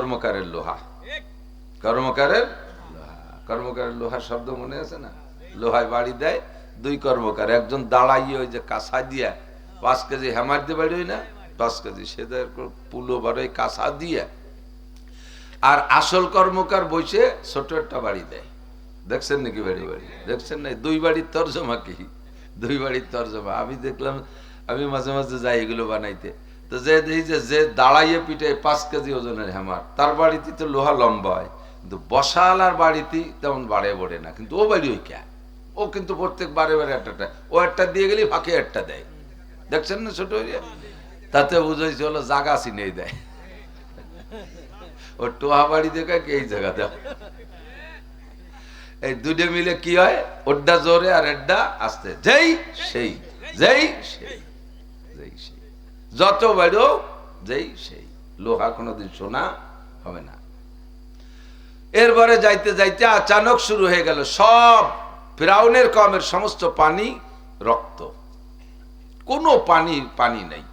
কর্মকারের লোহা, কর্মকারের লোহা, কর্মকারের লোহা শব্দ মনে আছে না? লোহায় বাড়ি দেয় দুই কর্মকার, একজন দাঁড়াইয়ে ওই যে কাঁসা দিয়া 5 কেজি হ্যামার দিয়ে বাড়ি না 5 কেজি সেটা পুলো বাড়ি কাঁসা দিয়ে, আর আসল কর্মকার বসে ছোট একটা বাড়ি দেয়। দেখছেন নাকি বাড়ি বাড়ি? দেখছেন না? দুই বাড়ির তর্জমা কি? দুই বাড়ির তর্জমা আমি দেখলাম, আমি মাঝে মাঝে যাই এগুলো বানাইতে। তো যে দেখি যে দাঁড়াইয়ে পিঠে 5 কেজি ওজনের হ্যামার, তার বাড়িতে তো লোহা লম্বা হয়, কিন্তু বসালার বাড়িতে তেমন বাড়ে বড়ে না, কিন্তু ও বাড়ি ওই ক্যা, ও কিন্তু প্রত্যেক বারে বারে একটা, ও একটা দিয়ে গেলে ফাঁকে একটা দেয়। দেখছেন না ছোট হইয়া? তাতে বুঝাইছে হলো জাগা চিনে দেয়। ও টোহা বাড়ি দেখে এই জায়গা দেয়। এই দুটো মিলে কি হয়, ওড্ডা জোরে আর এড্ডা আস্তে, যেই সেই, যেই সেই, যেই সেই, যত বাড়ো যেই সেই, লোহা কোনোদিন সোনা হবে না। এরপরে যাইতে যাইতে আচানক শুরু হয়ে গেল সব ফিরাউনের কওমের সমস্ত পানি রক্ত, কোনো পানি নাই।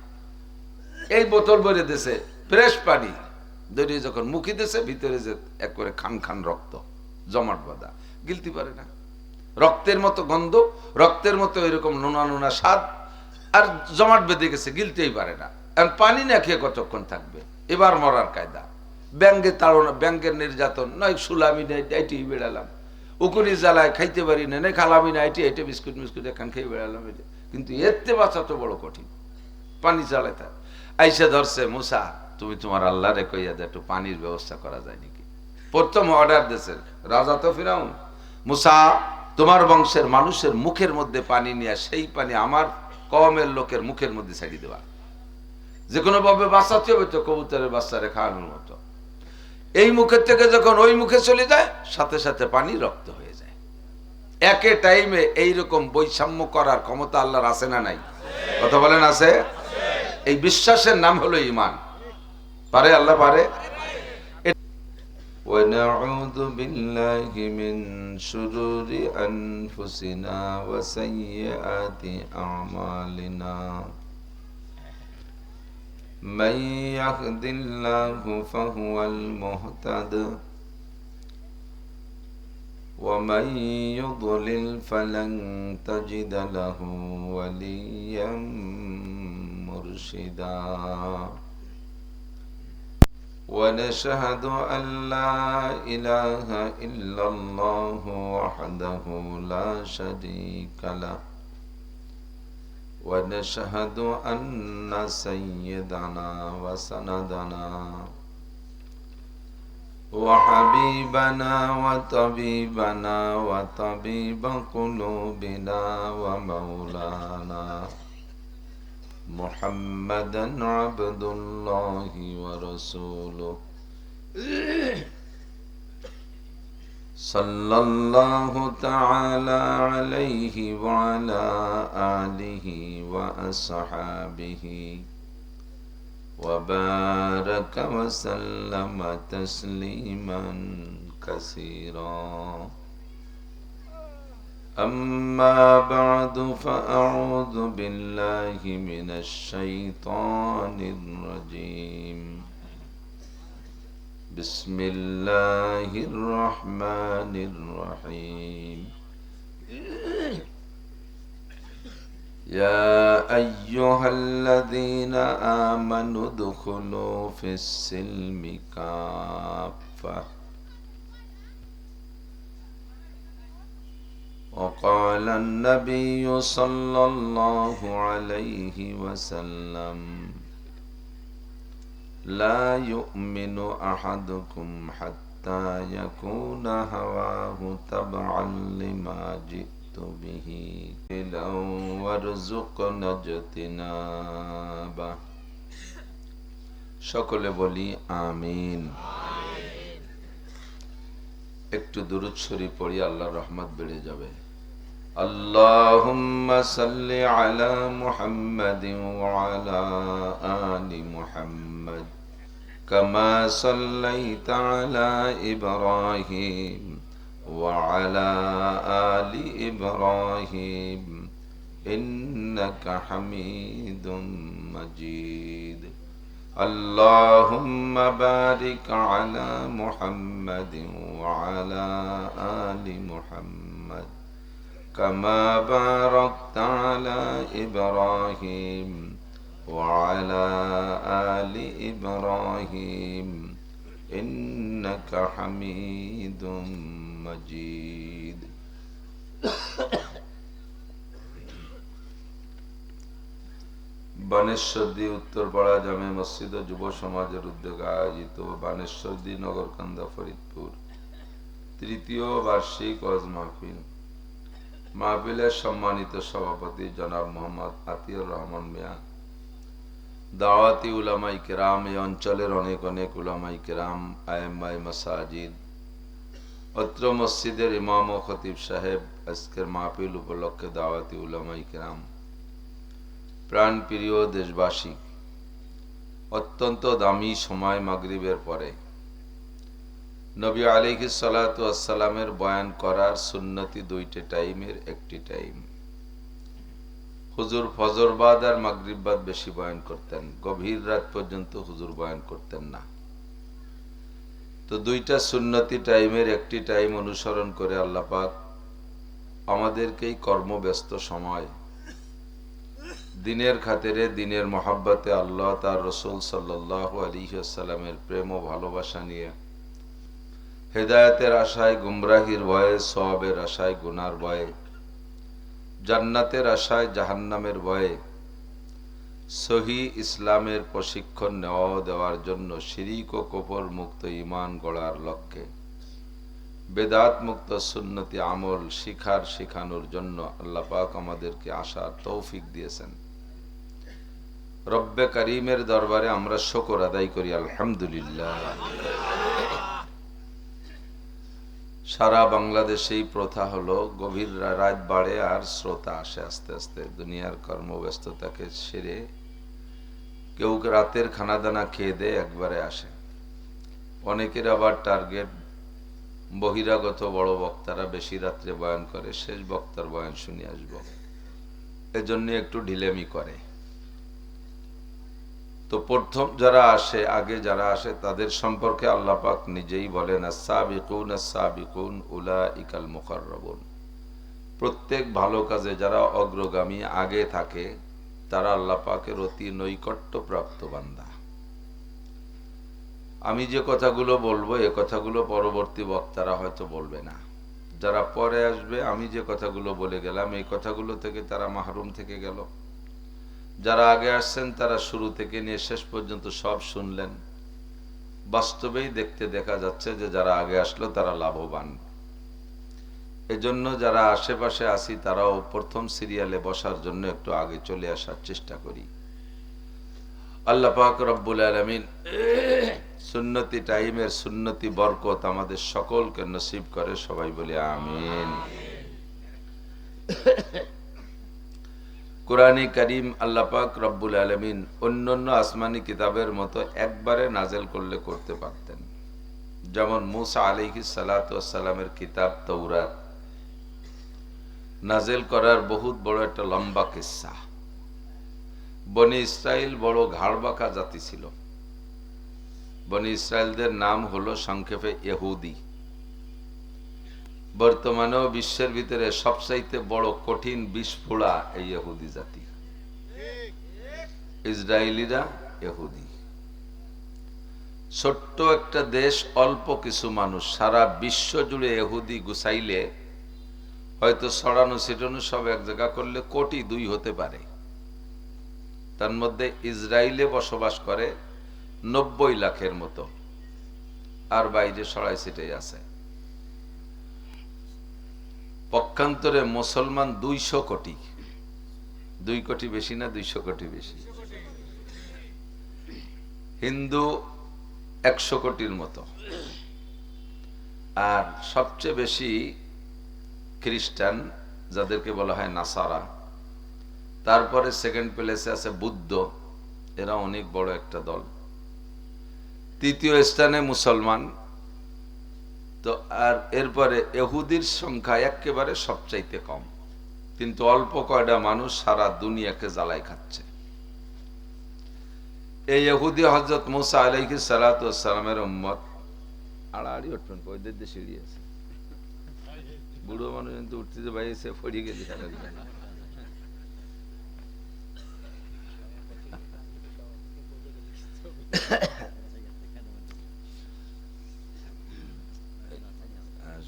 এই বোতল ভরে দিয়েছে ফ্রেশ পানি, দড়িয়ে যখন মুখে দিয়েছে ভিতরে যে এক করে খান খান রক্ত জমাট বাঁধা, গিলতে পারে না। রক্তের মতো গন্ধ, রক্তের মতো এরকম নোনা নোনা স্বাদ, আর জমাট বেঁধে গেছে, গিলতেই পারে না। এখন পানি না খেয়ে কতক্ষণ থাকবে? এবার মরার কায়দা। ব্যাঙ্গে তাড়না, ব্যাঙ্গের নির্যাতন, নয় সুলামি নেই এটি বেড়ালাম, উকুনি জ্বালায় খাইতে পারি না, নেই খালামি না এটি এটি বিস্কুট মিস্কুট এখান খেয়ে বেড়ালাম। কিন্তু এতে বাঁচা তো বড় কঠিন, পানি চালায় থাক। আইসা ধরছে, মুসা তুমি তোমার আল্লাহ রে কইয়া দে একটু পানির ব্যবস্থা করা যায় নাকি। প্রথম অর্ডার দিয়েছে রাজা তো ফিরাউন, মুসা তোমার বংশের মানুষের মুখের মধ্যে পানি নিয়ে সেই পানি আমার কওমের লোকের মুখের মধ্যে ছাড়িয়ে দেওয়া, যে কোনো ভাবে বাঁচাতে হবে তো, কবুতরের বাচ্চারে খাওয়ানোর মতো। এই মুখের থেকে যখন ওই মুখে চলে যায়, সাথে সাথে পানি রক্ত হয়ে যায়। একে টাইমে এইরকম বৈষম্য করার ক্ষমতা আল্লাহর আছে না নাই? কথা বলেন আছে? এই বিশ্বাসের নাম হলো ঈমান। পারে আল্লাহ, পারে। ونعوذ بالله من شرور أنفسنا وسيئات أعمالنا من يهد الله فهو المهتد ومن يضلل فلن تجد له وليا مرشدا ونشهد أن لا إله إلا الله وحده لا شريك له ونشهد أن سيدنا وسندنا وحبيبنا وطبيبنا وطبيب قلوبنا ومولانا محمدا عبد الله ورسوله صلى الله تعالى عليه وعلى آله وأصحابه وبارك وسلم تسليما كثيرا أما بعد فأعوذ بالله من الشيطان الرجيم بسم الله الرحمن الرحيم يا أيها الذين آمنوا ادخلوا في السلم كافة وقال النبي صلى الله عليه وسلم لا يؤمن أحدكم حتى يكون هواه تبعا لما جئت به وارزقنا اجتنابه সকলে বলি আমিন। একটু দুরূদ শরীফ পড়ি, আল্লাহর রহমত বেড়ে যাবে। আল্লাহুম্মা সাল্লি আলা মুহাম্মাদিন ওয়া আলা আলি মুহাম্মাদ কামা সাল্লাইতা আলা ইব্রাহিম ওয়া আলা আলি ইব্রাহিম ইন্নাকা হামিদুম মাজিদ। اللهم بارك على محمد وعلى آل محمد كما باركت على إبراهيم وعلى آل إبراهيم إنك حميد مجيد বানেশ্বরদী উত্তরপাড়া জামে মসজিদ ও যুব সমাজের উদ্যোগে আয়োজিত বানেশ্বরদী নগরকান্দা ফরিদপুর তৃতীয় বার্ষিক ওয়াজ মাহফিল। মাহফিলের সম্মানিত সভাপতি জনাব মোহাম্মদ আতিউর রহমান মিয়া, দাওয়াতি উলামায়ে কেরাম, এই অঞ্চলের অনেক অনেক উলামায়ে কেরাম, আইম্মায়ে মাসাজিদ, অত্র মসজিদের ইমাম ও খতিব সাহেব, আজকের মাহফিল উপলক্ষে দাওয়াতি উলামায়ে কেরাম, প্রাণ প্রিয় দেশবাসী, অত্যন্ত দামি সময় মাগরিবের পরে নবী আলাইহিস সালাতু ওয়াস সালামের বয়ান করার সুন্নতি দুইটা টাইমের একটি টাইম। হুজুর ফজর বাদ আর মাগরিব বাদ বেশি বয়ান করতেন, গভীর রাত পর্যন্ত হুজুর বয়ান করতেন না। তো দুইটা সুন্নতি টাইমের একটি টাইম অনুসরণ করে আল্লাহ পাক আমাদেরকেই কর্মব্যস্ত সময় দিনের খাতিরে, দিনের মহাব্বতে, আল্লাহ তার রসুল সাল্লাল্লাহু আলাইহি ওয়াসাল্লামের প্রেম ও ভালোবাসা নিয়ে, হেদায়েতের আশায়, গুমরাহির ভয়ে, সওয়াবের আশায়, গুনার ভয়ে, জান্নাতের আশায়, জাহান্নামের ভয়ে সহি ইসলামের প্রশিক্ষণ দেওয়ার জন্য, শিরিক ও কুফর মুক্ত ঈমান গড়ার লক্ষ্যে, বেদাত মুক্ত সুন্নতি আমল শিখানোর জন্য আল্লাহ পাক আমাদেরকে আসার তৌফিক দিয়েছেন। রব্বে করিমের দরবারে আমরা শুকর আদায় করি, আলহামদুলিল্লাহ। সারা বাংলাদেশে এই প্রথা হলো, গভীর রাত বাড়ে আর শ্রোতা আসে আস্তে আস্তে, দুনিয়ার কর্মব্যস্ততাকে সেরে কেউ রাতের খানাদানা খেয়ে দেয়, একবারে আসে। অনেকের আবার টার্গেট বহিরাগত বড় বক্তারা বেশি রাত্রে বয়ান করে, শেষ বক্তার বয়ান শুনে আসব, এজন্য একটু ঢিলেমি করে। তো প্রথম যারা আসে, আগে যারা আসে, তাদের সম্পর্কে আল্লাহ পাক নিজেই বলেন, আস-সাবিকুন আস-সাবিকুন উলাইকাল মুকাররাবুন। প্রত্যেক ভালো কাজে যারা অগ্রগামী, আগে থাকে, তারা আল্লাহ পাকের অতি নৈকট্য প্রাপ্ত বান্দা। আমি যে কথাগুলো বলবো, এ কথাগুলো পরবর্তী বক্তারা হয়তো বলবে না, যারা পরে আসবে, আমি যে কথাগুলো বলে গেলাম এই কথাগুলো থেকে তারা মাহরুম থেকে গেল। যারা আগে আসছেন তারা শুরু থেকে নিয়ে শেষ পর্যন্ত সব শুনলেন। বাস্তবেই দেখা যাচ্ছে যে যারা আগে আসলো তারা লাভবান। এজন্য যারা আশেপাশে আসি তারাও প্রথম সিরিয়ালে বসার জন্য একটু আগে চলে আসার চেষ্টা করি। আল্লাহ পাক রব্বুল আলামিন সুন্নতি টাইমের সুন্নতি বরকত আমাদের সকলকে নসিব করে, সবাই বলি আমিন। কুরআনে কারীম আল্লাহ পাক রব্বুল আলামিন অন্যান্য আসমানি কিতাবের মতো একবারে নাজেল করলে করতে পারতেন। যেমন মুসা আলাইহিস সালাতু ওয়াস সালামের কিতাব তাওরাত নাজেল করার বহুত বড় একটা লম্বা কিসসা। বনি ইসরাইল বড় ঘাড়বাঁকা জাতি ছিল। বনি ইসরাইলদের নাম হলো সংক্ষেপে ইহুদি। বর্তমানেও বিশ্বের ভিতরে সবচাইতে বড় কঠিন বিস্ফোড়া এই ইহুদি জাতি। ইসরায়েলিরা ইহুদি। ছোট্ট একটা দেশ, অল্প কিছু মানুষ, সারা বিশ্ব জুড়ে ইহুদি গুছাইলে হয়তো ছড়ানো ছিটানো সব এক জায়গা করলে কোটি 2 হতে পারে। তার মধ্যে ইসরায়েলে বসবাস করে 90 লাখের মতো, আর বাইরে ছড়াই ছিটাই আছে। পক্ষান্তরে মুসলমান 200 কোটি। 2 কোটি বেশি না 200 কোটি বেশি। হিন্দু 100 কোটির মতো, আর সবচেয়ে বেশি খ্রিস্টান, যাদেরকে বলা হয় নাসারা। তারপরে সেকেন্ড প্লেসে আছে বুদ্ধ, এরা অনেক বড় একটা দল। তৃতীয় স্থানে মুসলমান। তো আর এরপরে ইহুদির সংখ্যা একেবারে সবচাইতে কম, কিন্তু অল্প কয়টা মানুষ সারা দুনিয়াকে জ্বালায় খাচ্ছে। এই ইহুদি হযরত মুসা আলাইহিস সালাতু ওয়াস সালামের উম্মত। আড়াআড়ি উঠবেন, ওইদের দিয়ে সিঁড়ি আছে, বুড়ো মানুষ কিন্তু উঠতে যে ভাই এসে পড়ে গেছে।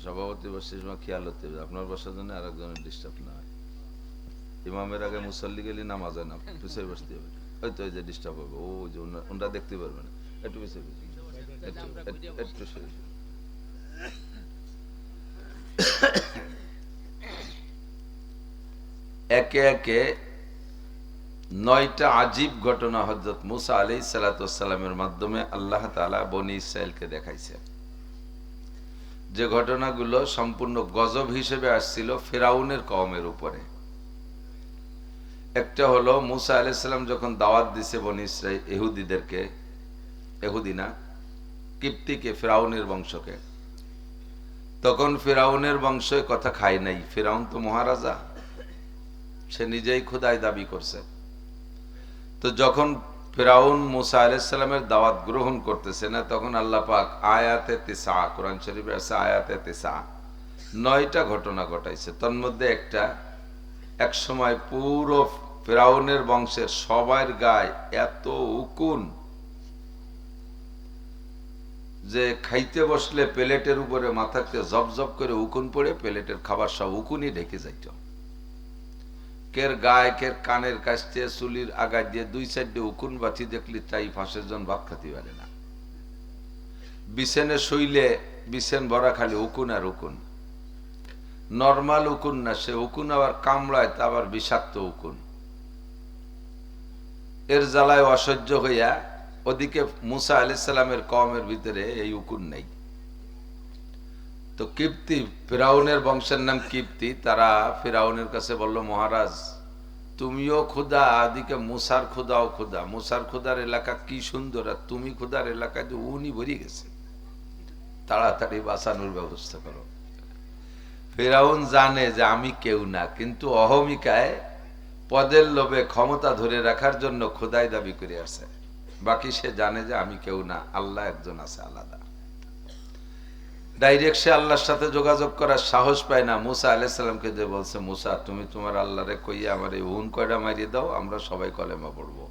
সভাপতি বসে খেয়াল হতে হবে আপনার বসার জন্য আর একজনের ডিস্টার্ব না হয়। ইমামের আগে মুসল্লি গেলে নামাজ হয় না, পিছিয়ে বসতে হবে, হয়তো ওই যে ডিস্টার্ব হবে, ও যে ওনারা দেখতে পারবে না, একটু পিছিয়ে একটু সরে। একে একে 9টা আজীব ঘটনা হযরত মুসা আলাইহিস সালাতু ওয়াস সালামের মাধ্যমে আল্লাহ তাআলা বনি ইসরাইলকে দেখাইছে। যে ঘটনাগুলো সম্পূর্ণ গজব হিসেবে আসছিল ফিরাউনের কওমের উপরে। একটা হলো মুসা আলাইহিস সালাম যখন দাওয়াত দিছে বনি ইসরাইল ইহুদিদেরকে, ইহুদি না কিপ্তিকে, ফিরাউনের বংশকে, তখন ফিরাউনের বংশ কথা খায় নাই। ফিরাউন তো মহারাজা, সে নিজেই খোদাই দাবি করছে। তো যখন ফিরাউন মুসা আলাইহিস সালামের দাওয়াত গ্রহণ করতেছে না, তখন আল্লাহ পাক আয়াতে 9, কোরআন শরীফে আছে আয়াতে 9টা ঘটনা ঘটাইছে। তার মধ্যে একটা, এক সময় পুরো ফিরাউনের বংশের সবার গায়ে এত উকুন যে খাইতে বসলে প্লেটের উপরে মাথাকে জব জব করে উকুন পড়ে প্লেটের খাবার সব উকুনই ঢেকে যাইত। কের গায়ে, কের কানের কাছে, চুলির আগা দিয়ে 2-4 উকুন বাতি দেখলি তাই 5 জন ভাত খাতে পারে না। বিছানে শুইলে বিছান ভরা খালি উকুন আর উকুন, নরমাল উকুন না, সে উকুন আবার কামড়ায়, তা আবার বিষাক্ত উকুন। এর জ্বালায় অসহ্য হইয়া ওদিকে মুসা আলাইহিস সালামের কওমের ভিতরে এই উকুন নেই। তো কিপ্তি, ফিরাউনের বংশের নাম কিপ্তি, তারা ফিরাউনের কাছে বলল, মহারাজ তুমিও খুদা, আদিকে মুসার খুদাও খুদা, মুসার খুদার এলাকা কি সুন্দর, আর তুমি খুদার এলাকায় তো উনি ভরে গেছে, তাড়াতাড়ি বাঁচানোর ব্যবস্থা করো। ফিরাউন জানে যে আমি কেউ না, কিন্তু অহমিকায় পদের লোভে ক্ষমতা ধরে রাখার জন্য খোদাই দাবি করে আসে। বাকি সে জানে যে আমি কেউ না, আল্লাহ একজন আছে আলাদা। ডাইরেক্ট সে আল্লাহর সাথে যোগাযোগ করার সাহস পায় না। মুসা আলাইহিস সালামকে যে বলছে, মুসা তুমি তোমার আল্লাহরে কইয়া আমার এই উন কয়টা মারিয়ে দাও, আমরা সবাই কলেমা পড়বো।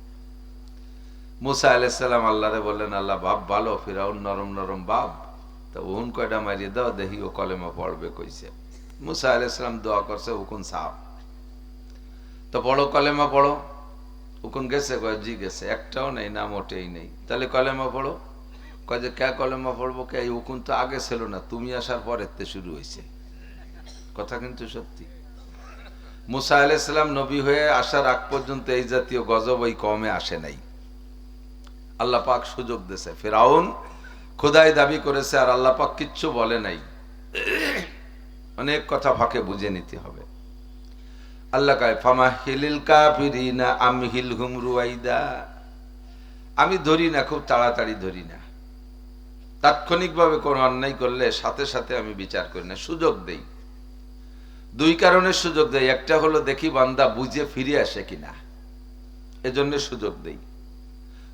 মুসা আলাইহিস সালাম আল্লাহরে বললেন, আল্লাহ বাপ ভালো, ফিরাউন নরম নরম বাপ, তো উন কয়টা মারিয়ে দাও, দেখি ও কলেমা পড়বে কইছে। মুসা আলাইহিস সালাম দোয়া করছে, উকুন সাফ, তো পড়ো কলেমা পড়ো। উকুন গেছে? কয় জি গেছে। একটাও নেই, না মোটেই নেই। তাহলে কলেমা পড়ো। কয় যে কে কলেমা পড়বো, কে এই উকুন তো আগে ছিল না, তুমি আসার পর এতে শুরু হয়েছে। কথা কিন্তু সত্যি। মুসা আলাইহিস সালাম নবী হয়ে আসার আগ পর্যন্ত এই জাতীয় গজব ওই কওমে আসে নাই। আল্লাহ পাক সুযোগ দিয়েছে। ফিরাউন খোদাই দাবি করেছে আর আল্লাহ পাক কিচ্ছু বলে নাই। অনেক কথা ফাঁকে বুঝে নিতে হবে। আল্লাহ কয় ফামাহিলিল কাফিরিনা আমহিলহুম রুয়াইদা, আমি ধরি না, খুব তাড়াতাড়ি ধরি না। তাৎক্ষণিকভাবে কোনো অন্যায় করলে সাথে সাথে আমি বিচার করি না, সুযোগ দেই। 2 কারণে সুযোগ দেই। একটা হলো দেখি বান্দা বুঝে ফিরে আসে কিনা, এজন্য সুযোগ দেই।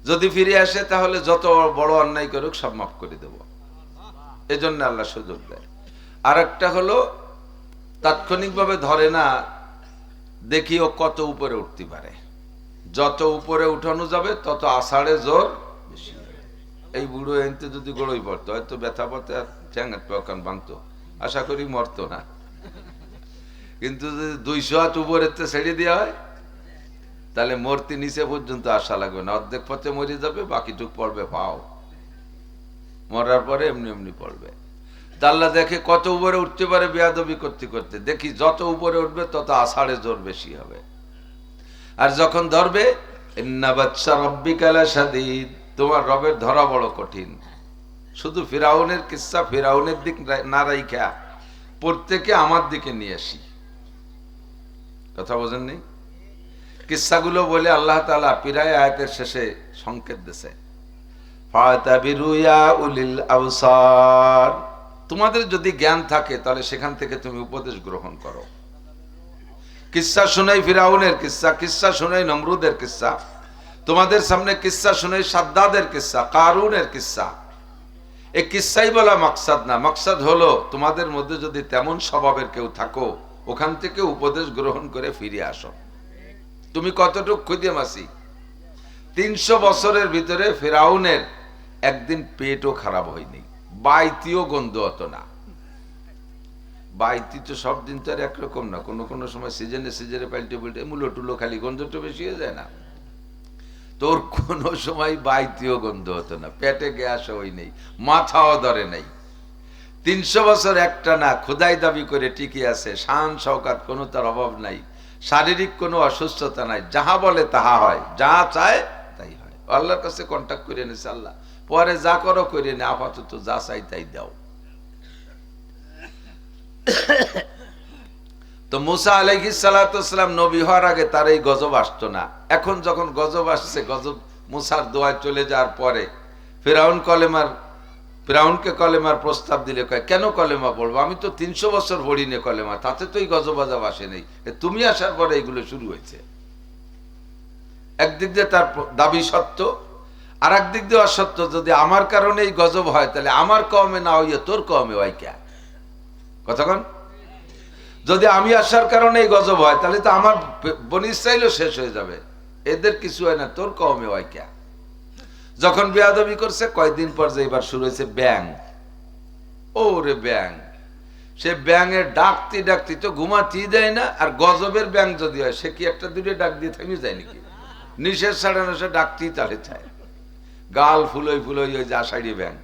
যদি ফিরে আসে তাহলে যত বড় অন্যায় করুক সব মাফ করে দেব, এজন্য আল্লাহ সুযোগ দেয়। আর একটা হলো তাৎক্ষণিকভাবে ধরে না, দেখি ও কত উপরে উঠতে পারে। যত উপরে উঠানো যাবে তত আষাঢ়ে জোর বেশি। এই বুড়ো এনতে যদি গড়ই পড়তো, হয়তো ব্যথা পড়তে আর ঠ্যাঙের পকান ভাঙতো, আশা করি মরতো না। কিন্তু যদি 200 হাত উপরে ছেড়ে দেওয়া হয়, তাহলে মূর্তি নিচে পর্যন্ত আসা লাগবে না, অর্ধেক পথে মরে যাবে, বাকিটুক পড়বে পাও, মরার পরে এমনি এমনি পড়বে। আল্লাহ দেখে কত উপরে উঠতে পারে বেয়াদবি করতে করতে, দেখি যত উপরে উঠবে তত আষাঢ়ে জোর বেশি হবে। আর যখন ধরবে, ইন্না বাতশা রাব্বিকা লাশাদীদ, তোমার রবের ধরা বড় কঠিন। শুধু ফিরাউনের কিসসা ফিরাউনের দিক না রাইখা প্রত্যেকে আমার দিকে নিয়ে আসি। কথা বোঝেন নেই? কিসসাগুলো বলে আল্লাহ তাআলা পিরায় আয়াতের শেষে সংকেত দিয়েছে, ফাতাবিরু ইয়া উলিল আবসার, তোমাদের যদি জ্ঞান থাকে তাহলে সেখান থেকে তুমি উপদেশ গ্রহণ করো। কিসসা শোনাই ফিরাউনের কিসসা, কিসসা শোনাই নমরুদের কিসসা, তোমাদের সামনে কিস্সা শুনে, সাদ্দাদের কিস্সা, কারুনের কিস্সা। এই কিস্সাই বলা মাকসাদ না, মাকসাদ হলো তোমাদের মধ্যে যদি তেমন স্বভাবের কেউ থাকো, ওখান থেকে উপদেশ গ্রহণ করে ফিরে আসো। তুমি কতটুক খুঁজে মাসি? 300 বছরের ভিতরে ফেরাউনের একদিন পেটও খারাপ হয়নি, বাইতিও গন্ধ হতো না। বাইতি তো সব দিন তো আর একরকম না, কোনো কোনো সময় সিজনে পাল্টে পাল্টে মুলো টুলো খালি গন্ধটা বেশি হয়ে যায় না। তোর কোনো সময় বাইতিও গন্ধ হতো না, পেটে গ্যাস হই নেই, মাথাও ধরে নাই। 300 বছর একটা না খোদাই দাবি করে টিকে আছে, শান শওকাত কোনো তার অভাব নাই, শারীরিক কোনো অসুস্থতা নাই, যাহা বলে তাহা হয়, যা চায় তাই হয়। আল্লাহর কাছে কন্ট্যাক্ট করে নিছে, আল্লাহ পরে যা করো করে নে, আপাতত যা চাই তাই দাও। তো মুসা আলাইহিস সালাতু ওয়াস সালাম নবী হওয়ার আগে তার এই গজব আসতো না। এখন যখন গজব আসছে, গজব মুসার দোয়ায় চলে যাওয়ার পরে ফিরাউনকে কলেমার প্রস্তাব দিলে কয়, কেন কলেমা পড়বো? আমি তো 300 বছর পড়ি নে কলেমা, তাতে তো এই গজব আজাব আসে নেই, তুমি আসার পরে এগুলো শুরু হয়েছে। একদিক দিয়ে তার দাবি সত্য, আর একদিক দিয়ে অসত্য। যদি আমার কারণে এই গজব হয়, তাহলে আমার কওমে না হইয়া তোর কওমে হয় কে? কতক্ষণ? যদি আমি আসার কারণে এই গজব হয়, তাহলে তো আমার বনি ইসরাইলও শেষ হয়ে যাবে, এদের কিছু হয় না, তোর কওমে হয় কে? যখন বেয়াদবি করছে, কয়েকদিন পর যে এবার শুরু হয়েছে ব্যাং। ওরে ব্যাং, সে ব্যাঙের ডাকতে ডাকতে তো ঘুমাতেই দেয় না। আর গজবের ব্যাং যদি হয়, সে কি একটা দুটো ডাক দিয়ে থেমে যায় নাকি? নিষেধ ছাড়ানো, সে ডাকতেই তালে চায়, গাল ফুলোই ফুলোই ওই যে আষাঢ়ি ব্যাং।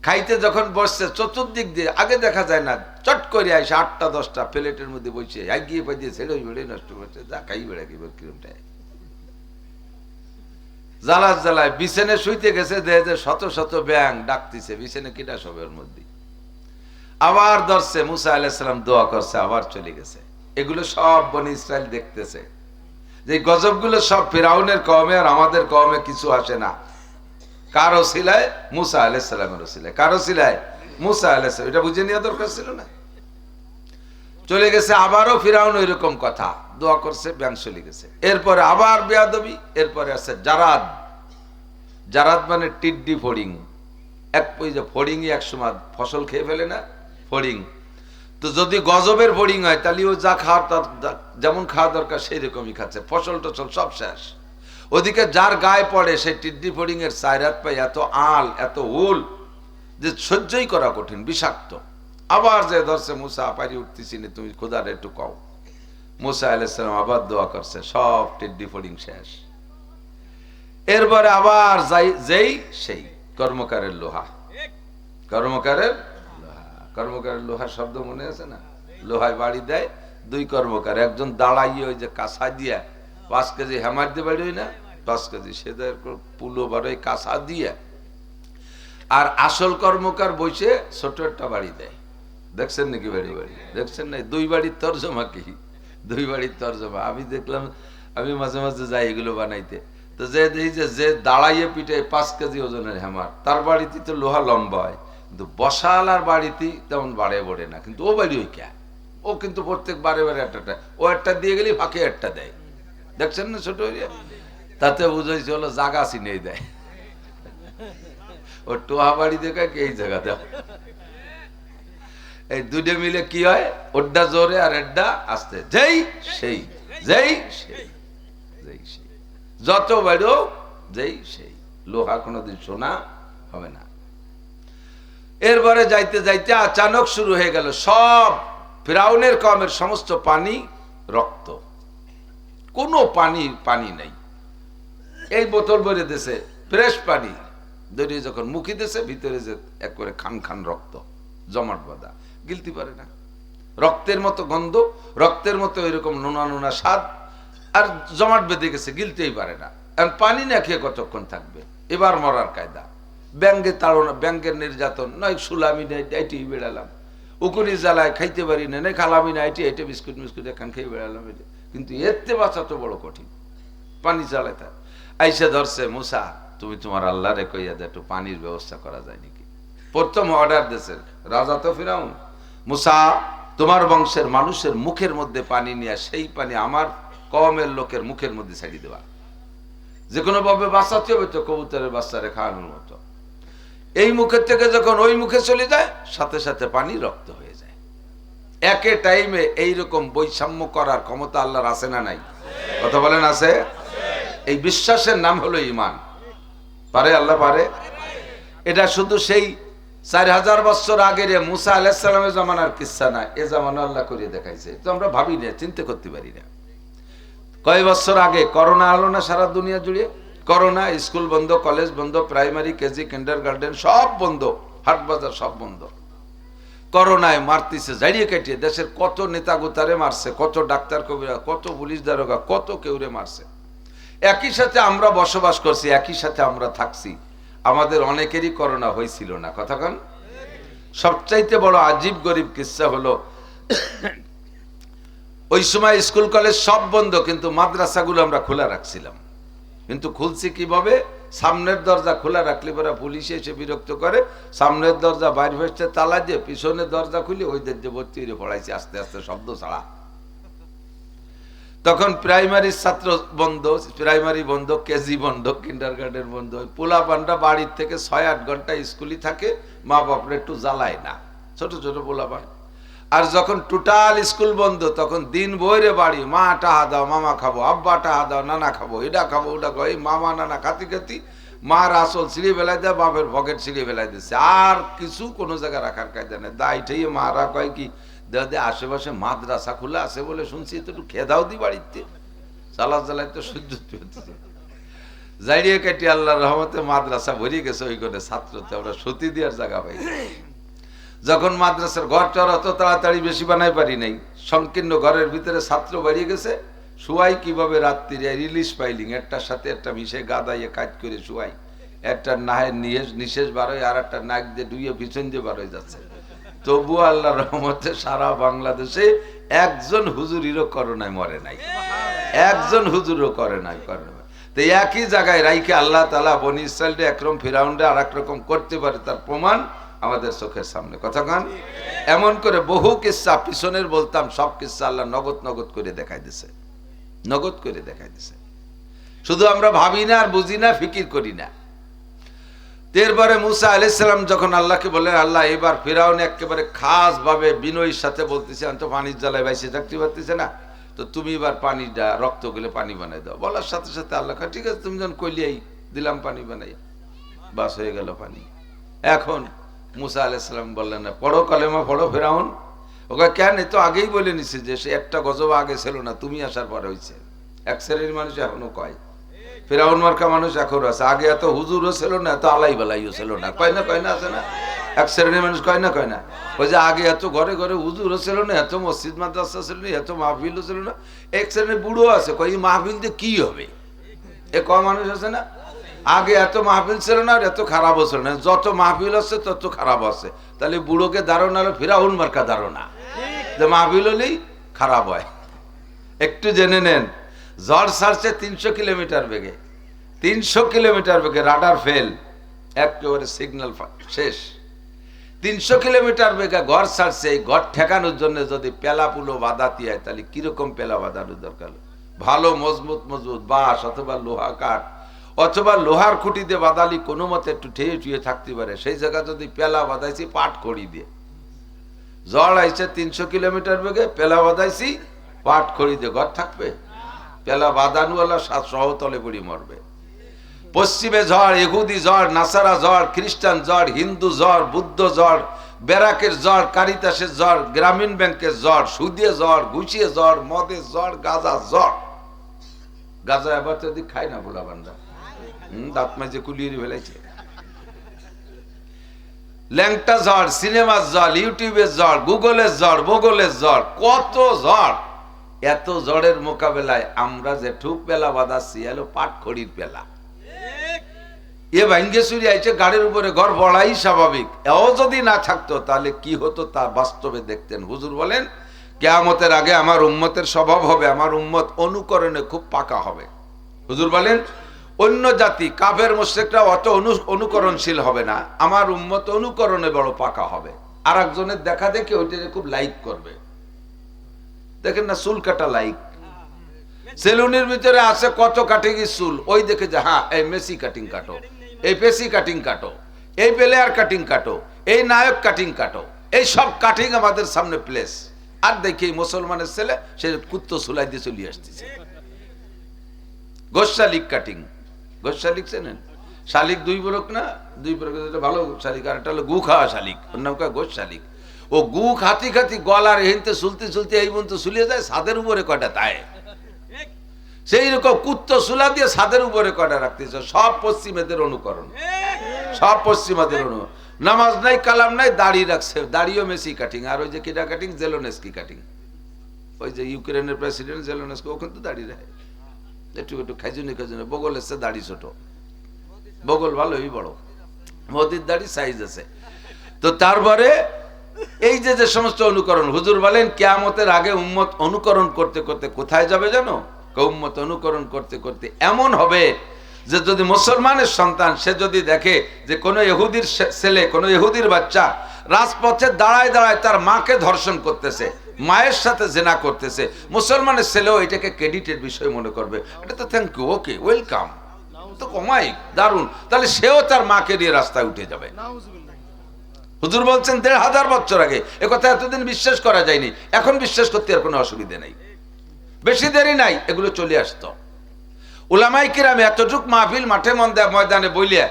খাইতে যখন বসছে, চতুর্দিক দিয়ে আগে দেখা যায় না, চট করে আসে 8টা 10টা প্লেটের মধ্যে বসে এগিয়ে পাইয়ে ছেড়ে বেড়ে নষ্ট করছে, যা খাই বেড়া কি কিরমটায় জ্বালা জ্বালায় বিছানে শুইতে গেছে, দেহে যে শত শত ব্যাং ডাকতেছে, বিছানে কিটা সবের মধ্যে। আবার ধরছে, মুসা আলাইহিস সালাম দোয়া করছে, আবার চলে গেছে। এগুলো সব বনি ইসরাইল দেখতেছে যে গজবগুলো সব ফিরাউনের কওমে, আর আমাদের কওমে কিছু আসে না। কার ওসিলায়? মুসা আলাইহিস সালামের ওসিলায়। কার ওসিলায়? মুসা আলাইহিস সালাম। এটা বুঝে নেওয়া দরকার ছিল না? চলে গেছে। আবারও ফিরাউন ওইরকম কথা দোয়া করছে, ব্যাং চলে গেছে। এরপরে আবার বেয়াদবি। এরপরে আছে জারাদ। জারাদ মানে টিড্ডি, ফড়িং। ফড়িংই একসময় ফসল খেয়ে ফেলে না, ফড়িং। তো যদি গজবের ফড়িং হয়, তাহলে ও যা খাওয়ার, যেমন খাওয়া দরকার সেই রকমই খাচ্ছে, ফসল টসল সব শেষ। ওদিকে যার গায়ে পড়ে সেই টিড্ডি ফড়িং এর সাইরাত পাই এত আল, এত উল, যে সহ্যই করা কঠিন, বিষাক্ত। আবার যে ধরছে, মুসা পারি উঠতেছি না, তুমি খোদার একটু কও। মুসা আলাইহিস সালাম আবার দোয়া করছে, সব টিড্ডি ফড়িং শেষ। এরপরে আবার যেই সেই কর্মকারের লোহা। কর্মকারের লোহা, কর্মকারের লোহা শব্দ মনে আছে না? লোহায় বাড়ি দেয় 2 কর্মকার, একজন দাঁড়াইয়ে ওই যে কাঁসা দিয়া 5 কেজি হ্যামার দিয়ে বাড়ি, না 10 কেজি সেদের পুলো বাড়ি কাঁসা দিয়ে, আর আসল কর্মকার বসে ছোট একটা বাড়ি দেয়। দেখছেন নাকি? বাড়ি বাড়ি দেখছেন না? 2 বাড়ির তর্জমা কি? 2 বাড়ির তর্জমা আমি দেখলাম, আমি মাঝে মাঝে যাই এগুলো বানাইতে। তো যে দাঁড়াইয়ে পিঠে 5 কেজি ওজনের হ্যামার, তার বাড়িতে তো লোহা লম্বা হয়, কিন্তু বসালার বাড়িতে তেমন বাড়ে বড়ে না। কিন্তু ও বাড়ি ওই কে, ও কিন্তু প্রত্যেক বারে বারে একটা, ও একটা দিয়ে গেলে ফাঁকে একটা দেয়। দেখছেন না ছোট এরিয়া? তাতে বুঝাইছে হলো জাগা চিনে দেয়। ও টোহা বাড়ি দেখে এই জায়গা দেয়। এই দুটো মিলে কি হয়? ওড্ডা জোরে আর এড্ডা আস্তে, যেই সেই, যেই সেই, যেই সেই। যত বাড়ো যেই সেই, লোহা কোনোদিন সোনা হবে না। এরপরে যাইতে যাইতে আচানক শুরু হয়ে গেল, সব ফিরাউনের কওমের সমস্ত পানি রক্ত, কোনো পানি নাই। এই বোতল ভরে দিয়েছে ফ্রেশ পানি, দড়িয়ে যখন মুখে দিয়েছে, ভিতরে যে একবারে খান খান রক্ত জমাট বাঁধা, গিলতে পারে না। রক্তের মতো গন্ধ, রক্তের মতো এরকম নোনা নোনা স্বাদ, আর জমাট বেঁধে গেছে, গিলতেই পারে না। এখন পানি না খেয়ে কতক্ষণ থাকবে? এবার মরার কায়দা। ব্যাঙ্গে তাড়না, ব্যাঙ্গের নির্যাতন, নয় সুলামি নেই, এটি বেড়ালাম, উকুনি জ্বালায় খাইতে পারি না, নেই খালামি না, এটি এটি বিস্কুট মিস্কুট এখান খেয়ে বেড়ালাম। কিন্তু এতে বাঁচা তো বড় কঠিন, পানি জ্বালায়। তার আইসে ধরছে, মুসা তুমি তোমার আল্লাহরে কইয়া দে একটু পানির ব্যবস্থা করা যায় নাকি। প্রথম অর্ডার দিয়েছে রাজা তো ফিরাউন, মুসা তোমার বংশের মানুষের মুখের মধ্যে পানি নিয়ে সেই পানি আমার কওমের লোকের মুখের মধ্যে ছাড়িয়ে দেওয়া। যে কোনো ভাবে বাঁচাতে হবে তো কবুতরের বাচ্চারে খাওয়ানোর মতো। এই মুখের থেকে যখন ওই মুখে চলে যায় সাথে সাথে পানি রক্ত হয়ে যায়। একে টাইমে এইরকম বৈষম্য করার ক্ষমতা আল্লাহর আছে না নাই? কথা বলেন আছে? এই বিশ্বাসের নাম হলো ঈমান। পারে আল্লাহ পারে? এটা শুধু সেই 4000 বছর আগের মুসা আলাইহিস সালামের জামানার কিচ্ছা না, এ জামানা আল্লাহ করে দেখাইছে। তো আমরা ভাবি না, চিন্তা করতে পারি না। কয়েক বছর আগে করোনা আলো না সারা দুনিয়া জুড়ে? করোনা, স্কুল বন্ধ, কলেজ বন্ধ, প্রাইমারি, কেজি, কিন্ডারগার্টেন সব বন্ধ, হাট বাজার সব বন্ধ। করোনায় মারতেছে জাড়িয়ে কাটিয়ে, দেশের কত নেতা গোতারে মারছে, কত ডাক্তার কবিরা, কত পুলিশ দারোগা, কত কেউরে মারছে। একই সাথে আমরা বসবাস করছি, একই সাথে আমরা থাকছি, আমাদের অনেকেরই করোনা হয়েছিল না। কথা কন? সবচাইতে বড় আজীব গরিব কিচ্ছা হলো, ওই সময় স্কুল কলেজ সব বন্ধ, কিন্তু মাদ্রাসাগুলো আমরা খোলা রাখছিলাম। কিন্তু খুলছি কিভাবে? সামনের দরজা খোলা রাখলে পরে পুলিশে এসে বিরক্ত করে, সামনের দরজা বাইরে ভেসতে তালা দিয়ে পিছনের দরজা খুলে ওইদের যে ভর্তি হয়ে পড়াইছি আস্তে আস্তে শব্দ ছাড়া। তখন প্রাইমারি ছাত্র বন্ধ, প্রাইমারি বন্ধ, কেজি বন্ধ, কিন্ডারগার্টেন বন্ধ। পোলা পান্ডা বাড়ির থেকে 6-8 ঘন্টা স্কুলই থাকে, মা বাপরে একটু জ্বালায় না, ছোট ছোট পোলা পান। আর যখন টোটাল স্কুল বন্ধ তখন দিন বইরে বাড়ি, মা টাহা দাও, মামা খাবো, আব্বা টাহা দাও, নানা খাবো, এটা খাবো, ওটা খাবো, এই মামা নানা খাতি খাতি মার আসল ছিঁড়ে বেলায় দেয়, বাপের পকেট ছিঁড়ে বেলায় দিচ্ছে। আর কিছু কোনো জায়গায় রাখার কায়দা নেই। দায় ঠেয়ে মারা কয় কি, দাদা আশেপাশে মাদ্রাসা খোলা আছে বলে শুনছি, একটু খেয়ে দাও দি বাড়িতে। চালা চালাই তো সহ্য হচ্ছে। জাইড়িয়ে কাটি আল্লাহর রহমতে মাদ্রাসা ভরিয়ে গেছে, ওই করে ছাত্রতে আমরা সতী দেওয়ার জায়গা পাই। যখন মাদ্রাসার ঘরটার অত তাড়াতাড়ি বেশি বানাই পারি নাই, সংকীর্ণ ঘরের ভিতরে ছাত্র বাড়িয়ে গেছে, শুয়াই কিভাবে রাত্রিরে রিলিজ পাইলিং একটার সাথে একটা মিশে গাদাইয়ে কাজ করে শুয়াই, একটা নাহের নিশেষ বারোয় আর একটা নাক দিয়ে ডুইয়ে পিছন দিয়ে বারোয় যাচ্ছে। তবু আল্লাহ রহমতে সারা বাংলাদেশে একজন হুজুরিরও করোনায় মরে নাই, একজন হুজুরও করে নাই। তো একই জায়গায় রাইকে আল্লাহ তাআলা বনি ইসরাইলকে একরকম ফিরাউনরে আর এক রকম করতে পারে, তার প্রমাণ আমাদের চোখের সামনে। কথা কান? এমন করে বহু কিস্সা পিছনের বলতাম, সব কিস্সা আল্লাহ নগদ নগদ করে দেখাই দিছে, নগদ করে দেখাই দিছে। শুধু আমরা ভাবি না আর বুঝি না, ফিকির করি না। এরপরে মুসা আলাইহিস সালাম যখন আল্লাহকে বললেন, আল্লাহ এবার ফিরাউন একেবারে খাস ভাবে বিনয়ের সাথে বলতেছে, আমি তো পানির জ্বালায় বাইসে থাকতে পারতেছে না, তো তুমি এবার পানিটা রক্ত গুলে পানি বানাই দাও। বলার সাথে সাথে আল্লাহ ঠিক আছে, তুমি যখন কইলিয়াই দিলাম পানি বানাই, বাস হয়ে গেল পানি। এখন মুসা আলাইহিস সালাম বললেন, না পড়ো কালেমা পড়ো। ফিরাউন ওকে কেন, তো আগেই বলে নিছে যে সে একটা গজব আগে ছিল না, তুমি আসার পরে হয়েছে। এক শ্রেণীর মানুষ এখনো কয়, ফিরাউন মার্কা মানুষ এখনো আছে, আগে এত হুজুরও ছিল না, এত আলাই বালাইও ছিল না, কয় না কয় না, আছে না? এক শ্রেণীর মানুষ কয় না কয় না, ওই যে আগে এত ঘরে ঘরে হুজুরও ছিল না, এত মসজিদ মাদ্রাসা ছিল না, এত মাহফিলও ছিল না। এক শ্রেণীর বুড়ো আছে কয় এই মাহফিল দিয়ে কি হবে, এ কয় মানুষ আছে না? আগে এত মাহফিল ছিল না আর এত খারাপও ছিল না, যত মাহফিল আছে তত খারাপ আছে। তাহলে বুড়োকে ধারণা হলো ফিরাউন মার্কা ধারণা, যে মাহফিল হলেই খারাপ হয়। একটু জেনে নেন, ঝড় ছাড়ছে 300 কিলোমিটার বেগে, 300 কিলোমিটার বেগে, রাডার ফেল, একেবারে সিগন্যাল শেষ। 300 কিলোমিটার বেগে ঘর ছাড়ছে, এই ঘর ঠেকানোর জন্য যদি পেলা পুলো বাঁধাতে হয়, তাহলে কিরকম পেলা বাঁধানোর দরকার? ভালো মজবুত মজবুত বাঁশ অথবা লোহা কাঠ অথবা লোহার খুঁটি দিয়ে বাঁধালি কোনো মতে একটু ঠেয়ে টুয়ে থাকতে পারে। সেই জায়গা যদি পেলা বাঁধাইছি পাট খড়ি দিয়ে, ঝড় আইছে 300 কিলোমিটার বেগে, পেলা বাঁধাইছি পাট খড়ি দিয়ে, ঘর থাকবে? পেলা বাঁধানোওয়ালা সহতলে পড়ি মরবে। পশ্চিমে ঝড়, ইহুদি ঝড়, নাসারা ঝড়, খ্রিস্টান ঝড়, হিন্দু ঝড়, বুদ্ধ ঝড়, বেরাকের ঝড়, কারিতাসের ঝড়, গ্রামীণ ব্যাংকের ঝড়, সুদিয়ে ঝড়, ঘুষিয়ে ঝড়, মদের ঝড়, গাঁজা ঝড়। গাঁজা এবার তো এদিক খাই না বলা বান্ধা, দাঁত মাঝে কুলিয়ে ফেলাইছে। ল্যাংটা ঝড়, সিনেমার ঝড়, ইউটিউবের ঝড়, গুগলের ঝড়, মোগলের ঝড়, কত ঝড়। এত ঝড়ের মোকাবেলায় আমরা যে ঠুক পেলা বাঁধাচ্ছি, এলো পাট খড়ির পেলা। এ ভাঙ্গে চুরি আইছে, গাড়ির উপরে ঘর বড়াই স্বাভাবিক। এও যদি না থাকতো তাহলে কি হতো তা বাস্তবে দেখতেন। হুজুর বলেন, কিয়ামতের আগে আমার উম্মতের স্বভাব হবে, আমার উম্মত অনুকরণে খুব পাকা হবে। হুজুর বলেন, অন্য জাতি কাফের মুশরিকরা অত অনুকরণশীল হবে না, আমার উম্মত অনুকরণে বড় পাকা হবে। আর একজনের দেখা দেখে ওইটাকে খুব লাইক করবে। দেখেন না, চুল কাটা লাইক, সেলুনের ভিতরে আছে কত কাটিং চুল, ওই দেখে যে হ্যাঁ এই মেসি কাটিং কাটো, এই পেসি কাটিং কাটো, এই প্লেয়ার কাটিং কাটো, এই নায়ক কাটিং কাটো, এই সব কাটিং আমাদের সামনে প্লেস। আর দেখি মুসলমানের ছেলে সে কুত্তো সুলাই দিয়ে চলে আসতেছে। গোস্বালিক কাটিং, গোস্বালিক চেনেন? শালিক দুই প্রকার না, দুই প্রকার, ভালো শালিক আর একটা হলো গু খাওয়া শালিক, ওর নাম গোস্বালিক। ও গু খাতি খাতি গলার হেনতে চুলতে চুলতে এই পর্যন্ত চুলিয়ে যায়, ছাদের উপরে কয়টা তাই সেই রকম কুত্তো সুলা দিয়ে ছাদের উপরে কয়টা রাখতেছে। সব পশ্চিমাদের অনুকরণ, সব পশ্চিমাদের অনুকরণ। নামাজ নাই, কালাম নাই, দাড়ি রাখছে, দাড়িও মেসি কাটিং। আর ওই যে কিটা কাটিং, জেলোনেস্কি কাটিং, ওই যে ইউক্রেনের প্রেসিডেন্ট জেলোনেস্কি, ওখানে তো দাড়ি রাখে একটু একটু খাইজুনি খাইজুনি। বগল এসছে দাড়ি ছোট, বগল ভালোই বড়, মোদির দাড়ি সাইজ আছে। তো তারপরে এই যে যে সমস্ত অনুকরণ, হুজুর বলেন কিয়ামতের আগে উম্মত অনুকরণ করতে করতে কোথায় যাবে জানো? উম্মত অনুকরণ করতে করতে এমন হবে যে যদি মুসলমানের সন্তান সে যদি দেখে যে কোনো ইহুদির ছেলে, কোনো ইহুদির বাচ্চা রাজপথে দাঁড়ায় দাঁড়ায় তার মাকে ধর্ষণ করতেছে, মায়ের সাথে জেনা করতেছে, মুসলমানের ছেলেও এটাকে ক্রেডিটের বিষয় মনে করবে। এটা তো থ্যাংক ইউ, ওকে, ওয়েলকাম, তো কমাই দারুণ, তাহলে সেও তার মাকে নিয়ে রাস্তায় উঠে যাবে। হুজুর বলছেন ১৫০০ বছর আগে, একথা এতদিন বিশ্বাস করা যায়নি, এখন বিশ্বাস করতে আর কোনো অসুবিধা নেই, বেশি দেরি নাই, এগুলো চলে আসতো। উলামায়ে কিরাম এতটুক মাহফিল মাঠে ময়দানে বইলে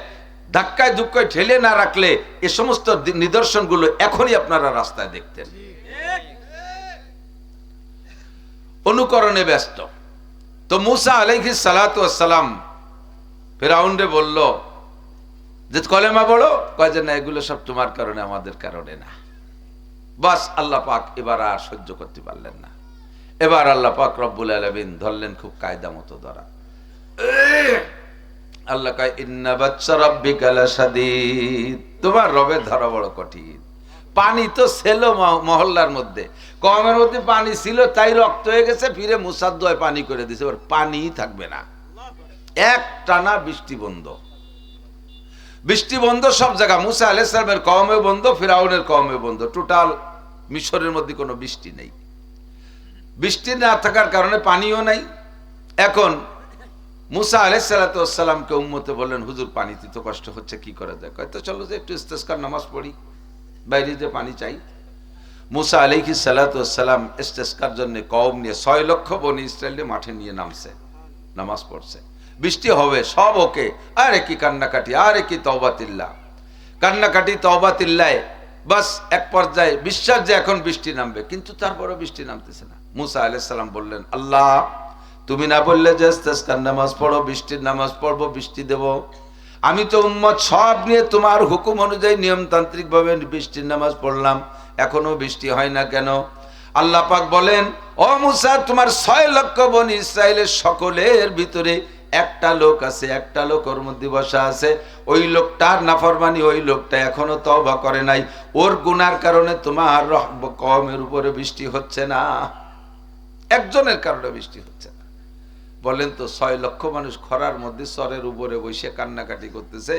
ধাক্কায় ধুক্কায় ঠেলে না রাখলে এ সমস্ত নিদর্শনগুলো এখনই আপনারা রাস্তায় দেখতেন। অনুকরণে ব্যস্ত। তো মুসা আলাইহিস সালাতু ওয়াস সালাম ফিরআউনরে বলল যে কলেমা বলো, কয় যে না এগুলো সব তোমার কারণে, আমাদের কারণে না। বাস আল্লাহ পাক এবার আর সহ্য করতে পারলেন না। এবার আল্লাহ পাক রব্বুল আলামিন ধরলেন খুব কায়দা মতো ধরা। আল্লাহ কয় ইন্না বাতশা রাব্বিকা লাশাদীদ, তোমার রবের ধরা বড় কঠিন। পানি তো ছিল মহল্লার মধ্যে, কমের মধ্যে পানি ছিল, তাই রক্ত হয়ে গেছে, ফিরে মুসার দোয়ায় পানি করে দিয়েছে, এবার পানিই থাকবে না। এক টানা বৃষ্টি বন্ধ, বৃষ্টি বন্ধ সব জায়গা। মুসা আলাইহিস সালামের কওমে বন্ধ, ফিরআউনের কওমে বন্ধ, টোটাল মিশরের মধ্যে কোনো বৃষ্টি নেই। বৃষ্টি না থাকার কারণে পানিও নাই। এখন মুসা আলাইহিস সালাতু ওয়াস সালামকে উম্মতে বললেন, হুজুর পানিতে তো কষ্ট হচ্ছে, কি করা যায়? কয় তো চলো যে একটু ইস্তেসকার নামাজ পড়ি, বাইরে যে পানি চাই। মুসা আলাইহিস সালাতু ওয়াস সালাম ইস্তেসকার জন্য কওম নিয়ে ৬ লক্ষ বনি ইসরায়েল মাঠে নিয়ে নামছে, নামাজ পড়ছে। বৃষ্টি হবে সব ওকে, আরে কি কান্নাকাটি, আরে কি তওবাতিল্লাহ, কান্নাকাটি তওবাতিল্লাহ। বাস এক পর্যায়ে বিশ্বাস যে এখন বৃষ্টি নামবে, কিন্তু তারপরে বৃষ্টি নামতেছে না। মুসা আলাইহিস সালাম বললেন, আল্লাহ তুমি না বললে যে ইস্তেসকার নামাজ পড়ো, বৃষ্টির নামাজ পড়বো, বৃষ্টি দেব? আমি তো উম্মত সব নিয়ে তোমার হুকুম অনুযায়ী নিয়মতান্ত্রিক ভাবে বৃষ্টির নামাজ পড়লাম, এখনো বৃষ্টি হয় না কেন? আল্লাহ পাক বলেন, ও মুসা তোমার ৬ লক্ষ বনি ইসরায়েলের সকলের ভিতরে একটা লোক আছে, একটা লোক ওর মধ্যে বসা আছে, ওই লোকটার নাফরমানি, ওই লোকটা এখনো তওবা করে নাই, ওর গুনার কারণে তোমার কওমের উপরে বৃষ্টি হচ্ছে না, একজনের কারণে বৃষ্টি হচ্ছে না। বলেন তো ৬ লক্ষ মানুষ খরার মধ্যে সরের উপরে বসে কান্নাকাটি করতেছে,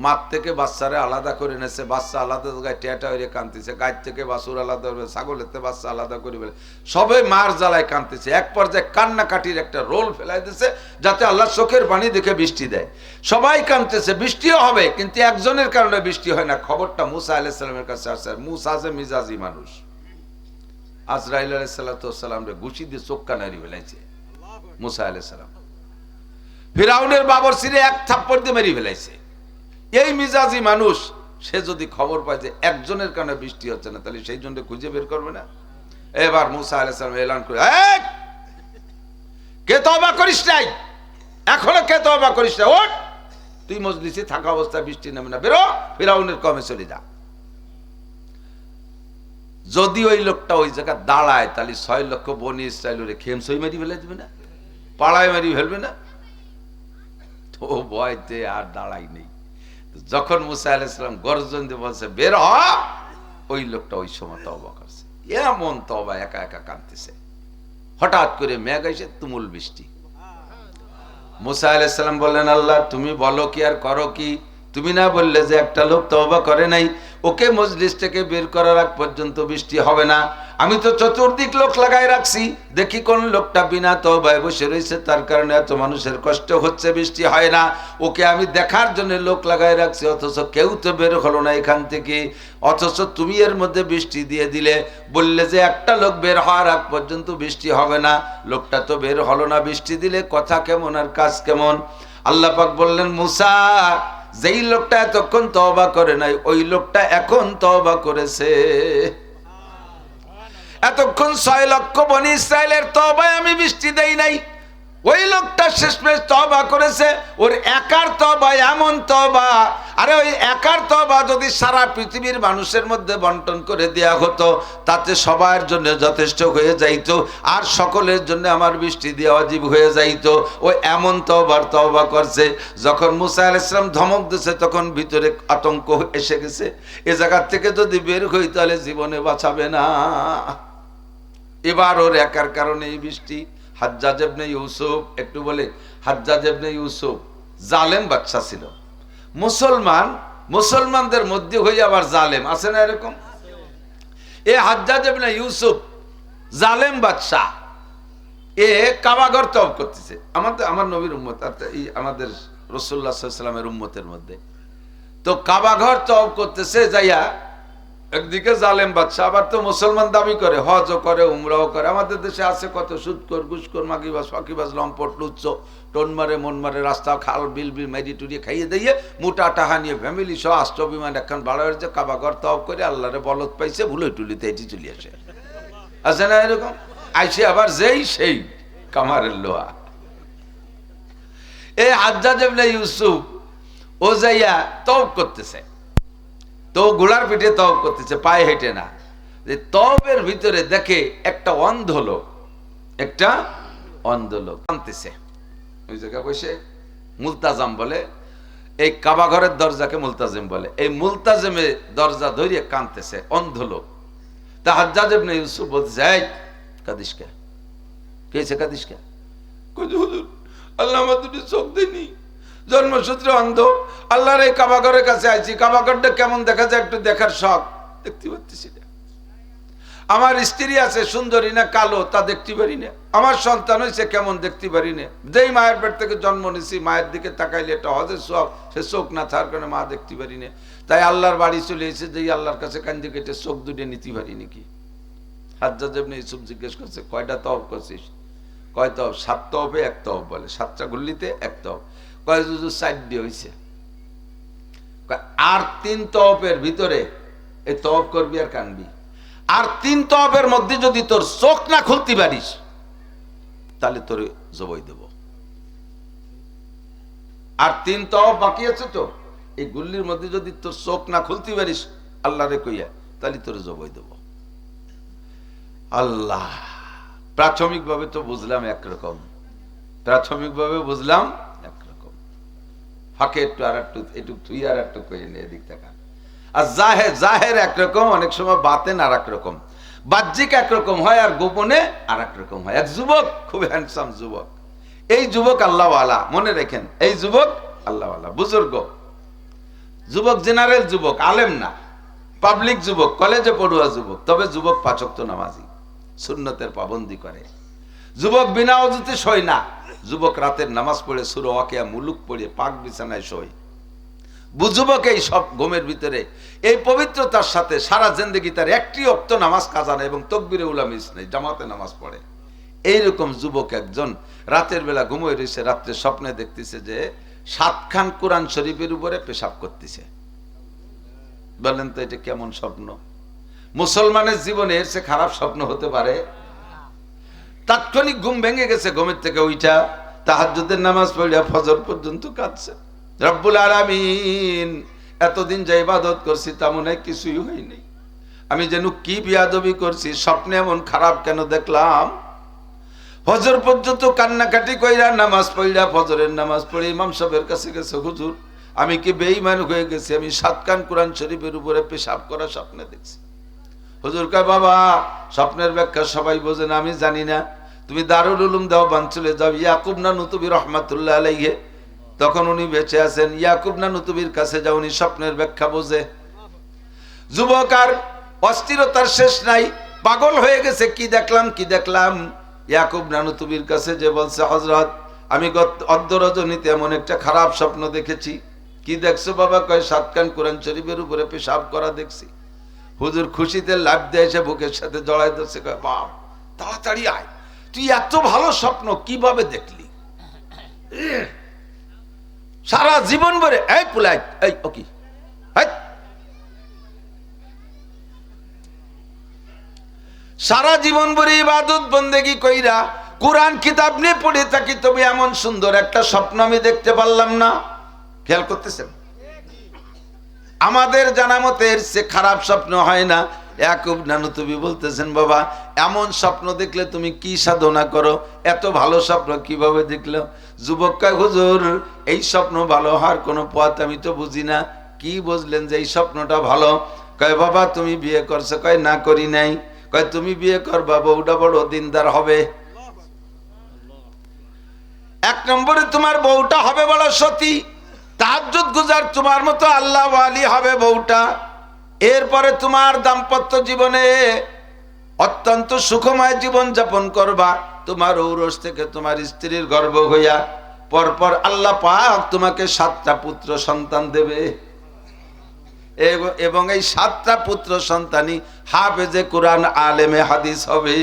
মাঠ থেকে বাচ্চারা আলাদা করে এনেছে, বাচ্চা আলাদা জায়গায় টেটা হয়ে কাঁদতেছে, গাছ থেকে বাছুর আলাদা হবে, ছাগলের থেকে বাচ্চা আলাদা করে বলে সবাই মার জ্বালায় কাঁদতেছে। এক পর্যায়ে কান্নাকাটির একটা রোল ফেলাই দিচ্ছে যাতে আল্লাহ চোখের পানি দেখে বৃষ্টি দেয়। সবাই কাঁদতেছে, বৃষ্টিও হবে, কিন্তু একজনের কারণে বৃষ্টি হয় না। খবরটা মুসা আলাইহিস সালামের কাছে আসছে। মুসা যে মিজাজি মানুষ, আজরাইল আলাইহিস সালাম রে ঘুষি দিয়ে চোখ কানারি ফেলাইছে মুসা আলাইহিস সালাম। ফিরআউনের বাবরসিরে এক থাপ্পড় দিয়ে মেরে ফেলাইছে। এই মিজাজি মানুষ, সে যদি খবর পায় যে একজনের কারণে বৃষ্টি হচ্ছে না, তাহলে সেই জন্য খুঁজে বের করবে না? এবার মুসা আলাইহিস সালাম এলান করে, কে তওবা করিস নাই, এখনো কে তওবা করিস না, ওঠ, তুই মজলিসে থাকা অবস্থায় বৃষ্টি নামে না, বেরো, ফিরআউনের কমে চলে যা। যদি ওই লোকটা ওই জায়গায় দাঁড়ায়, তাহলে ৬ লক্ষ বনি ইসরায়েলের খেমসই মারি ফেলে দিবে না, পাড়ায় মারি ফেলবে না? তো ভয়তে আর দাঁড়াই নেই। যখন মুসা আলাইহিস সালাম গর্জন দিয়ে বলছে বের হ, ওই লোকটা ওই সময় তওবা করছে। এমন তওবা, একা একা কাঁদতেছে। হঠাৎ করে মেঘ এসে তুমুল বৃষ্টি। মুসা আলাইহিস সালাম বললেন, আল্লাহ তুমি বলো কি আর করো কি, তুমি না বললে যে একটা লোক তওবা করে নাই, ওকে মজলিস থেকে বের করার আগ পর্যন্ত বৃষ্টি হবে না। আমি তো চতুর্দিক লোক লাগাই রাখছি, দেখি কোন লোকটা বিনা তওবায় বসে রয়েছে, তার কারণে এত মানুষের কষ্ট হচ্ছে, বৃষ্টি হয় না। ওকে আমি দেখার জন্য লোক লাগাই রাখছি, অথচ কেউ তো বের হলো না এখান থেকে। অথচ তুমি এর মধ্যে বৃষ্টি দিয়ে দিলে, বললে যে একটা লোক বের হওয়ার আগ পর্যন্ত বৃষ্টি হবে না। লোকটা তো বের হলো না, বৃষ্টি দিলে কথা কেমন আর কাজ কেমন? আল্লাহ পাক বললেন, মুসা, যেই লোকটা এতক্ষণ তওবা করে নাই, ওই লোকটা এখন তওবা করেছে। এতক্ষণ 6 লক্ষ বনি ইসরায়েলের তওবায় আমি বৃষ্টি দেই নাই, ওই লোকটা শেষমেশ তওবা করেছে। ওর একার তওবা এমন তওবা, আরে ওই একার তওবা যদি সারা পৃথিবীর মানুষের মধ্যে বন্টন করে দেয়া হতো, তাতে সবার জন্য যথেষ্ট হয়ে যাইতো, আর সকলের জন্য আমার বৃষ্টি দেওয়া ওয়াজিব হয়ে যাইতো। ও এমন তওবা করছে। যখন মুসা আলাইহিস সালাম ধমক দিয়েছে, তখন ভিতরে আতঙ্ক এসে গেছে, এ জায়গা থেকে যদি বের হই তাহলে জীবনে বাঁচাবে না। এবার ওর একার কারণে এই বৃষ্টি। হাজ্জাজ ইবনে ইউসুফ, একটু বলে, হাজ্জাজ ইবনে ইউসুফ জালেম বাদশা ছিল। মুসলমানদের মধ্যে হয়ে আবার জালেম আছে না এরকম? এ হাজ্জাজ ইবনে ইউসুফ জালেম বাদশা, এ কাবাঘর তওব করতেছে। আমার নবীর উম্মত, আমাদের রাসূলুল্লাহ সাল্লাল্লাহু আলাইহি ওয়াসাল্লামের উম্মতের মধ্যে। তো কাবাঘর তওব করতেছে যাইয়া, একদিকে জালেম বাদশা, আবার তো মুসলমান দাবি করে, হজও করে, উমরাও করে। আমাদের দেশে আছে কত সুদকর, ঘুষখোর, মাগিবাজ, ফাঁকিবাজ, লম্পট, লুচ্চ, টোন মারে, মন মারে, রাস্তা খাল বিল মেরি টুরিয়ে খাইয়ে দিয়ে মোটা টাকা নিয়ে ফ্যামিলি সহ আষ্টবিমান এখন ভাড়া হয়েছে, কাবাঘর তওব করে আল্লাহরে বলত পাইছে, ভুলে টুলিতে এটি চলে আসে। আছে না এরকম? আইসে আবার যেই সেই কামারের লোহা। এই হাজ্জাজ ইবনে ইউসুফ ও যাইয়া তওব করতেছে, তো ঘোড়ার পিঠে তওব করতেছে, পায়ে হেঁটে না। যে তওবের ভিতরে দেখে একটা অন্ধ লোক কাঁদতেছে। ওই জায়গায় বসে মুলতাজাম বলে, এই কাবাঘরের দরজাকে মুলতাজিম বলে। এই মুলতাজিমে দরজা ধরিয়ে কাঁদতেছে অন্ধ লোক। তা হাজ্জাজ ইবনে ইউসুফ বলছে, এই কাঁদিস কে? কে কাঁদিস কে? হুজুর, আল্লাহ আমার দুটি চোখ দেয়নি, জন্মসূত্রে অন্ধ, আল্লাহর এই কাবাঘরের কাছে আইছি, কাবাঘরটা কেমন দেখা যায় একটু দেখার শখ, দেখতে পাচ্ছি না। আমার স্ত্রী আছে সুন্দরী না কালো, তা দেখতে পারি না। আমার সন্তান হয়েছে কেমন, দেখতে পারি না। যেই মায়ের পেট থেকে জন্ম নিছি, মায়ের দিকে তাকাইলে একটা হজের সব, সে চোখ না থাকার কারণে মা দেখতে পারি না। তাই আল্লাহর বাড়ি চলে এসে যেই আল্লাহর কাছে কান্দে কেটে চোখ দুটে নিতে পারি নাকি? হাজ্জাজ ইবনে ইউসুফ জিজ্ঞেস করছে, কয়টা তওব করছিস? কয় তওব? 7 তওবে 1 তওব বলে, 7টা গুল্লিতে 1 তওব। কয় হুজুর 4 হয়েছে। আর 3 তওবের ভিতরে এই তওব করবি আর কানবি। আর 3 তওবের মধ্যে যদি তোর চোখ না খুলতে পারিস, তাহলে তোর জবাই দেব। আর 3 তওব বাকি আছে তো, এই গুল্লির মধ্যে যদি তোর চোখ না খুলতে পারিস আল্লাহরে কইয়া, তাহলে তোর জবাই দেব। আল্লাহ, প্রাথমিকভাবে তো বুঝলাম একরকম, ফাঁকে একটু আর একটু তুই আর একটু কইয়ে নিয়ে এদিক থেকে। আর জাহের একরকম, অনেক সময় বাতেন আর একরকম, বাহ্যিক একরকম হয় আর গোপনে আর একরকম হয়। এক যুবক, খুব হ্যান্ডসাম যুবক, এই যুবক আল্লাহওয়ালা, মনে রেখেন, এই যুবক আল্লাহওয়ালা, বুজুর্গ যুবক, জেনারেল যুবক, আলেম না, পাবলিক যুবক, কলেজে পড়ুয়া যুবক, তবে যুবক 5 ওয়াক্ত নামাজি, সুন্নতের পাবন্দি করে। যুবক বিনা ওযুতে শোয় না, যুবক রাতের নামাজ পড়ে সূরা ওয়াকিয়া মুলুক পড়ে পাক বিছানায় শোয়। যুবক এই সব ঘুমের ভিতরে এই পবিত্রতার সাথে সারা জিন্দেগি তার 1টি ওয়াক্ত নামাজ কাজা নেই এবং তাকবীরে উলা মিস নেই, জামাতে নামাজ পড়ে। এইরকম যুবক একজন রাতের বেলা ঘুমিয়ে রয়েছে, রাত্রে স্বপ্নে দেখতেছে যে 7 খান কোরআন শরীফের উপরে পেশাব করতেছে। বলেন তো এটা কেমন স্বপ্ন? মুসলমানের জীবনে এর চেয়ে খারাপ স্বপ্ন হতে পারে? তাৎক্ষণিক ঘুম ভেঙে গেছে, ঘুমের থেকে উঠা তাহাজ্জুদের নামাজ পড়িয়া ফজর পর্যন্ত কাঁদছে। রব্বুল আলামিন, এতদিন যে ইবাদত করছি তা মনে হয় কিছুই হয়নি, আমি যেন কি বিয়াদবি করছি, স্বপ্নে এমন খারাপ কেন দেখলাম? ফজর পর্যন্ত কান্নাকাটি কইরা নামাজ পড়িয়া, ফজরের নামাজ পড়ে ইমাম সাহেবের কাছে গেছে, হুজুর আমি কি বেঈমান হয়ে গেছি, আমি 7 খান কোরআন শরীফের উপরে পেশাব করা স্বপ্নে দেখছি। হুজুর কয়, বাবা স্বপ্নের ব্যাখ্যা সবাই বোঝে না, আমি জানি না, তুমি দারুল উলুম দেওবান চলে যাও, ইয়াকুব নানুতুবি রহমাতুল্লাহ আলাইহি তখন উনি বেঁচে আছেন। ইয়াকুব নানুতুবির কাছে যাও, উনি স্বপ্নের ব্যাখ্যা বোঝে। যুবক আর অস্থিরতার শেষ নাই, পাগল হয়ে গেছে, কি দেখলাম কি দেখলাম। ইয়াকুব নানুতুবির কাছে যে বলছে, হযরত আমি অর্ধ রজনীতে এমন একটা খারাপ স্বপ্ন দেখেছি। কি দেখছো বাবা? কয় 7 কান কোরআন শরীফের উপরে পেশাব করা দেখছি। হুজুর খুশিতে লাফ দিয়ে এসে বুকের সাথে জড়াই ধরছে, কয় বাপ তাড়াতাড়ি আয়, তুই এত ভালো স্বপ্ন কিভাবে দেখলি? সারা জীবন ভরে এই পুলাই এই ওকি সারা জীবন ভরে ইবাদত বন্দেগি কইরা কোরআন কিতাব নিয়ে পড়ে থাকি, তবে এমন সুন্দর একটা স্বপ্ন আমি দেখতে পারলাম না। খেয়াল করতেছেন? আমাদের জানা মতে এর সে খারাপ স্বপ্ন হয় না। ইয়াকুব নানুতুবি বলতেছেন, বাবা এমন স্বপ্ন দেখলে তুমি কি সাধনা করো? এত ভালো স্বপ্ন কিভাবে দেখলো? যুবক কয়, হুজুর এই স্বপ্ন ভালো হওয়ার কোনো পথ আমি তো বুঝি না। কি বুঝলেন যে এই স্বপ্নটা ভালো? কয় বাবা তুমি বিয়ে করছো? কয় না করি নাই। কয় তুমি বিয়ে করবা, বউটা বড় দিনদার হবে। 1 নম্বরে তোমার বউটা হবে বড় সতী, তাহাজ্জুদ গুজার, তোমার মতো আল্লাহ ওয়ালি হবে বউটা। এরপরে তোমার দাম্পত্য জীবনে অত্যন্ত সুখময় জীবন যাপন করবা। তোমার ঔরস থেকে তোমার স্ত্রীর গর্ভ হইয়া পরপর আল্লাহ পাক তোমাকে 7টা পুত্র সন্তান দেবে, এবং এই 7টা পুত্র সন্তানই হাফেজে কোরআন, আলেমে হাদিস হবে।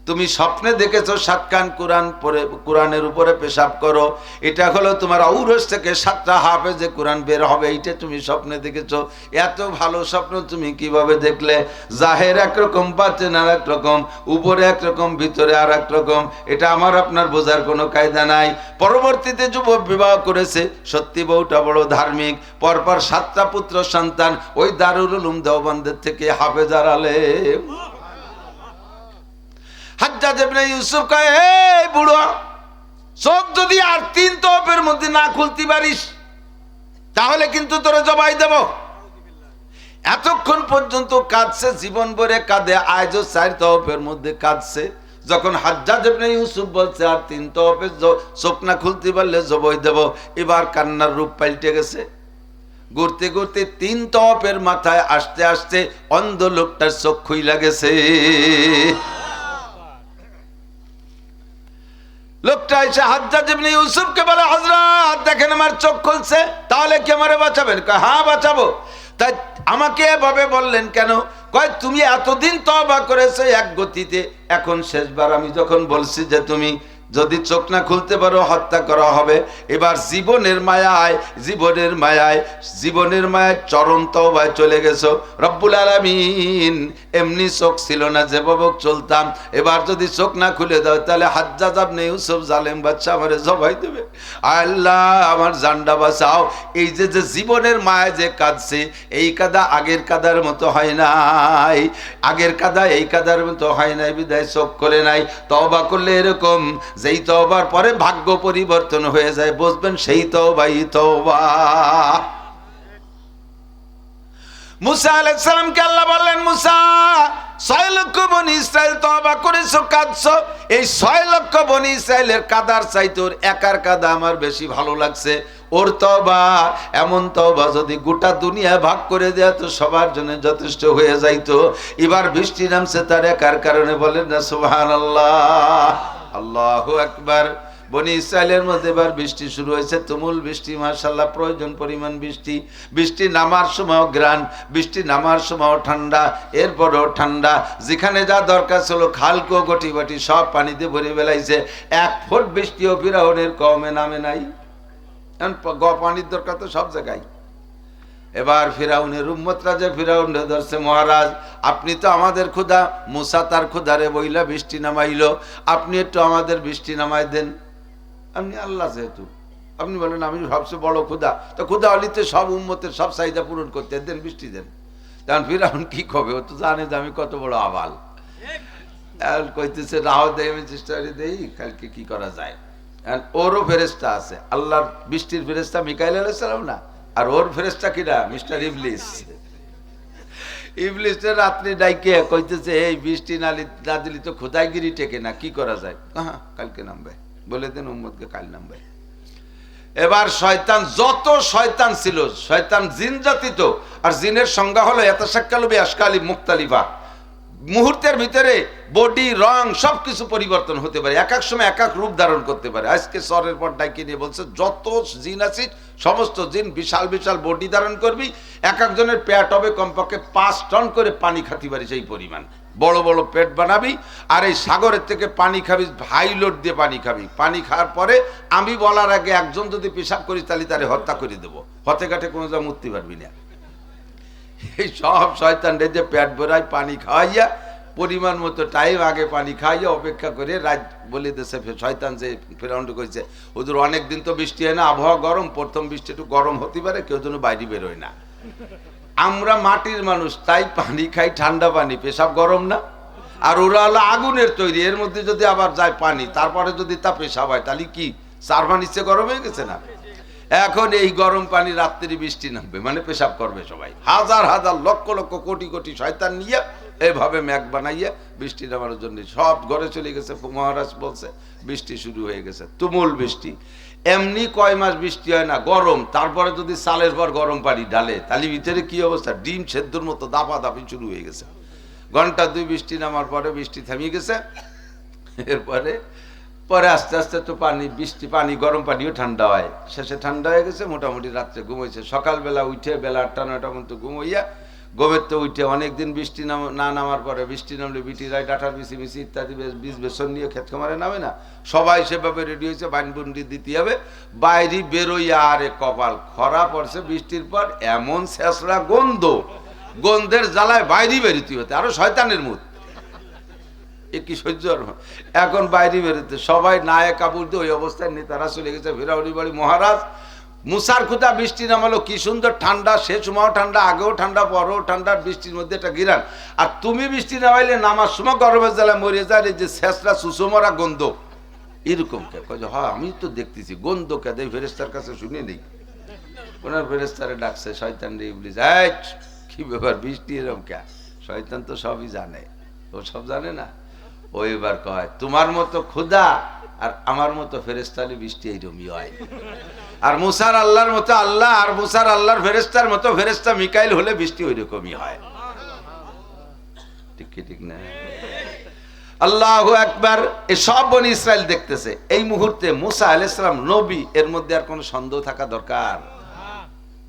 তুমি স্বপ্নে দেখেছো 7 কান কোরআন পড়ে কোরআনের উপরে পেশাব করো, এটা হলো তোমার ঔরস থেকে 7টা হাফেজে কোরআন বের হবে, এইটা তুমি স্বপ্নে দেখেছো। এত ভালো স্বপ্ন তুমি কিভাবে দেখলে? জাহের একরকম, বাতেন আর এক রকম, উপরে একরকম, ভিতরে আর এক রকম। এটা আমার আপনার বোঝার কোনো কায়দা নাই। পরবর্তীতে যুবক বিবাহ করেছে, সত্যি বউটা বড় ধার্মিক, পরপর 7টা পুত্র সন্তান ওই দারুল উলুম দেওবন্দের থেকে হাফেজার আলেম। হাজ্জাজ ইবনে ইউসুফ কয়, এই বুড়ো, চোখ যদি আর 3 তওফের মধ্যে না খুলতে পারিস তাহলে কিন্তু তোরে জবাই দেব। এতক্ষণ পর্যন্ত কাঁদছে, জীবন ভরে কাঁদে, আজও 4 তওফের মধ্যে কাঁদছে। যখন হাজ্জাজ ইবনে ইউসুফ বলছে আর 3 তওফে চোখ না খুলতে পারলে জবাই দেব, এবার কান্নার রূপ পাল্টে গেছে। ঘুরতে ঘুরতে 3 তওফের মাথায় আসতে আসতে অন্ধ লোকটার চোখ খুইলা গেছে। লোকটা এসে হাজ্জাজ ইবনে ইউসুফকে বলে, হযরত দেখেন আমার চোখ খুলছে, তাহলে কি আমারে বাঁচাবেন? কয় হ্যাঁ বাঁচাবো। তাই আমাকে এভাবে বললেন কেন? কয় তুমি এতদিন তওবা করেছো এক গতিতে, এখন শেষবার আমি যখন বলছি যে তুমি যদি চোখ না খুলতে পারো হত্যা করা হবে, এবার জীবনের মায়ায় চরম তওবায় চলে গেছো। রব্বুল আলামিন এমনি চোখ ছিল না, যেভাবে চলতাম, এবার যদি চোখ না খুলে দাও তাহলে হাজ্জাজ ইবনে ইউসুফ জালেম বাদশা আমারে জবাই দেবে। আল্লাহ আমার জানটা বাঁচাও। এই যে জীবনের মায়ায় যে কাঁদছে, এই কাদা আগের কাদার মতো হয় নাই, আগের কাদা এই কাদার মতো হয় নাই, বিদায় চোখ করে নাই। তওবা করলে এরকম, যেই তওবার পরে ভাগ্য পরিবর্তন হয়ে যায়, বুঝবেন সেই তওবাই তওবা। মুসা আলাইহিস সালামকে আল্লাহ বললেন, মুসা 6 লক্ষ বনি ইসরাইল তওবা করেছো, কাঁদছো, এই 6 লক্ষ বনি ইসরাইলের কাদার চাইতে ওর একার কাদা আমার বেশি ভালো লাগছে। ওর তওবা এমন তওবা যদি গোটা দুনিয়া ভাগ করে দেয়া তো সবার জন্য যথেষ্ট হয়ে যাইতো। এবার বৃষ্টি নামছে তার একার কারণে, বলেন না সুবহানাল্লাহ, আল্লাহু আকবার। বনি ইসরায়েলের মধ্যে এবার বৃষ্টি শুরু হয়েছে, তুমুল বৃষ্টি, মাশাআল্লাহ প্রয়োজন পরিমাণ বৃষ্টি। বৃষ্টি নামার সময় গ্রান, বৃষ্টি নামার সময় ঠান্ডা, এরপরও ঠান্ডা। যেখানে যা দরকার ছিল খালকো গটি বাটি সব পানিতে ভরে বেলাইছে। 1 ফুট বৃষ্টিও ফিরাউনের কওমে নামে নাই। পানির দরকার তো সব জায়গায়। এবার ফিরাউনের উম্মতরা যে ফিরাউনে ধরছে, মহারাজ আপনি তো আমাদের ক্ষুধা, মুসা তার ক্ষুধারে বইলা বৃষ্টি নামাইলো, আপনি একটু আমাদের বৃষ্টি নামাই দেন। আপনি আল্লাহ, যেহেতু আপনি বলেন আমি সবচেয়ে বড় ক্ষুধা, তো ক্ষুধা হলিতে সব উম্মতের সব চাহিদা পূরণ করতে দেন, বৃষ্টি দেন। তখন ফিরাউন কি কবে? ও তো জানে যে আমি কত বড় আবাল। কইতেছে রাহ দেয়, আমি চেষ্টা করে দেই, কালকে কি করা যায়। ওরও ফেরেশতা আছে, আল্লাহর বৃষ্টির ফেরেশতা মিকাইল আলাইহিস সালাম না, আর ওর ফেরেশতা কিরা? মিস্টার ইবলিস। ইবলিসের রাত্রি ডাইকে কইতেছে, এই বৃষ্টি না দিলি তো খোদাইগিরি টেকে না, কি করা যায়? হ্যাঁ কালকে নামবে, বলে দেন উম্মতকে কাল নামবে। এবার শয়তান, যত শয়তান ছিল, শয়তান জিন জাতি তো, আর জিনের সংজ্ঞা হলো ইয়াতাশাক্কালু বিআশকালি মুখতালিফা, মুহূর্তের ভিতরে বডি রং সবকিছু পরিবর্তন হতে পারে, এক এক সময় এক এক রূপ ধারণ করতে পারে। আজকে সরের পর ডাইকে নিয়ে বলছে যত জিন আছে সমস্ত জিন বিশাল বিশাল বডি ধারণ করবি, এক একজনের পেট হবে কমপক্ষে 5 টন করে পানি খাতে পারি, সেই পরিমাণ বড় বড় পেট বানাবি, আর এই সাগরের থেকে পানি খাবি, হাই লোড দিয়ে পানি খাবি। পানি খাওয়ার পরে আমি বলার আগে একজন যদি পেশাব করি তাহলে তারে হত্যা করে দেবো, হতে ঘাটে কোনো যা মুক্তি পারবি না। এই সব শয়তান যে পেট ভরাই পানি খাওয়াইয়া, পরিমাণ মতো টাইম আগে পানি খাইয়া অপেক্ষা করে রাত বলে দিয়েছে শয়তান, যে ফেরাউন্ড করেছে হুজুর অনেক দিন তো বৃষ্টি হয় না, আবহাওয়া গরম, প্রথম বৃষ্টি একটু গরম হতে পারে, কেউ যেন বাইরে বেরোয় না। আমরা মাটির মানুষ, তাই পানি খাই ঠান্ডা পানি, পেশাব গরম না, আর ওরা হলো আগুনের তৈরি, এর মধ্যে যদি আবার যায় পানি, তারপরে যদি তা পেশাব হয় তাহলে কি সারভা নিচে গরম হয়ে গেছে না? এখন এই গরম পানি রাত্রি বৃষ্টি নামবে মানে পেশাব করবে সবাই, হাজার হাজার লক্ষ লক্ষ কোটি কোটি শয়তান নিয়ে এইভাবে ম্যাগ বানাইয়া বৃষ্টি নামার জন্য সব ঘরে চলে গেছে। মহারাজ বলছে বৃষ্টি শুরু হয়ে গেছে, তুমুল বৃষ্টি। এমনি কয় মাস বৃষ্টি হয় না, গরম, তারপরে যদি সালের পর গরম পানি ঢালে তাহলে ভিতরে কি অবস্থা, ডিম সেদ্ধর মতো দাপা দাপি শুরু হয়ে গেছে। ঘন্টা 2 বৃষ্টি নামার পরে বৃষ্টি থামিয়ে গেছে। এরপরে পরে আস্তে আস্তে তো পানি, বৃষ্টি পানি, গরম পানিও ঠান্ডা হয়, শেষে ঠান্ডা হয়ে গেছে, মোটামুটি রাত্রে ঘুমাইছে। সকালবেলা উঠে বেলা 8টা 9টা মতো ঘুমাইয়া গোবের তো উঠে অনেকদিন বৃষ্টি না নামার পরে, বৃষ্টি নামলে বিটিরাই ডাঁটার মিশি মিশি ইত্যাদি বীজ বেসন নিয়ে ক্ষেত খামারে নামে না, সবাই সেভাবে রেডি হয়েছে, বাইনবন্ডি দিতে হবে। বাইরে বেরোইয়া আরে কপাল, খরা পড়ছে বৃষ্টির পর, এমন শেষরা গন্ধ, গন্ধের জ্বালায় বাইরে বেরোতে হতে, আরো শয়তানের মুখ, এ কি সহ্য। এখন বাইরে বেরোতে সবাই নায়ে কাপড় দিয়ে ওই অবস্থায় নেতারা চলে গেছে ফেরাউনি বাড়ি। মহারাজ মুসার খুদা বৃষ্টি নামালো, কি সুন্দর ঠান্ডা, সে সময় ঠান্ডা, আগেও ঠান্ডা, পরেও ঠান্ডা, বৃষ্টির মধ্যে একটা গিরান, আর তুমি বৃষ্টি নামাইলে নামার সময় গরমের জ্বালায় মরে যায়, এই যে শেষরা সুষমরা গন্ধ, এরকম কে কয়? হ্যাঁ আমি তো দেখতেছি গন্ধ কে, দেই ফেরেস্তার কাছে শুনে নেই। ওনার ফেরেস্তারে ডাকছে, শয়তান রে ইবলিস, কি ব্যাপার বৃষ্টি এরকম কে? শয়তান তো সবই জানে, ও সব জানে না। ও এবার কয় তোমার মতো ক্ষুধা আর আমার মতো ফেরেস্তালে বৃষ্টি এইরকমই হয়, আর মুসার আল্লাহর মতো আল্লাহ আর মুসার আল্লাহর ফেরেস্তার মতো ফেরেস্তা মিকাইল হলে বৃষ্টি ওই রকমই হয়। ঠিক কি ঠিক না? আল্লাহু আকবার। এই সব বনি ইসরাইল দেখতেছে। এই মুহূর্তে মুসা আলাইহিস সালাম নবী, এর মধ্যে আর কোনো সন্দেহ থাকা দরকার,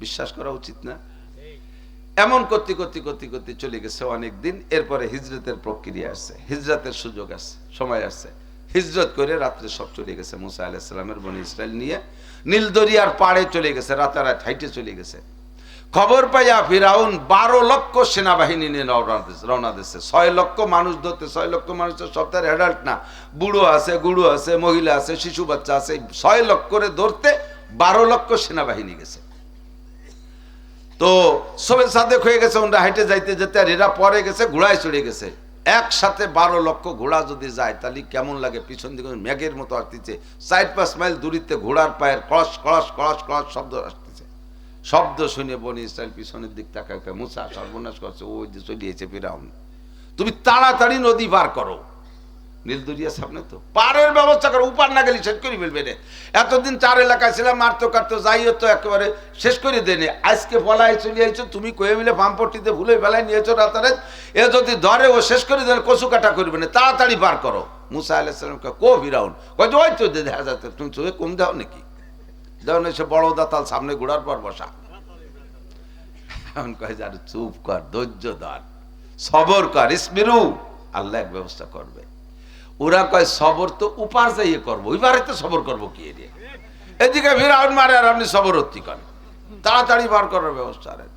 বিশ্বাস করা উচিত না? এমন করতে করতে করতে করতে চলে গেছে অনেক দিন। এরপরে হিজরতের প্রক্রিয়া আসছে, হিজরতের সুযোগ আসছে, সময় আসছে। হিজরত করে রাত্রে সব চলে গেছে মুসা আলাইহিস সালামের বনি ইসরাইল নিয়ে, নীল দরিয়ার পাড়ে চলে গেছে, রাতারাত হাইটে চলে গেছে। খবর পাইয়া ফিরাউন 12 লক্ষ সেনাবাহিনী নিয়ে রওনা দিচ্ছে। 6 লক্ষ মানুষ ধরতে, 6 লক্ষ মানুষের সপ্তাহের অ্যাডাল্ট না, বুড়ো আছে, গুড়ো আছে, মহিলা আছে, শিশু বাচ্চা আছে, 6 লক্ষ করে ধরতে 12 লক্ষ সেনাবাহিনী গেছে। তো সবে সাদেক হয়ে গেছে, ওরা হাইটে যাইতে যেতে, আর এরা পরে গেছে, ঘোড়ায় চড়ে গেছে। একসাথে 12 লক্ষ ঘোড়া যদি যায় তাহলে কেমন লাগে? পিছন দিকে মেঘের মতো আসতেছে, 4-5 মাইল দূরিতে ঘোড়ার পায়ের কলস কলস কলস কলস শব্দ আসতেছে। শব্দ শুনে বনি ইসরাইল পিছনের দিক তাকায়, মুসা সর্বনাশ করছে, ওই যে চলিয়েছে ফিরাউন, তুমি তাড়াতাড়ি নদী পার করো। নীল দরিয়ার সামনে তো পারের ব্যবস্থা করো, উপার না গেলে শেষ করে ফেলবে রে। এতদিন 4 এলাকায় ছিলাম, মারতো কাটতো, যাই হতো একেবারে শেষ করে দেনে। আজকে ফলাই চলে আইছো, তুমি কয়ে মিলে পাম্পটিতে ভুলে ফেলাই নিয়েছো রাতারাত, এ যদি ধরে ও শেষ করে দেন, কচু কাটা করবে না, তাড়াতাড়ি পার করো। মুসা আলাইহিস সালাম কো ফিরাউন, কয় ওই তো দেখা যাচ্ছে, তুমি চোখে কম দাও নাকি? দাও না, সে বড় দাতাল সামনে ঘোড়ার পর বসা। এখন কয় যার চুপ কর, ধৈর্য ধর, সবর কর, ইসমিরু, আল্লাহ এক ব্যবস্থা করবে। ওরা কয় সবর তো উপার যাইয়ে করবো, ওইবারে তো সবর করবো কি রে? এদিকে ফিরাউন মারে আর আপনি সবর অতি করেন, তাড়াতাড়ি বার করার ব্যবস্থা করেন।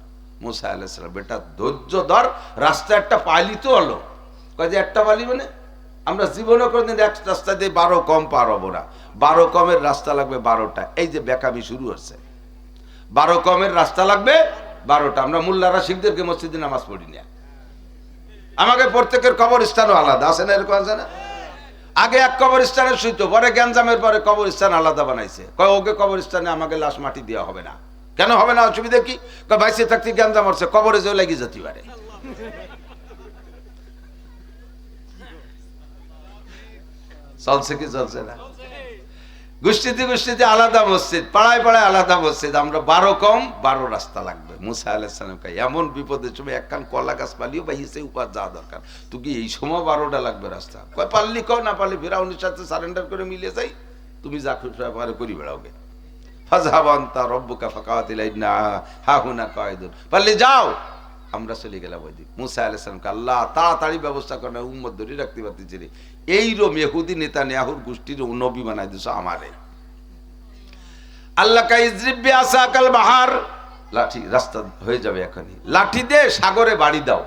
মুসা আলাইহিস সালাম, বেটা ধৈর্য ধর, রাস্তা একটা পাইলি তো হলো। কয় যে একটা পালি মানে? আমরা জীবনে কোনদিন এক রাস্তা দিয়ে 12 কম পার হবো না, 12 কমের রাস্তা লাগবে 12টা। এই যে বেকামি শুরু হচ্ছে, 12 কমের রাস্তা লাগবে 12টা। আমরা মোল্লারা শিখদেরকে মসজিদে নামাজ পড়ি না, আমাকে প্রত্যেকের কবরস্থানও আলাদা আছে না, এরকম আছে না? আগে এক কবরস্থানে শুইতো, পরে গ্যাঞ্জামের পরে কবরস্থান আলাদা বানাইছে। কয় ওকে কবরস্থানে আমাকে লাশ মাটি দেওয়া হবে না। কেন হবে না? অসুবিধা কি? কয় বাইসে থাকতে গ্যাঞ্জাম হচ্ছে, কবরে যেও লাগি যেতে পারে। চলছে কি চলছে না? গোষ্ঠীতে গোষ্ঠীতে আলাদা মসজিদ, পাড়ায় পাড়ায় আলাদা মসজিদ। আমরা 12 কম 12 রাস্তা লাগবে। মুসা আলাইহিস সালাম কয় এমন বিপদের সময় একখান কলা গাছ পালিও বা হিসে উপার যাওয়া দরকার, তুই কি এই সময় 12টা লাগবে রাস্তা? কয় পারলি কও, না পারলি ফিরাউনের সাথে সারেন্ডার করে মিলে যাই, তুমি যা খুশি পারে করি বেড়াওগে। ফাযহাবান্তা রব্বুকা ফাকাতিলা ইন্না হাহুনা কায়দুন, পারলি যাও, আমরা চলে গেলাম ওই দিক। মুসা আলাইহিস সালামকে আল্লাহ তাড়াতাড়ি ব্যবস্থা করে উম্মত ধরে রাখতে পারতেছি রে, এইরকম ইহুদি নেতানিয়াহুর গোষ্ঠীর নবী বানাই দিছো আমারে। আল্লাহ কা ইজরিব বিআসাকাল বাহার, লাঠি রাস্তা হয়ে যাবে এখনই, লাঠি দে সাগরে বাড়ি দাও।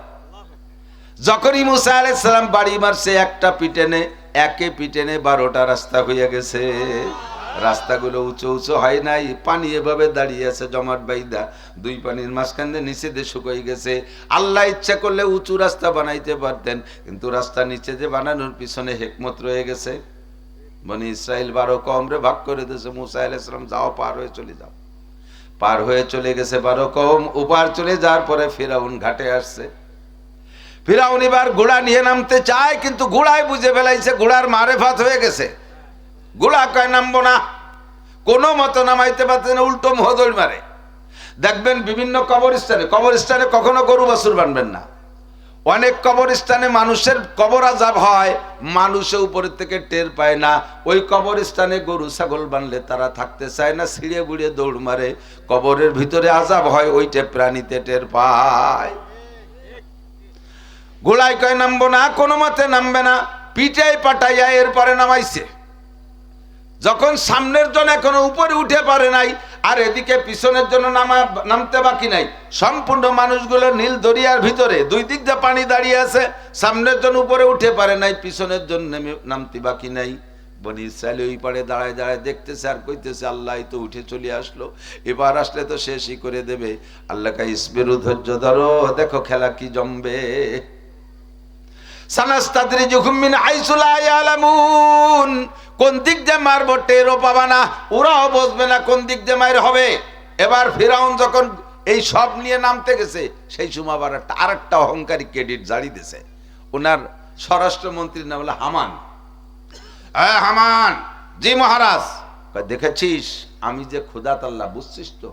যখনই মুসা আলাইহিস সালাম বাড়ি মারছে একটা পিটেনে, একে পিটেনে 12টা রাস্তা হয়ে গেছে। রাস্তাগুলো উঁচু উঁচু হয় নাই, পানি এভাবে দাঁড়িয়ে আছে জমাট বাইদা, দুই পানির মাঝখান দিয়ে নিচে দিয়ে শুকিয়ে গেছে। আল্লাহ ইচ্ছা করলে উঁচু রাস্তা বানাইতে পারতেন, কিন্তু রাস্তা নিচে যে বানানোর পিছনে হিকমত রয়ে গেছে। বনি ইসরাইল 12 কওমরে ভাগ করে দিয়েছে। মুসা আলাইহিস সালাম যাও, পার হয়ে চলে যাও। পার হয়ে চলে গেছে 12 কওম। উপার চলে যাওয়ার পরে ফিরাউন ঘাটে আসছে। ফিরাউন এবার ঘোড়া নিয়ে নামতে চায়, কিন্তু ঘোড়ায় বুঝে ফেলাইছে ঘোড়ার মারেফাত হয়ে গেছে। ঘোড়া কয় নামবো না, কোনো মতো নামাইতে পারছে না, উল্টো মহদৌড় মারে। দেখবেন বিভিন্ন কবরস্থানে কখনো গরু বাছুর বানবেন না। অনেক কবরস্থানে মানুষের কবর আযাব হয়, মানুষে উপরের থেকে টের পায় না। ওই কবরস্থানে গরু ছাগল বানলে তারা থাকতে চায় না, ছিঁড়ে বুড়িয়ে দৌড় মারে। কবরের ভিতরে আযাব হয়, ওইটা প্রাণীতে টের পায়। ঘোড়ায় কয় নামবো না, কোনো মতে নামবে না, পিটাই পাটাইয়া এরপরে নামাইছে। যখন সামনের জন এখনো উপরে উঠে পারে নাই, আর এদিকে পিছনের জন্য নামতে বাকি নাই, সম্পূর্ণ মানুষগুলো নীল দরিয়ার ভিতরে দুই দিক দিয়ে পানি দাঁড়িয়ে আছে, সামনের জন উপরে উঠে পারে নাই, পিছনের জন নামতে বাকি নাই। বনি ইসরাইল ওই পারে দাঁড়ায় দাঁড়ায় দেখতেছে আর কইতেছে আল্লাহ তো উঠে চলে আসলো, এবার আসলে তো শেষই করে দেবে। আল্লাহ কা ইসবিরু, ধৈর্য ধরো, দেখো খেলা কি জমবে। সানাস্তাদরিজুহুম মিন হাইসু লা ইয়ালামুন, কোন দিক দিয়ে মারবো টেরও পাবা না, ওরাও বুঝবে না কোন দিক দিয়ে মার হবে। এবার ফিরাউন যখন এই সব নিয়ে নামতে গেছে, সেই সময় আবার আরেকটা অহংকারী ক্রেডিট জারি দিয়েছে। ওনার স্বরাষ্ট্রমন্ত্রীর নাম হলো হামান। হামান, জি মহারাজ। দেখেছিস আমি যে খোদাত আল্লাহ, বুঝছিস তো?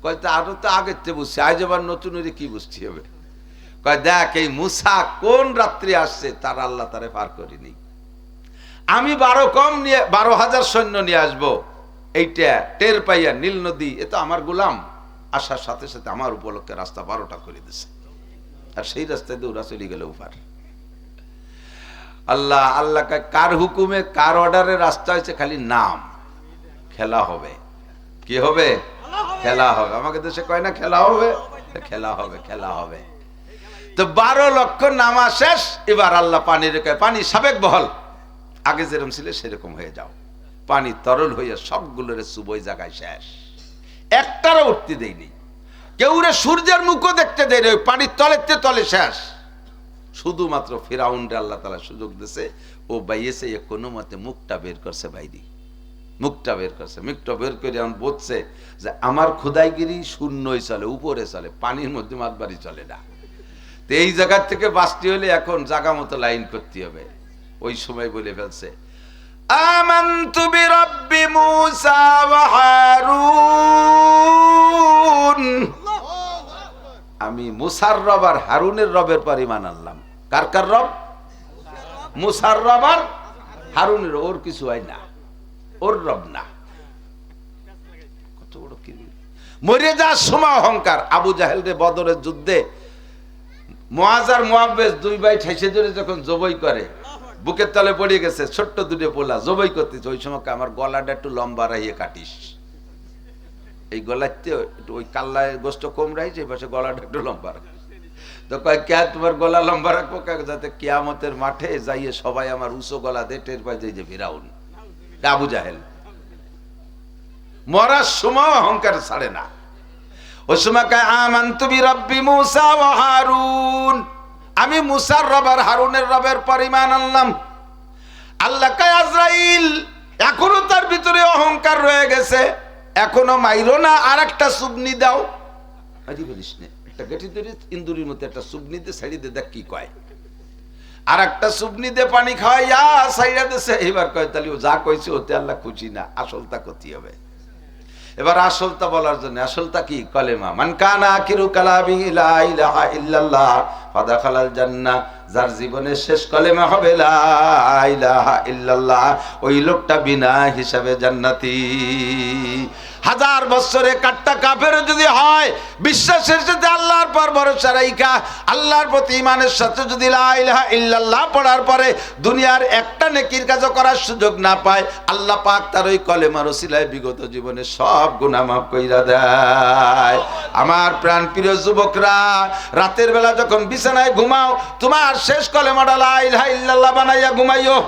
কয় আরো তো আগের থেকে বুঝছি, আজ আবার নতুন কি বুঝতে হবে? কয় দেখ এই মুসা কোন রাত্রি আসছে, তার আল্লাহ তারে পার করিনি। আমি 12 কম নিয়ে 12,000 সৈন্য নিয়ে আসবো, এইটা টের পাইয়া নীল নদী, এ তো আমার গোলাম, আসার সাথে সাথে আমার উপলক্ষে রাস্তা 12টা করে দিছে, আর সেই রাস্তায় দিয়ে ওরা চলে গেল উপার। আল্লাহ কার হুকুমে কার অর্ডারে রাস্তা হয়েছে, খালি নাম, খেলা হবে। কি হবে? খেলা হবে। আমাকে দেশে কয় না খেলা হবে, খেলা হবে, খেলা হবে। তো 12 লক্ষ নামা শেষ। এবার আল্লাহ পানি রেখে, পানি সাবেক বহল, আগে যেরকম ছিল সেরকম হয়ে যাও। পানি তরল হইয়া সবগুলোর সুবই জায়গায় শেষ, একটারও উঠতে দেয়নি। কেউ রে সূর্যের মুখও দেখতে দেয়, ওই পানির তলেতে তলে শেষ। শুধুমাত্র ফিরাউনরে আল্লাহ তাআলা সুযোগ দিয়েছে, ও বাইয়েছে কোনো মতে মুখটা বের করছে বাইরে, মুখটা বের করছে। মুখটা বের করে এমন বলছে যে আমার খোদাইগিরি শূন্যই চলে, উপরে চলে, পানির মধ্যে মাতবাড়ি চলে না। তো এই জায়গার থেকে বাঁচতে হলে এখন জায়গা মতো লাইন করতে হবে। ওই সময় বলে ফেলছে আমানতু বিরাব্বি মুসা ওয়া হারুন, আমি মুসার রব আর হারুনের রবের পরিমাণ আনলাম। কার কার রব? মুসার রব আর হারুনের। ওর কিছু হয় না, ওর রব না। কত বড় কি মরে যাওয়ার সময় অহংকার। আবু জাহেল রে বদরের যুদ্ধে মুআজ আর মুআব্বিস দুই ভাই ঠেসে ধরে যখন জবই করে, বুকের তলে পড়ে গেছে, ছোট্ট দুটো পোলা জবই করতেছে। ওই সময় আমার গলাটা একটু লম্বা রাখিয়ে কাটিস, এই গলাতে একটু ওই কাল্লায় গোস্ত কম রাখছে, এই পাশে গলাটা একটু লম্বা রাখে। তো কয় কে তোমার গলা লম্বা রাখবো, যাতে কিয়ামতের মাঠে যাইয়ে সবাই আমার উঁচু গলা দিয়ে টের পায় যে ফিরাউন। আবু জাহেল মরার সময় অহংকার ছাড়ে না। ওই সময় কয় আমানতু বিরাব্বি মুসা ওয়া হারুন, আমি মুসার রব আর হারুনের রবের পরিমাণ আনলাম। আল্লাহ কয় আজরাইল, এখনো তার ভিতরে অহংকার রয়ে গেছে, এখনো মাইরো না, আর একটা সুবনি দাও। আরে বলিস না, একটা গেটি ধরে ইন্দুরির মতো একটা সুবনি দিয়ে ছাড়ি দে, দেখ কি কয়। আর একটা সুবনি দিয়ে পানি খাওয়াইয়া সাইরা দিছে। এবার কয় তাহলে ও যা কইছে ওতে আল্লাহ খুশি না, আসলটা ক্ষতি হবে। এবার আসলটা বলার জন্য, আসলটা কি? কলেমা। মান কানা আখিরু কালামি লা ইলাহা ইল্লাল্লাহ ফাদাখালাল জান্নাহ। যার জীবনের শেষ কলেমা হবে লা ইলাহা ইল্লাল্লাহ, ওই লোকটা বিনা হিসাবে জান্নাতি। 1000 বছরে কাট্টা কাফের যদি হয়, বিশ্বাসের সাথে আল্লাহর পর ভরসা রাইখা আল্লাহর প্রতি ঈমানের সাথে যদি লা ইলাহা ইল্লাল্লাহ পড়ার পরে দুনিয়ার একটা নেকির কাজ করার সুযোগ না পায়, আল্লাহ পাক তার ওই কলেমার ওসিলায় বিগত জীবনে সব গুনাহ মাফ কইরা দেয়। আমার প্রাণ প্রিয় যুবকরা, রাতের বেলা যখন বিছানায় ঘুমাও, তোমার শেষ কলেমাটা লা ইলাহা ইল্লাল্লাহ বানাইয়া ঘুমাইও।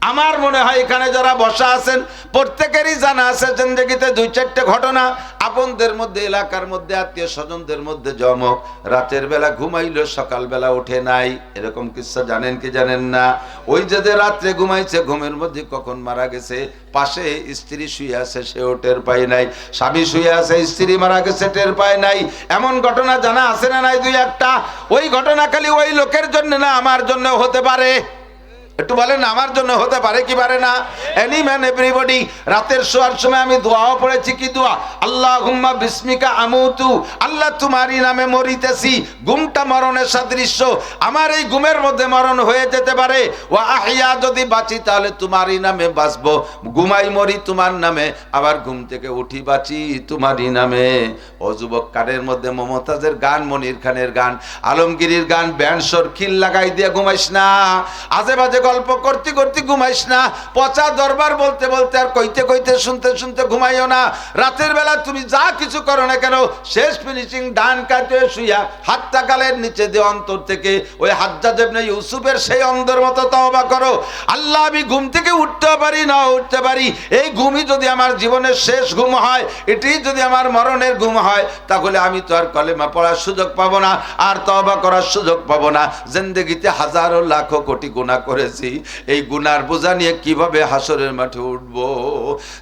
আমার মনে হয় এখানে যারা বসা আছেন প্রত্যেকেরই জানা আছে জিন্দেগিতে 2-4টা ঘটনা, আপনদের মধ্যে, এলাকার মধ্যে, আত্মীয় স্বজনদের মধ্যে জমক, রাতের বেলা ঘুমাইলো সকালবেলা ওঠে নাই। এরকম কিচ্ছা জানেন কি জানেন না? ওই যে রাত্রে ঘুমাইছে, ঘুমের মধ্যে কখন মারা গেছে, পাশে স্ত্রী শুয়ে আছে, সেও টের পায় নাই, স্বামী শুয়ে আছে, স্ত্রী মারা গেছে, টের পায় নাই। এমন ঘটনা জানা আছে না নাই? 2-1টা। ওই ঘটনা খালি ওই লোকের জন্য না, আমার জন্য হতে পারে। একটু বলেন, আমার জন্য হতে পারে কি পারে না? Any man everybody. রাতের শোয়ার সময় আমি দোয়াও পড়েছি। কি দোয়া? আল্লাহুম্মা বিসমিকা আমুতু, আল্লাহ তোমারই নামে মরিতেছি। ঘুমটা মরণের সাদৃশ্য, আমার এই ঘুমের মধ্যে মরণ হয়ে যেতে পারে। ওয়া আহইয়া, যদি বাঁচি তাহলে তোমারই নামে বাঁচবো। ঘুমাই মরি তোমার নামে, আবার ঘুম থেকে উঠি বাঁচি তোমারই নামে। ও যুবক, কানের মধ্যে মমতাজের গান, মনির খানের গান, আলমগীরির গান, ব্যান্ডসর খিল লাগাই দিয়ে ঘুমাইস না। আজে বাজে গল্প করতে করতে ঘুমাইস না। পচা দরবার বলতে বলতে আর কইতে কইতে শুনতে শুনতে ঘুমাইও না। রাতের বেলা তুমি যা কিছু করো না কেন, শেষ ফিনিশিং ডান কাতে শুইয়া হাতটা গালের নিচে দিয়ে অন্তর থেকে ওই হাজ্জাজ ইবনে ইউসুফের সেই অন্ধের মতো তওবা করো। আল্লাহ, আমি ঘুম থেকে উঠতে পারি না উঠতে পারি, এই ঘুমই যদি আমার জীবনের শেষ ঘুম হয়, এটি যদি আমার মরণের ঘুম হয়, তাহলে আমি তো আর কলেমা পড়ার সুযোগ পাবো না, আর তওবা করার সুযোগ পাবো না। জিন্দেগিতে হাজারো লাখো কোটি গুনাহ করেছি, এই গুনার বোঝা নিয়ে কিভাবে হাসরের মাঠে উঠবো?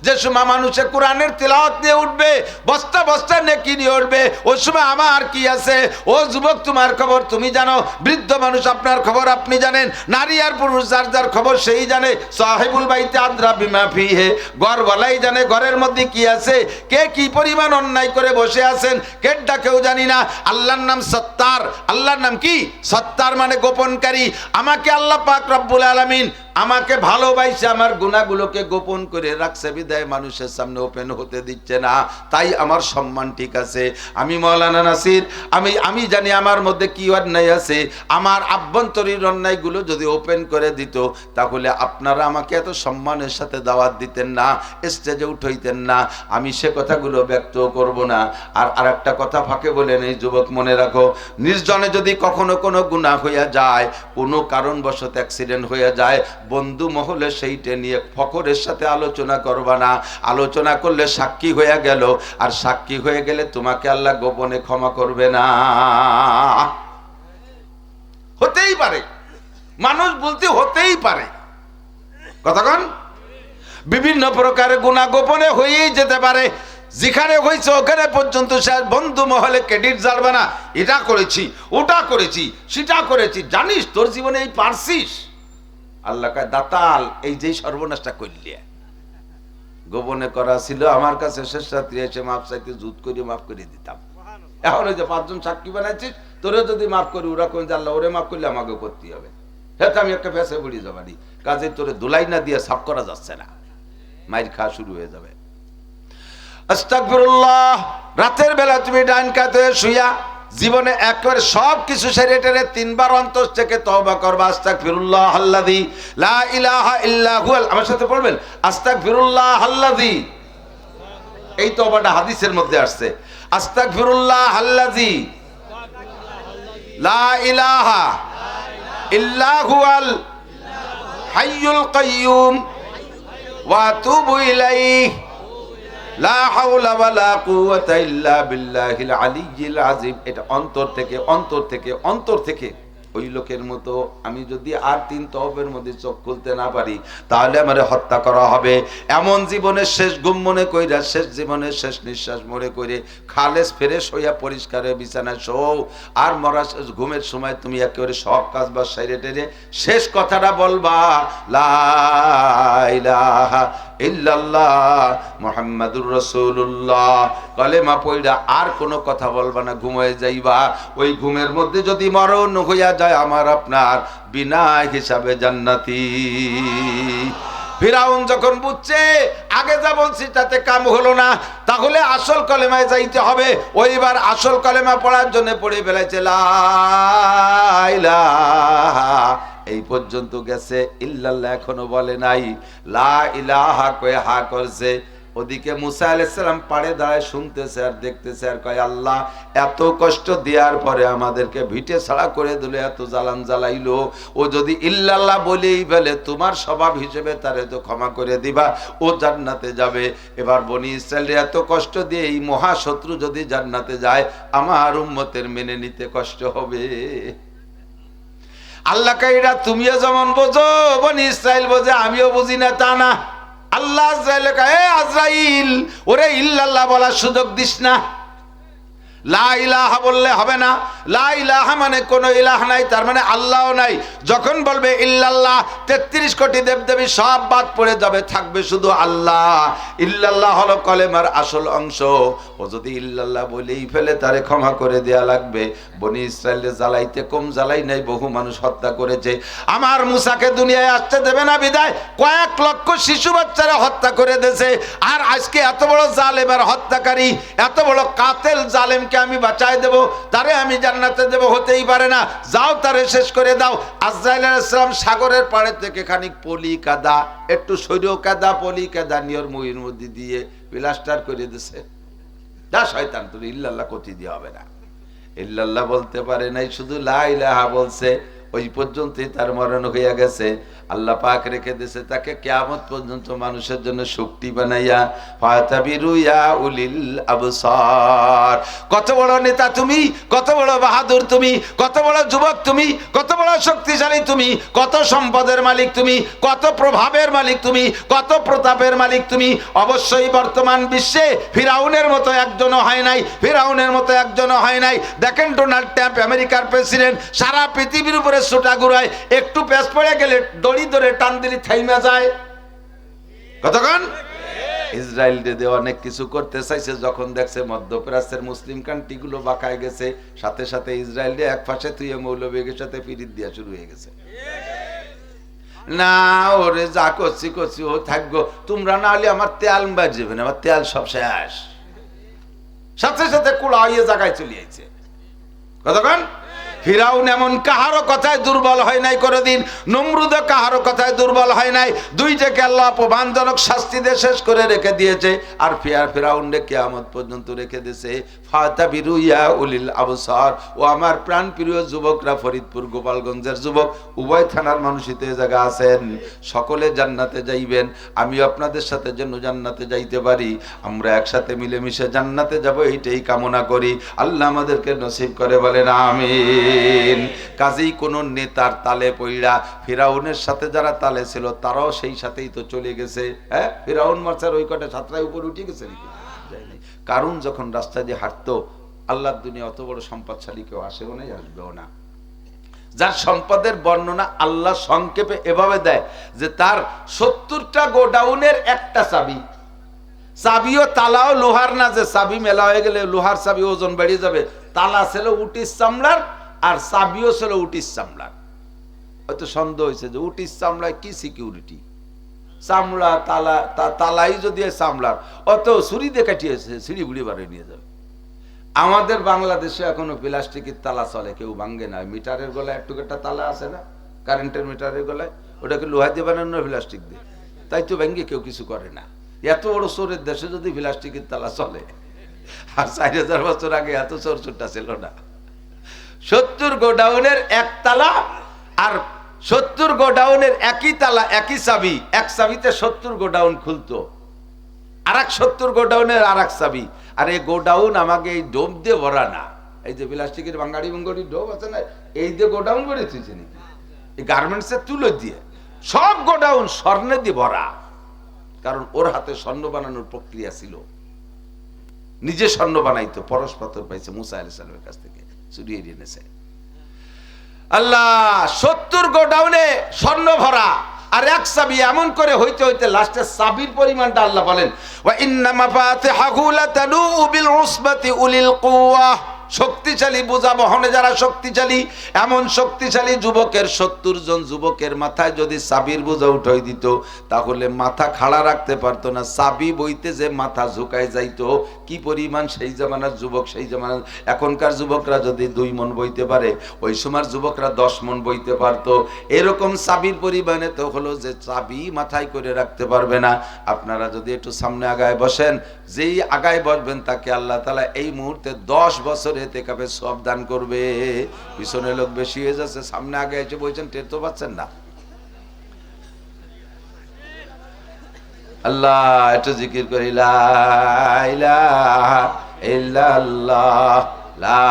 যে সময় মানুষে কোরআনের তিলাওয়াত নিয়ে উঠবে, বস্তা বস্তা নেকি নিয়ে উঠবে, ওই সময় আমার কি আছে? ও যুবক, তোমার খবর তুমি জানো, বৃদ্ধ মানুষ আপনার খবর আপনি জানেন, নারী আর পুরুষ যার যার খবর সেই জানে। সাহিবুল বাইতে আদরা বিমা ফিহে, ঘরওয়ালাই জানে ঘরের মধ্যে কি আছে, কে কি পরিমাণ অন্যায় করে বসে আছেন, কেডা কেউ জানি না। আল্লাহর নাম সত্তার। আল্লাহর নাম কি? সত্তার মানে গোপনকারী। আমাকে আল্লাহ পাক রব্বুল আলামিন আমাকে ভালোবাসে, আমার গুনাহগুলোকে গোপন করে রাখছে বিদায় মানুষের সামনে ওপেন হতে দিচ্ছে না। তাই আমার সম্মান ঠিক আছে। আমি মাওলানা নাসির, আমি জানি আমার মধ্যে কি অন্যায় আছে। আমার আভ্যন্তরীণ অন্যায়গুলো যদি ওপেন করে দিত, তাহলে আপনারা আমাকে এত সম্মানের সাথে দাওয়াত দিতেন না, স্টেজে উঠাইতেন না। আমি সে কথাগুলো ব্যক্ত করব না। আর আরেকটা কথা ফাঁকে বলেন, এই যুবক মনে রাখো, নির্জনে যদি কখনো কোনো গুনাহ হইয়া যায়, কোনো কারণবশত অ্যাক্সিডেন্ট হইয়া যায়, বন্ধু মহলে সেইটা নিয়ে ফখরের সাথে আলোচনা করবা না। আলোচনা করলে সাক্ষী হয়ে গেল, আর সাক্ষী হয়ে গেলে তোমাকে আল্লাহ গোপনে ক্ষমা করবে না। হতেই পারে, মানুষ বলতে হতেই পারে, কতক্ষণ বিভিন্ন প্রকারের গুনাহ গোপনে হয়েই যেতে পারে। যেখানে হয়েছে ওখানে পর্যন্ত বন্ধু মহলে ক্রেডিট জানবে না, এটা করেছি, ওটা করেছি, সেটা করেছি, জানিস তোর জীবনে এই পারছিস। আল্লাহ কয়, দাতাল, এই যে সর্বনাশটা করলি, গোপনে করা ছিল, আমার কাছে শেষ রাত্রি এসে মাপ চাইতে জুত করে মাফ করে দিতাম। এখন ওই যে 5 জন সাক্ষী বানাইছিস, তোরে যদি মাফ করি, ওরা কোন আল্লাহ ওরে মাফ করলে আমাকে করতে হবে। হ্যাঁ, আমি একটা ফেসে বুড়ি যাবানি, কাজে তোরে দুলাই না দিয়ে সাফ করা যাচ্ছে না, মাইর খাওয়া শুরু হয়ে যাবে। আস্তাগফিরুল্লাহ। রাতের বেলা তুমি ডান কাতে শুইয়া জীবনে একবারে সব কিছু সেরে টেরে 3 বার অন্তর থেকে তওবা করবা। আস্তাগফিরুল্লাহ আল্লাযী লা ইলাহা ইল্লা হুয়াল, আমার সাথে পড়বেন, আস্তাগফিরুল্লাহ আল্লাযী। এই তওবাটা হাদিসের মধ্যে আসছে, আস্তাগফিরুল্লাহ আল্লাযী লা ইলাহা ইল্লা হুয়াল হাইয়ুল কাইয়্যুম ওয়া আতুবু ইলাইহি লা হাওলা ওয়ালা কুওয়াতা ইল্লা বিল্লাহিল আলিয়্যিল আযীম। এটা অন্তর থেকে, অন্তর থেকে, অন্তর থেকে ওই লোকের মতো আমি যদি আর 3 তওফের মধ্যে চোখ খুলতে না পারি তাহলে আমারে হত্যা করা হবে। এমন জীবনের শেষ ঘুম মনে কইরা, শেষ জীবনের শেষ নিঃশ্বাস মনে করে খালেস ফ্রেশ হইয়া পরিষ্কার হয়ে বিছানায় শোও। আর মরা ঘুমের সময় তুমি একেবারে সব কাজ বাজ সাইরে টেরে শেষ কথাটা বলবা, লা ইলাহা ইল্লাল্লাহ মুহাম্মাদুর রাসূলুল্লাহ, কলেমা পড়া আর কোনো কথা বলবা না, ঘুমিয়ে যাইবা। ওই ঘুমের মধ্যে যদি মরণ হইয়া যায় আমার আপনার বিনা হিসাবে জান্নাতি। ফিরাউন যখন বুঝছে আগে যা বলছি তাতে কাম হলো না, তাহলে আসল কলেমায় যাইতে হবে। ওইবার আসল কলেমা পড়ার জন্য পড়ে ফেলেছে লা ইলাহা, এই পর্যন্ত গেছে, ইল্লাল্লাহ এখনো বলে নাই। লা ইলাহা কয়ে হা করছে। ওদিকে মুসা আলাইহিস সালাম পাড়ে দাঁড়ায় শুনতেছে আর দেখতেছে, আর কয় আল্লাহ এত কষ্ট দেওয়ার পরে আমাদেরকে ভিটে ছাড়া করে দিল, এত জ্বালান জ্বালাইলো, ও যদি ইল্লাল্লাহ বলেই ফেলে তোমার স্বভাব হিসেবে তারে তো ক্ষমা করে দিবা, ও জান্নাতে যাবে। এবার বনি ইসরায়েলের এত কষ্ট দিয়ে এই মহাশত্রু যদি জান্নাতে যায় আমার উম্মতের মেনে নিতে কষ্ট হবে। আল্লাহ কাইরা তুমিও যেমন বোঝো, বনি ইসরাইল বোঝে, আমিও বুঝি না তা না। আল্লাহ আজরাইল ওরে ইল্লাল্লাহ বলার সুযোগ দিস না। লা ইলাহা বললে হবে না। লা ইলাহা মানে কোনো ইলাহ নাই, তার মানে আল্লাহও নাই। যখন বলবে ইল্লাল্লাহ 33 কোটি দেবদেবী সব বাদ পড়ে যাবে, থাকবে শুধু আল্লাহ। ইল্লাল্লাহ হলো কলেমার আসল অংশ। ও যদি ইল্লাল্লাহ বলেই ফেলে তারে ক্ষমা করে দেয়া লাগবে। বনি ইসরায়েলের জ্বালাইতে কম জ্বালাই নাই, বহু মানুষ হত্যা করেছে। আমার মুসাকে দুনিয়ায় আসতে দেবে না বিদায় কয়েক লক্ষ শিশু বাচ্চারা হত্যা করে দিয়েছে। আর আজকে এত বড় জালেম আর হত্যাকারী, এত বড় কাতেল জালেমকে আমি বাঁচাই দেব, তারে আমি জান্নাতে দেব, হতেই পারে না। যাও তারে শেষ করে দাও। আজরাইল আলাইহিস সালাম সাগরের পাড়ে থেকে খানিক পলি কাদা, একটু সৈর কাদা, পলি কাদা নিয়র মুহির মধ্যে দিয়ে প্লাস্টার করে দিছে। যা শয়তান, তোর ইল্লাল্লাহ কতি দিয়ে হবে না। ইল্লাল্লাহ বলতে পারে নাই, শুধু লা ইলাহা বলছে। ওই পর্যন্তই তার মরণ হইয়া গেছে। আল্লাহ পাক রেখে দিয়েছে তাকে কিয়ামত পর্যন্ত মানুষের জন্য শক্তি বানাইয়া। ফাতাবিরু ইয়া উলিল আবসার। কত বড় নেতা তুমি, কত বড় বাহাদুর তুমি, কত বড় যুবক তুমি, কত বড় শক্তিশালী তুমি, কত সম্পদের মালিক তুমি, কত প্রভাবের মালিক তুমি, কত প্রতাপের মালিক তুমি। অবশ্যই বর্তমান বিশ্বে ফিরাউনের মতো একজনও হয় নাই, ফিরাউনের মতো একজনও হয় নাই। দেখেন ডোনাল্ড ট্রাম্প আমেরিকার প্রেসিডেন্ট, সারা পৃথিবীর উপরে ছোটা ঘুরায়, একটু পেছ পড়ে গেলে দড়ি ধরে টান দিলে থাইমা যায়। কতক্ষণ ইসরায়েল দিয়ে অনেক কিছু করতে চাইছে, যখন দেখছে মধ্যপ্রাচ্যের মুসলিম কান্ট্রি গুলো বাঁকায় গেছে, সাথে সাথে ইসরায়েল দিয়ে এক পাশে তুই মৌলবীদের সাথে ফিরিত দিয়া শুরু হয়ে গেছে। না ওরে যা করছি করছি, ও থাকবো, তোমরা না হলে আমার তেল বাজবে না, আমার তেল সব শেষ। সাথে সাথে কুড়া হইয়ে জায়গায় চলে যাইছে। কতক্ষণ ফিরাউন এমন কাহারো কথায় দুর্বল হয় নাই কোনদিন, নমরুদ কাহারো কথায় দুর্বল হয় নাই। দুইটাকে আল্লাহ অপমানজনক শাস্তি দিয়ে শেষ করে রেখে দিয়েছে। আর ফিরাউনকে কিয়ামত পর্যন্ত রেখে দিয়েছে। ফাতাবিরু ইয়া উলিল আবসার। ও আমার প্রাণ প্রিয় যুবকরা, ফরিদপুর গোপালগঞ্জের যুবক, উভয় থানার মানুষই তো এই জায়গা আছেন, সকলে জান্নাতে যাইবেন। আমি আপনাদের সাথে যেন জান্নাতে যাইতে পারি, আমরা একসাথে মিলেমিশে জান্নাতে যাব, এইটাই কামনা করি। আল্লাহ আমাদেরকে নসিব করে বলেন আমিন। কাজেই কোন নেতার তালে পইড়া ফিরাউনের সাথে যারা তালে ছিল তারাও সেই সাথেই তো চলে গেছে। হ্যাঁ, ফিরাউন মার্চার ওই কটা ছাত্রায় উপরে উঠে গেছে নাকি? কারণ যখন রাস্তা দিয়ে হাঁটতো, আল্লাহর দুনিয়া অত বড় সম্পদশালী কেউ আসেও নাই, আসবেও না। যার সম্পদের বর্ণনা আল্লাহ সংক্ষেপে এভাবে দেয় যে তার 70টা গোডাউনের একটা চাবি, চাবিও তালাও লোহার না, যে চাবি মেলা হয়ে গেলে লোহার চাবি ওজন বেড়ে যাবে। তালা ছিল উটির চামড়ার, আর চাবিও ছিল উটির চামড়ার। হয়তো সন্দেহ হয়েছে যে উটির চামড়ায় কি সিকিউরিটি, চামড়া তালা, তালাই যদি চামড়ার, অত ছুরি দিয়ে কাটিয়েছে, সিঁড়ি বুড়ি বাড়ি নিয়ে যাবে। আমাদের বাংলাদেশে এখনো প্লাস্টিকের তালা চলে, কেউ ভাঙ্গে না। মিটারের গলায় একটু একটা তালা আছে না, কারেন্টের মিটারের গলায়, ওটাকে লোহা দিয়ে বানানো, প্লাস্টিক দিয়ে, তাই তো ভেঙ্গে কেউ কিছু করে না। এত বড় চোরের দেশে যদি প্লাস্টিকের তালা চলে, আর 4000 বছর আগে এত চোর চোরটা ছিল না। 70 গোডাউনের এক তালা, আর 70 গোডাউনের একই তালা, একই চাবি, এক চাবিতে 70 গোডাউন খুলতো, আর এক 70 গোডাউনের আর এক চাবি। আর এই গোডাউন আমাকে এই ডোম দিয়ে ভরা না, এই যে প্লাস্টিকের বাঙ্গাড়ি বঙ্গাড়ি ডোব আছে না, এই দিয়ে গোডাউন করে তুইছে নাকি, এই গার্মেন্টসের তুলো দিয়ে সব গোডাউন স্বর্ণে দিয়ে ভরা। কারণ ওর হাতে স্বর্ণ বানানোর প্রক্রিয়া ছিল, নিজে স্বর্ণ বানাইতো, পরশ পাথর পাইছে মুসা আলাইহিস সালামের কাছ থেকে চুরিয়ে এনেছে। আল্লাহ 70 গোডাউনে স্বর্ণ ভরা, আর এক চাবি এমন করে হইতে হইতে লাস্টে চাবির পরিমাণটা আল্লাহ বলেন ওয়া ইন্না মাফাতিহাহু লাতানু বিল উসবাতি উলিল কুওয়া। শক্তিশালী বোঝা বহনে যারা শক্তিশালী, এমন শক্তিশালী যুবকের 70 জন যুবকের মাথায় যদি চাবির বোঝা উঠাই দিত তাহলে মাথা খাড়া রাখতে পারতো না, চাবি বইতে যে মাথা ঝুঁকায় যাইতো। কি পরিমাণ সেই জামানার যুবক, সেই জামানার এখনকার যুবকরা যদি 2 মণ বইতে পারে, ওই সময়ের যুবকরা 10 মণ বইতে পারতো। এরকম চাবির পরিমাণে তো হলো যে চাবি মাথায় করে রাখতে পারবে না। আপনারা যদি একটু সামনে আগায় বসেন, যেই আগায় বসবেন তাকে আল্লাহ তাআলা এই মুহূর্তে 10 বছর এতেকাবে সব দান করবে। পিছনে লোক বেশি হয়ে যাচ্ছে, সামনে আগে এসে বলছেন, টের তো পাচ্ছেন না। আল্লাহ একটু জিকির করি, লা ইলাহা ইল্লাল্লাহ, লা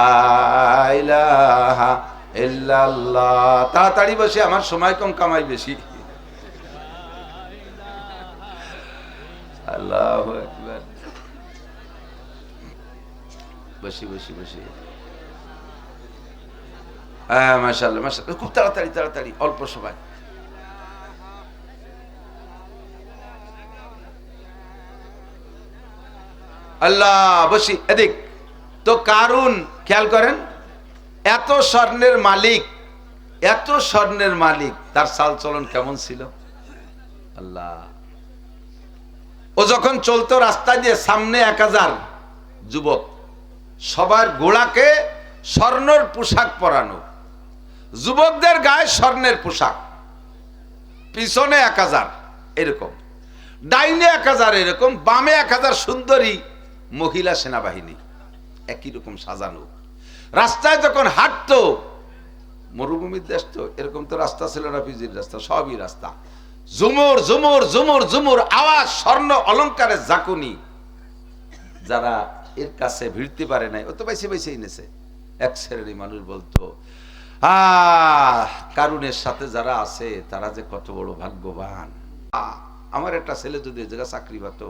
ইলাহা ইল্লাল্লাহ। তাড়াতাড়ি বসে, আমার সময় কম, কামাই বেশি। আল্লাহু আকবার। বসি বসি বসি। হ্যাঁ মাশাআল্লাহ মাশাআল্লাহ, খুব তাড়াতাড়ি তাড়াতাড়ি, অল্প সময়। আল্লাহ বসি। এদিক তো কারুন খেয়াল করেন, এত স্বর্ণের মালিক, এত স্বর্ণের মালিক, তার চাল চলন কেমন ছিল। আল্লাহ, ও যখন চলতো রাস্তা দিয়ে, সামনে 1000 যুবক, সবার গোড়াকে স্বর্ণের পোশাক পরানো, যুবকদের গায়ে স্বর্ণের পোশাক, পিছনে 1000 এরকম, ডাইনে 1000 এরকম, বামে 1000 সুন্দরী মহিলা সেনাবাহিনী একই রকম সাজানো। রাস্তায় যখন হাঁটতো, মরুভূমির দেশ তো, এরকম তো রাস্তা ছিল না, পিজির রাস্তা, সবই রাস্তা, ঝুমুর ঝুমুর ঝুমুর ঝুমুর আওয়াজ, স্বর্ণ অলঙ্কারের জাকুনি। যারা এর কাছে ভিড়তে পারে নাই, ও তো বাইসে বাইসে এনেছে। এক শ্রেণীর মানুষ বলতো, কারুনের সাথে যারা আছে তারা যে কত বড় ভাগ্যবান। আমার একটা ছেলে যদি এই জায়গায় চাকরি পেত,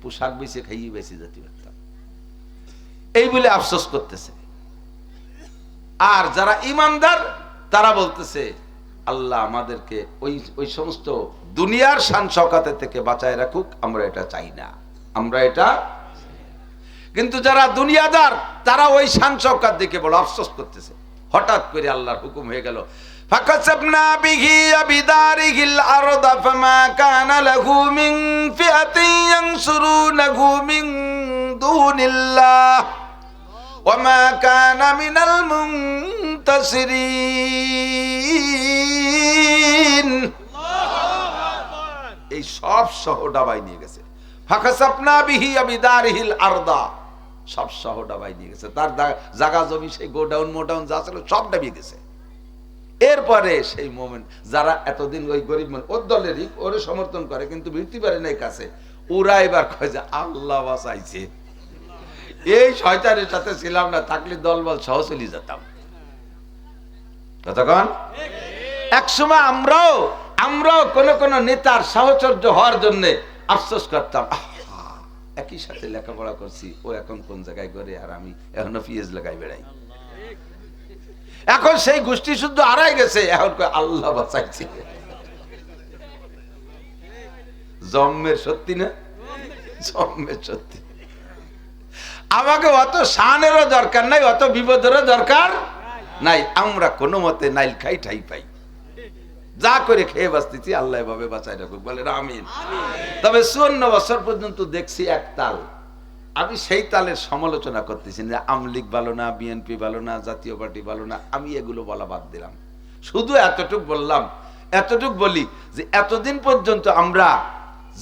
পোশাক বেঁচে খাইয়ে বেঁচে যেতে পারতাম, এই বলে আফসোস করতেছে। আর যারা ইমানদার তারা বলতেছে, আল্লাহ আমাদেরকে ওই সমস্ত দুনিয়ার শান শওকত থেকে বাঁচায় রাখুক, আমরা এটা চাই না, আমরা এটা। কিন্তু যারা দুনিয়াদার তারা ওই শান শওকত দেখে বড় আফসোস করতেছে। হঠাৎ করে আল্লাহর হুকুম হয়ে গেল, ফাকাসাবনা বিহি বিদারিহিল আরদা ফামা কানা লাহু মিন ফিআতিন ইয়ানসুরুনাহু মিন দুনিল্লাহ ওয়া মা কানা মিনাল মুনতাসিরিন। এই সব সহ ডাবাই নিয়ে গেছে। ফাকাসাবনা বিহি বিদারিহিল আরদা, সব সহ ডাবাই নিয়ে গেছে। তার জায়গা জমি, সেই গোডাউন মোডাউন যা ছিল সব ডাবিয়ে গেছে। এরপরে সেই মোমেন্ট, যারা এতদিন ওই গরিব মানুষ, ওর দলেরই, ওরে সমর্থন করে কিন্তু ভিড়তে পারে নাই কাছে, ওরা এবার কয় যে আল্লাহ বাঁচাইছে, এই শয়তানের সাথে ছিলাম না, থাকলে দলবল সহ চলে যেতাম। কতক্ষণ একসময় আমরাও কোন কোন নেতার সাহচর্য হওয়ার জন্য আফসোস করতাম, একই সাথে লেখাপড়া করছি, ও এখন কোন জায়গায় করে, আর আমি এখনো পিএস লাগাই বেড়াই। এখন সেই গোষ্ঠী শুদ্ধ হারাই গেছে, এখন আল্লাহ বাঁচাইছে। জন্মের সত্যি না, জন্মের সত্যি। আমাকে অত শানেরও দরকার নাই, অত বিপদেরও দরকার নাই। আমরা কোনো মতে নাইল খাই ঠাই পাই, যা করে খেয়ে বাঁচতেছি, আল্লাহ এভাবে বাঁচাই রাখুক, বলে আমিন। তবে 54 বছর পর্যন্ত দেখছি এক তাল। আমি সেই তালের সমালোচনা করতেছি না, আওয়ামী লীগ ভালো না, বিএনপি ভালো না, জাতীয় পার্টি ভালো না, আমি এগুলো বলা বাদ দিলাম। শুধু এতটুক বললাম, এতটুক বলি যে এতদিন পর্যন্ত আমরা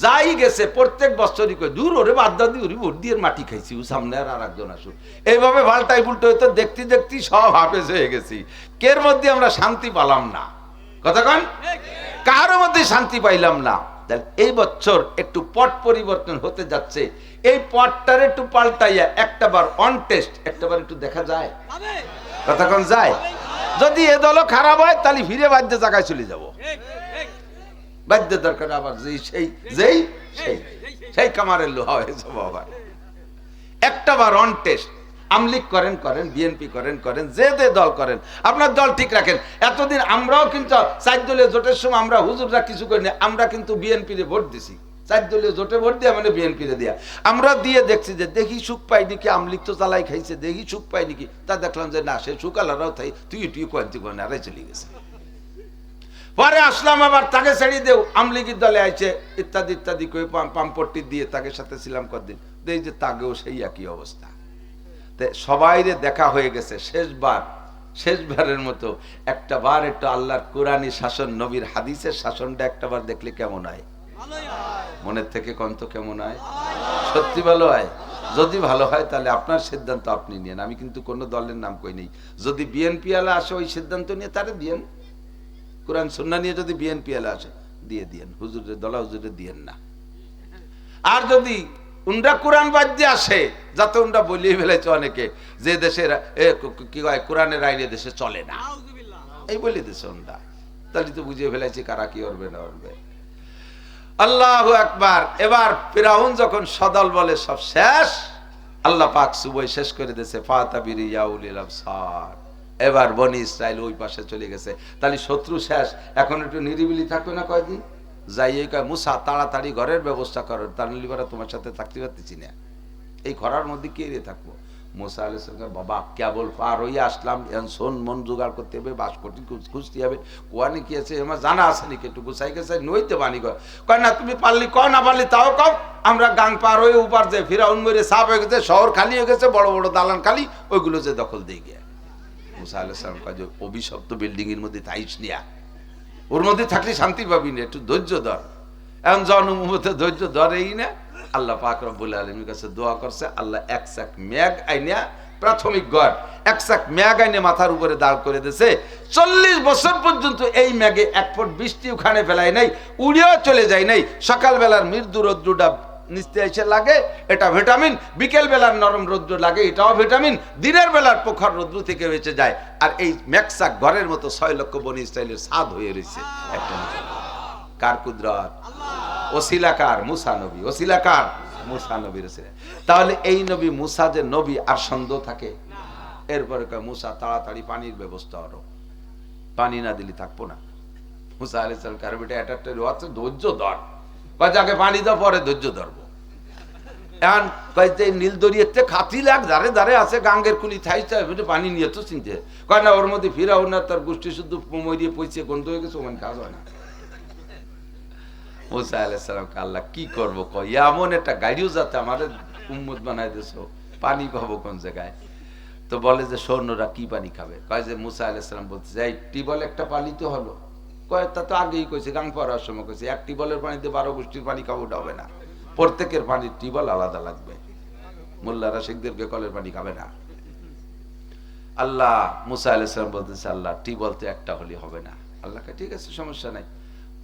যাই গেছে প্রত্যেক বছরই কই, দূর ওরে বাদ দাদি, ওরে ভোট দিয়ে মাটি খাইছি, ও সামনে আর একজন আসুক, এইভাবে পাল্টাই উল্টো হইতো, দেখতে দেখতে সব হাফেজ হয়ে গেছি। কের মধ্যে আমরা শান্তি পেলাম না, কতক্ষণ কারোর মধ্যে শান্তি পাইলাম না। তাহলে এই বছর একটু পট পরিবর্তন হতে যাচ্ছে, এই পটটার একটু পাল্টাইয়া একটাবার অন টেস্ট, একটাবার একটু দেখা যায়, কতক্ষণ যায়। যদি এ দলও খারাপ হয় তাহলে ফিরে বাদ্য জায়গায় চলে যাব, বাদ্য দরকার আবার যেই সেই কামারের লোহা হয়ে যাবো আবার। একটাবার অন টেস্ট, আমলিগ করেন করেন, বিএনপি করেন করেন, যে দল করেন, আপনার দল ঠিক রাখেন। এতদিন আমরাও কিন্তু 4 দলীয় জোটের সময় আমরা হুজুররা কিছু করিনি, আমরা কিন্তু বিএনপি রে ভোট দিছি, 4 দলীয় জোটে ভোট দিয়া মানে বিএনপি রে দিয়া আমরা দিয়ে দেখছি যে দেখি সুখ পাই নাকি, আমলিগ তো চালাই খাইছে, দেখি সুখ পাই নাকি, তা দেখলাম যে না, সে সুখ আলারাও থাই, তুই কোয়ান্তি কোন আরে চলে গেছে। পরে আসলাম আবার তাকে ছেড়ে দেও, আমলিগের দলে আইছে ইত্যাদি ইত্যাদি করে পাম্পট্টি দিয়ে তাকে সাথে ছিলাম কদিন, দেই যে তাকেও সেই একই অবস্থা। সবাইরে দেখা হয়ে গেছে, শেষবারের মতো একটা বার একটু আল্লাহর কোরআনী শাসন, নবীর হাদিসের শাসনটা একটা বার দেখলে কেমন হয়? মনের থেকে কন্ত কেমন হয়? সত্যি ভালো হয়? যদি ভালো হয় তাহলে আপনার সিদ্ধান্ত আপনি নিয়েন, আমি কিন্তু কোনো দলের নাম কই নেই। যদি বিএনপি আলা আসে ওই সিদ্ধান্ত নিয়ে তারে দিয়েন, কোরআন সুন্নাহ নিয়ে যদি বিএনপি আলা আসে দিয়ে দিয়েন, হুজুরের দলা হুজুরে দিয়েন না। আর যদি উনরা কোরআন বাদ দিয়ে আসে, যাতে উনরা বলিয়ে ফেলেছে অনেকে যে দেশের কি হয় কোরআনের আইনে দেশে চলে না, এই বলে দিয়েছে উনরা, তাহলে তো বুঝিয়ে ফেলেছে কারা কি করবে না করবে। আল্লাহু আকবার। এবার ফিরাউন যখন সদল বলে সব শেষ, আল্লাহ পাক সুবই শেষ করে দিয়েছে, ফাতাবির ইয়া উলিল আবসার। এবার বনি ইসরাইল ওই পাশে চলে গেছে, তাহলে শত্রু শেষ, এখন একটু নিরিবিলি থাকবে না কয়দিন। যাইয়ে কয় মুসা তাড়াতাড়ি ঘরের ব্যবস্থা করো, তার লিবারা তোমার সাথে থাকতে পারতেছি না, এই ঘরের মধ্যে কে রে থাকবো। মুসা আলাইহিস সালাম বাবা কেবল পার হইয়া আসলাম, এখন শোন মন জোগাড় করতে হবে, বাসকটি খুঁজতে হবে, কোয়ানি কি আছে আমার জানা আছে নাকি, একটু গুছাই গেছে নইতে বানি কয় না তুমি পারলি কয়, না পারলি তাও কও, আমরা গাং পার হয়ে উপার যে ফিরাউন মরে সাফ হয়ে গেছে, শহর খালি হয়ে গেছে, বড় বড় দালান খালি, ওইগুলো যে দখল দিয়ে গিয়া। মুসা আলাইহিস সালাম কয় যে অভিশপ্ত বিল্ডিং এর মধ্যে থাইস নিয়া, ওর মধ্যে থাকলে শান্তি পাবি না, একটু ধৈর্য ধর। এখন জনমতে ধৈর্য ধরেই না, আল্লাহ পাক রব্বুল আলামিনের কাছে দোয়া করছে, আল্লাহ এক চাক মেঘ আইনা, প্রাথমিক গড় এক চাক মেঘ আইনে মাথার উপরে দাঁড় করে দিয়েছে। 40 বছর পর্যন্ত এই মেঘে 1 ফুট বৃষ্টি ওখানে ফেলায় নাই, উড়িয়েও চলে যায় নাই। সকালবেলার মৃদু রৌদ্রটা নিচতে এসে লাগে, এটা ভিটামিন, বিকেল বেলার নরম রৌদ্র লাগে, এটাও ভিটামিন, দিনের বেলার প্রখর রৌদ্র থেকে বেঁচে যায়। আর এই মেঘসাক ঘরের মতো 6 লক্ষ বনি ইসরাইলের ছাদ হয়ে রয়েছে একটা। কার কুদরত? ওসিলাকার মুসা নবী, ওসিলাকার মুসা নবীর ওসিলা। তাহলে এই নবী মুসা যে নবী আর সন্দেহ থাকে? এরপরে কয় মুসা তাড়াতাড়ি পানির ব্যবস্থা করো, পানি না দিলে থাকবো না। মুসা আলাইহিস সালাম কার বেটা এটা একটা ধৈর্য ধর, কয় আগে পানি দাও পরে ধৈর্য ধরবো। এখন কইতে নীল দরিয়াতে খাতি লাগ ধারে ধারে আছে, গাঙ্গের কুলি থাইছে, পানি নিয়ে তো চিনতে কয় না, ওর মধ্যে ফিরাও না, তার গোষ্ঠী শুধু মরিয়ে পয়সে গন্ধ হয়ে গেছে, ওখানে কাজ হয় না। মুসা আলাইহিস সালামকে আল্লাহ কি করবো, কয় এমন একটা গাড়িও যাতে আমাদের উম্মত বানাই দিয়েছো, পানি পাবো কোন জায়গায়? তো বলে যে সৈন্যরা কি পানি খাবে? কয় যে মুসা আলাইহিস সালাম বলছে যে এই টিবল একটা পানি তো হলো, কয় তা তো আগেই কইছে, গাং পড়ার সময় কইছে এক টিবলের পানিতে 12 গোষ্ঠীর পানি খাবো, ওটা হবে না, প্রত্যেকের পানির টিবল আলাদা লাগবে, মোল্লারা শিখদেরকে কলের পানি খাবে না। আল্লাহ মুসা আলাইহিস সালাম বলতেছে আল্লাহ টিবল তো একটা হলে হবে না। আল্লাহকে ঠিক আছে সমস্যা নাই।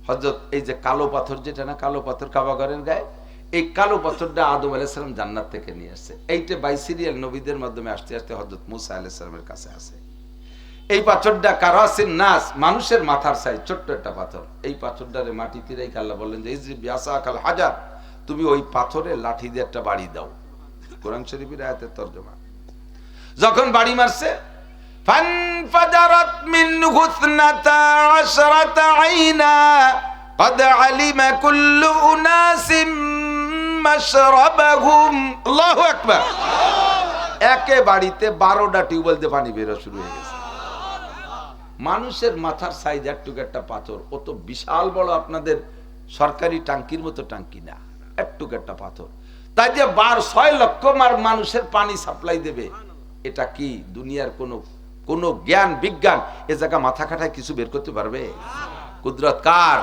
হযরত এই যে কালো পাথর, যেটা না কালো পাথর কাবা ঘরের গায়ে, এই কালো পাথরটা আদম আলাইহিস সালাম জান্নাত থেকে নিয়ে আসছে, এইটা বাই সিরিয়াল নবীদের মাধ্যমে আসতে আসতে হযরত মুসা আলাইহিস সালামের কাছে আছে। এই পাথরটা কারাসিন নাস, মানুষের মাথার সাইজ, ছোট্ট একটা পাথর। এই পাথরটারে মাটিতে রেখে আল্লাহ বললেন যে ইজরিব বিআসাকাল হাজার, তুমি ওই পাথরে লাঠি দিয়ে একটা বাড়ি দাও। কোরআন শরীফের আয়াতের তরজমা। যখন বাড়ি মারছে, ফানফাজারাত মিনহু 12 আইনা قد علم كل أناس مشربهم আল্লাহু আকবার। একে বাড়িতে 12টা টিউবওয়েল দিয়ে পানি বের শুরু হয়ে গেছে। মানুষের মাথার সাইজ একটুকু একটা পাথর, ও তো বিশাল বড় আপনাদের সরকারি টাঙ্কির মতো টাঙ্কি না, একটুকু একটা পাথর, তাই যে 6 লক্ষ মানুষের পানি সাপ্লাই দেবে, এটা কি দুনিয়ার কোন জ্ঞান বিজ্ঞান এ জায়গা মাথা খাটায় কিছু বের করতে পারবে? কুদরত কার?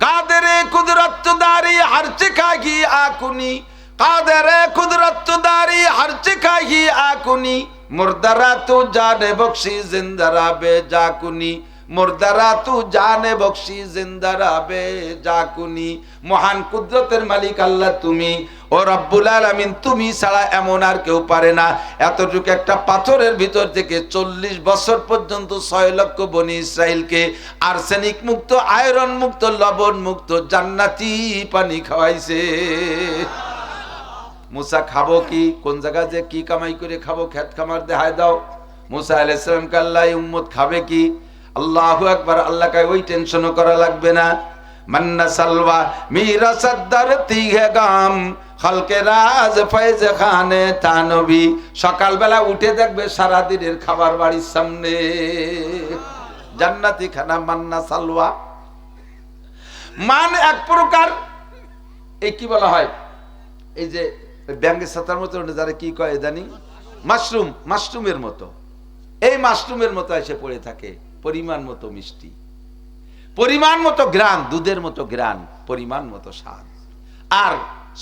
কাদেরে কুদরত দারি হর চিকাহি আকুনি, কাদেরে কুদরত দারি হর চিকাহি আকুনি, মুর্দারা তু জানে বখশি জিন্দারা বে জাকুনি, মুর্দারা তু জানে বখশি জিন্দারা বে জাকুনি। মহান কুদরতের মালিক আল্লাহ তুমি, ও রব্বুল আলামিন তুমি ছাড়া এমন আর কেউ পারে না। এতটুকু একটা পাথরের ভিতর থেকে 40 বছর পর্যন্ত 6 লক্ষ বনি ইসরাইলকে আর্সেনিক মুক্ত, আয়রন মুক্ত, লবণ মুক্ত জান্নাতি পানি খাওয়াইছে। মুসা খাবো কি, কোন জায়গা যে কি কামাই করে খাবো, খেত খামার দেখায় দাও। মুসা আলাইহিস সালামকে আল্লাহ উম্মত খাবে কি? আল্লাহু আকবার। আল্লাহ কয় ওই টেনশনও করা লাগবে না। মান্না সালওয়া মিরা সদ্দার তিহে গাম খালকে রাজ ফয়েজ খানে তানবী। সকালবেলা উঠে দেখবে সারা দিনের খাবার বাড়ির সামনে জান্নাতি খানা মান্না সালওয়া। মান এক প্রকার, এই কি বলা হয়, এই যে ব্যাঙ্গের ছাতার মতো যারা কি কয় জানি, মাশরুম, মাশরুমের মতো। এই মাশরুমের মতো এসে পড়ে থাকে, পরিমাণ মতো মিষ্টি, পরিমাণ মতো গ্রান, দুধের মতো গ্রান, পরিমাণ মতো স্বাদ। আর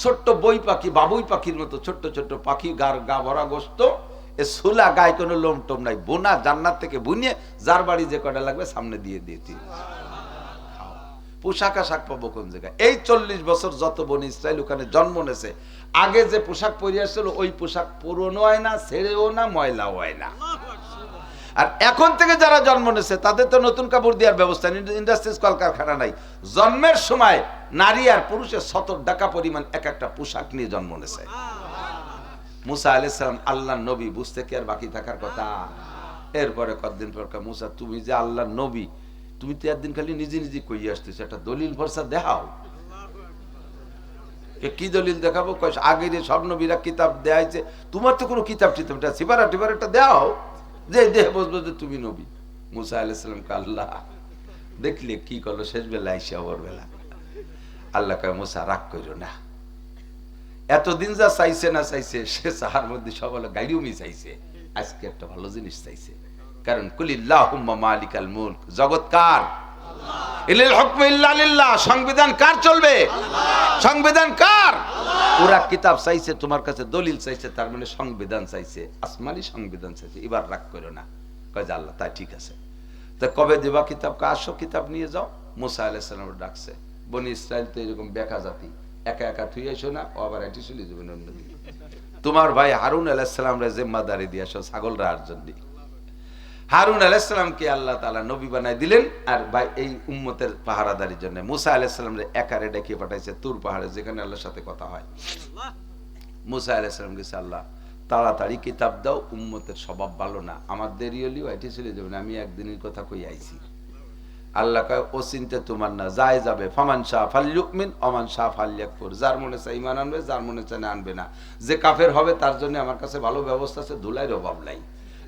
ছোট্ট বই পাখি, বাবুই পাখির মতো ছোট্ট ছোট্ট পাখি, গা ভরা গোস্ত, এ সোলা, গায়ে কোনো লোম টোম নাই, বোনা জান্নাত থেকে বুনিয়ে যার বাড়ি যে কটা লাগবে সামনে দিয়ে দিয়েছি। পোশাক আশাক পাবো কোন জায়গায়? এই 40 বছর যত বনি ইসরাইল ওখানে জন্ম নেছে, আগে যে পোশাক পরে আসছিল ওই পোশাক পুরনো হয় না, ছেড়েও না, ময়লাও হয় না। আর এখন থেকে যারা জন্ম নেছে তাদের তো নতুন কাপড় দেওয়ার ব্যবস্থা, ইন্ডাস্ট্রিজ কলকারখানা নাই। জন্মের সময় নারী আর পুরুষের 70 টাকা পরিমাণ এক একটা পোশাক নিয়ে জন্ম নেছে। মুসা আলাইহিস সালাম আল্লাহর নবী, বুঝতে কি আর বাকি থাকার কথা? এরপরে কতদিন পর মুসা তুমি যে আল্লাহর নবী, তুমি তো একদিন খালি নিজে নিজে কই আসতেছ, একটা দলিল ভরসা দেখাও। কি দলিল দেখাবো? আগের সব নবীরা কিতাব দেয়াইছে, তোমার তো কোনো কিতাব টিতাব সিপারা টিপারাটা দেও যে দেহ বসবো যে তুমি নবী। মুসা আলাইহিস সালামকে আল্লাহ দেখলে কি করলো, শেষ বেলা আইসা ভোরবেলা আল্লাহ কয় মুসা রাগ করো না, এতদিন যা চাইছে না চাইছে, সে চাহার মধ্যে সব হলো গাড়িও মিশাইছে, আজকে একটা ভালো জিনিস চাইছে। কারণ কুলিল্লাহুম্মা মালিকাল মুলক, জগৎ কার? ইলিল হুকমু ইল্লা লিল্লাহ, সংবিধান কার চলবে? সংবিধান কার? পুরা কিতাব চাইছে, তোমার কাছে দলিল চাইছে, তার মানে সংবিধান চাইছে, আসমানি সংবিধান চাইছে। এবার রাগ করো না। কয় যে আল্লাহ তাই ঠিক আছে, তা কবে দেবা কিতাব? আসো কিতাব নিয়ে যাও। মুসা আলাইহিস সালাম ডাকছে। বনি ইসরাইল তো এরকম বেকা জাতি, একা একা থুই আসো না, ও আবার এটি চলে যাবেন অন্যদিকে। তোমার ভাই হারুন আলাইহিস সালামরে জিম্মাদারি দিয়ে আসো ছাগল রাখার জন্য। হারুন আলাইহিস সালামকে আল্লাহ তাআলা নবী বানাই দিলেন, আর ভাই এই উম্মতের পাহারাদারির জন্য মুসা আলাইহিস সালামরে একারে ডেকে পাঠাইছে তুর পাহাড়ে, যেখানে আল্লাহর সাথে কথা হয়। মুসা আলাইহিস সালাম গেছে, আল্লাহ তাড়াতাড়ি কিতাব দাও, উম্মতের স্বভাব ভালো না, আমার দেরি হলেও এটি চলে যাবে না, আমি একদিনের কথা কই আইছি। আল্লাহ কয় ও চিন্তা তোমার না, যায় যাবে। ফামান শাহ ফালইউমিন ওমান শাহ ফালইয়াকফুর, যার মনে চায় ঈমান আনবে, যার মনে চায় না আনবে না। যে কাফের হবে তার জন্য আমার কাছে ভালো ব্যবস্থা আছে, ধুলাইয়ের অভাব নাই।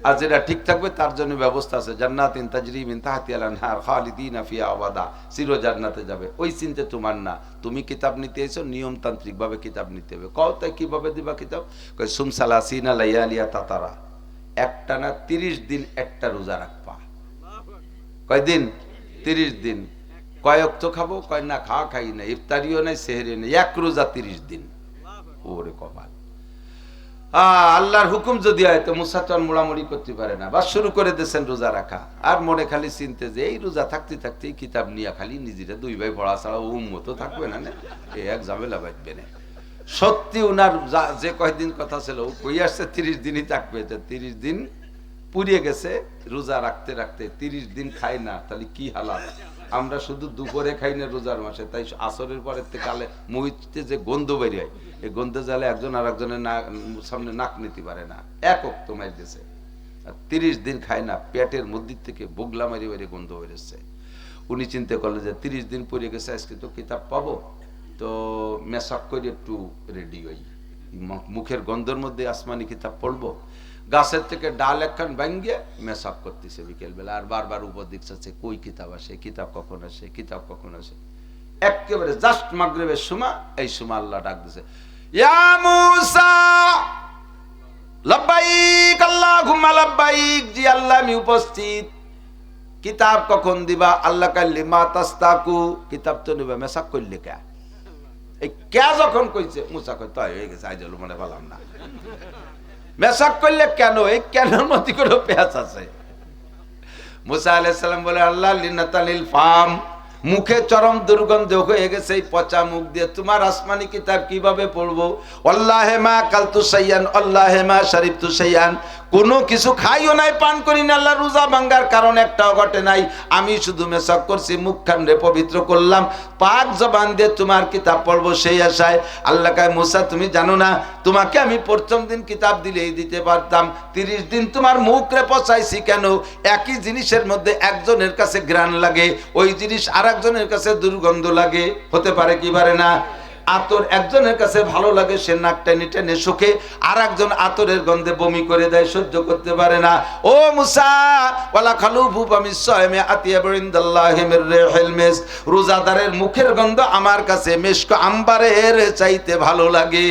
আর যেটা ঠিক থাকবে তার জন্য ব্যবস্থা আছে, জান্নাতিন তাজরি মিন তাহতিহাল আনহার খালিদিনা ফিহা আবাদা, চির জান্নাতে যাবে। ওই চিন্তা তোমার না, তুমি কিতাব নিতে এসো, নিয়মতান্ত্রিক ভাবে কিতাব নিতে হবে। কও তাই কিভাবে দিবা কিতাব? কয় সুম সালাসিনা লাইয়ালিয়া তাতারা, একটানা 30 দিন একটা রোজা রাখবা। কয়দিন? 30 দিন। কয়েক তো খাবো? কয় না, খাওয়া খাই না, ইফতারিও নাই, সেহরিও নাই, এক রোজা 30 দিন। ওরে কপাল! আল্লাহর হুকুম যদি হয় তো মুসা তো মোড়ামুড়ি করতে পারে না, বা শুরু করে দিয়েছেন রোজা রাখা। আর মনে খালি চিনতে যে এই রোজা থাকতে থাকতে কিতাব নিয়ে খালি নিজেরা 2 ভাই পড়া ছাড়া উম্মত থাকবে না, এই এক ঝামেলা বাঁধবে না। সত্যি উনার যে কয়দিন কথা ছিল ও কই আসছে 30 দিনই থাকবে, 30 দিন পুড়িয়ে গেছে রোজা রাখতে রাখতে। 30 দিন খাই না, তাহলে কি হালাত। আমরা শুধু দুপুরে খাই না রোজার মাসে, তাই আসরের পরের থেকে কালে মুহিতে যে গন্ধ বের হয়, এই গন্ধে জ্বালে একজন আর একজনের সামনে নাক নিতে পারে না, এক ওয়াক্ত মার দিয়েছে। আর 30 দিন খায় না, পেটের মধ্যে থেকে বুগলা মারি মারি গন্ধ বেরোচ্ছে। উনি চিন্তা করলেন যে 30 দিন পড়ে গেছে, আজকে তো কিতাব পাবো, তো মেসাক করে একটু রেডি হই, মুখের গন্ধের মধ্যে আসমানি কিতাব পড়বো। গাছের থেকে ডাল একখান ভাঙ্গিয়ে মেসাক করতেছে বিকেলবেলা, আর বারবার উপর দিচ্ছে কই কিতাব আসে, কিতাব কখন আসে, কিতাব কখন আসে। একেবারে জাস্ট মাগরিবের সময়, এই সময় আল্লাহ ডাক দিছে, ইয়া মুসা লাব্বাইক আল্লাহুম্মা লাব্বাইক, জি আল্লাহ আমি উপস্থিত, কিতাব কখন দিবা? আল্লাহ কাল্লি মা তাস্তাকু, কিতাব তো নিবা, মেসাক করলে কে? এই কে যখন কইছে মুসা কই তাই হয়ে গেছে, আইজল মনে পালাম না। মেসাক করলে কেন? এই কেনর মধ্যে কোনো পেঁচ আছে? মুসা আলাইহিস সালাম বলে আল্লাহ লিনাতালিল ফাম, মুখে চরম দুর্গন্ধ হয়ে গেছে এই পচা মুখ দিয়ে তোমার আসমানি কিতাব কিভাবে পড়বো? আল্লাহে মা কালতু শাইয়ান আল্লাহে মা শারিবতু শাইয়ান, কোনো কিছু খাইও নাই পান করি না, আল্লাহ রোজা ভাঙ্গার কারণ একটাও ঘটে নাই, আমি শুধু মেসাক করছি, মুখ খান্ডে পবিত্র করলাম, পাক জবান দিয়ে তোমার কিতাব পড়বো সেই আশায়। আল্লাহ কয় মুসা তুমি জানো না, তোমাকে আমি প্রথম দিন কিতাব দিলেই দিতে পারতাম, 30 দিন তোমার মুখরে পচাইছি কেন? একই জিনিসের মধ্যে একজনের কাছে ঘ্রাণ লাগে, ওই জিনিস আর একজনের কাছে দুর্গন্ধ লাগে, হতে পারে কি পারে না? আতর একজনের কাছে ভালো লাগে, সে নাক টেনে টেনে শোকে, আর একজন আতরের গন্ধে বমি করে দেয়, সহ্য করতে পারে না। ও মুসা ওয়ালা খালুফু ফামিসসাইমি আতিয়াবু ইনদাল্লাহি মির রিহিল মিস, রোজাদারের মুখের গন্ধ আমার কাছে মিশক আম্বারের চাইতে ভালো লাগে।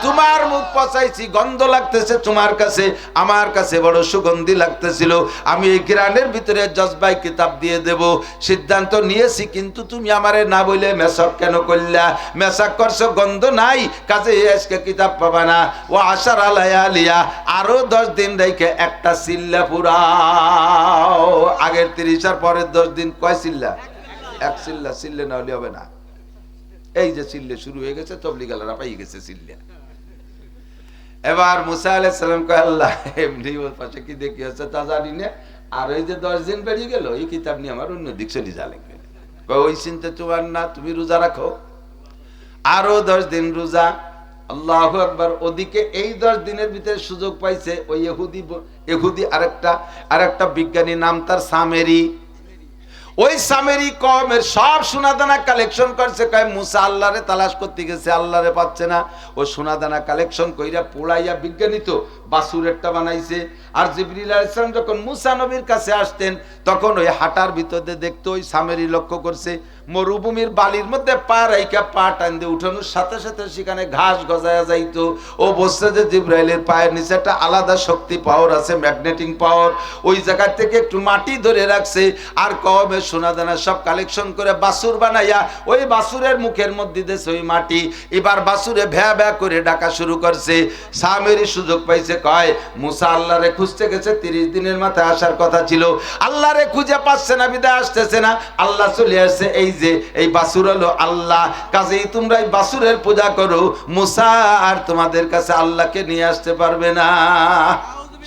তোমার মুখ পচাইছি, গন্ধ লাগতেছে তোমার কাছে, আমার কাছে বড় সুগন্ধি লাগতেছিল, আমি এই ঘ্রাণের ভিতরে জজবাই কিতাব দিয়ে দেব সিদ্ধান্ত নিয়েছি, কিন্তু তুমি আমারে না বলে মেসাক কেন করলা? মেসাক করছো, গন্ধ নাই, কাজে আজকে কিতাব পাবা না। ও আশার আলাইয়া, আরো 10 দিন রেখে একটা সিল্লা পুরাও। আগের 30 আর পরের 10 দিন কয় সিল্লা? এক সিল্লা। সিল্লে না হলে হবে না। এই যে সিল্লে শুরু হয়ে গেছে, তবলিগালারা পাই গেছে সিল্লা। এবার মুসা আলাইহিস সালাম কয় আল্লাহ এমনি ওর পাশে কি দেখি আছে তা জানি না, আর ওই যে 10 দিন বেরিয়ে গেল, এই কিতাব নিয়ে আমার অন্য দিক চলে যা লাগবে। কয় ওই চিন্তা তোমার না, তুমি রোজা রাখো, আরো 10 দিন রোজা। আল্লাহু আকবার। ওদিকে এই 10 দিনের ভিতরে সুযোগ পাইছে ওই ইহুদি আরেকটা বিজ্ঞানী, নাম তার সামেরি। ওই সামেরি কওমের সব সোনাদানা কালেকশন করছে, কয় মুসা আল্লাহরে তালাশ করতে গেছে, আল্লাহরে পাচ্ছে না, ও সোনাদানা কালেকশন কইরা পোড়াইয়া, বিজ্ঞানী তো বাসুরেরটা বানাইছে। আর জিবরিল আলাইহিস সালাম যখন মুসা নবীর কাছে আসতেন, তখন ওই হাটার ভিতরে দেখতো, ওই সামেরি লক্ষ্য করছে মরুভূমির বালির মধ্যে পা রাইখা পা টান দিয়ে উঠানোর সাথে সাথে সেখানে ঘাস গজায়া যাইতো। ও বলছে যে জিবরাইলের পায়ের নিচে একটা আলাদা শক্তি পাওয়ার আছে, ম্যাগনেটিং পাওয়ার, ওই জায়গা থেকে একটু মাটি ধরে রাখছে। আর কওমের সোনাদানা সব কালেকশন করে বাসুর বানাইয়া ওই বাসুরের মুখের মধ্যে দিয়েছে ওই মাটি। এবার বাসুরে ভ্যা ভ্যা করে ডাকা শুরু করছে। সামেরি সুযোগ পাইছে, কয় মুসা আল্লাহরে খুঁজতে গেছে, 30 দিনের মাথায় আসার কথা ছিল, আল্লাহরে খুঁজে পাচ্ছে না, বিদায় আসতেছে না, আল্লাহ চলে আসছে। এই যে এই বাসুর হলো আল্লাহ, কাজেই তোমরা এই বাসুরের পূজা করো, মুসা আর তোমাদের কাছে আল্লাহকে নিয়ে আসতে পারবে না।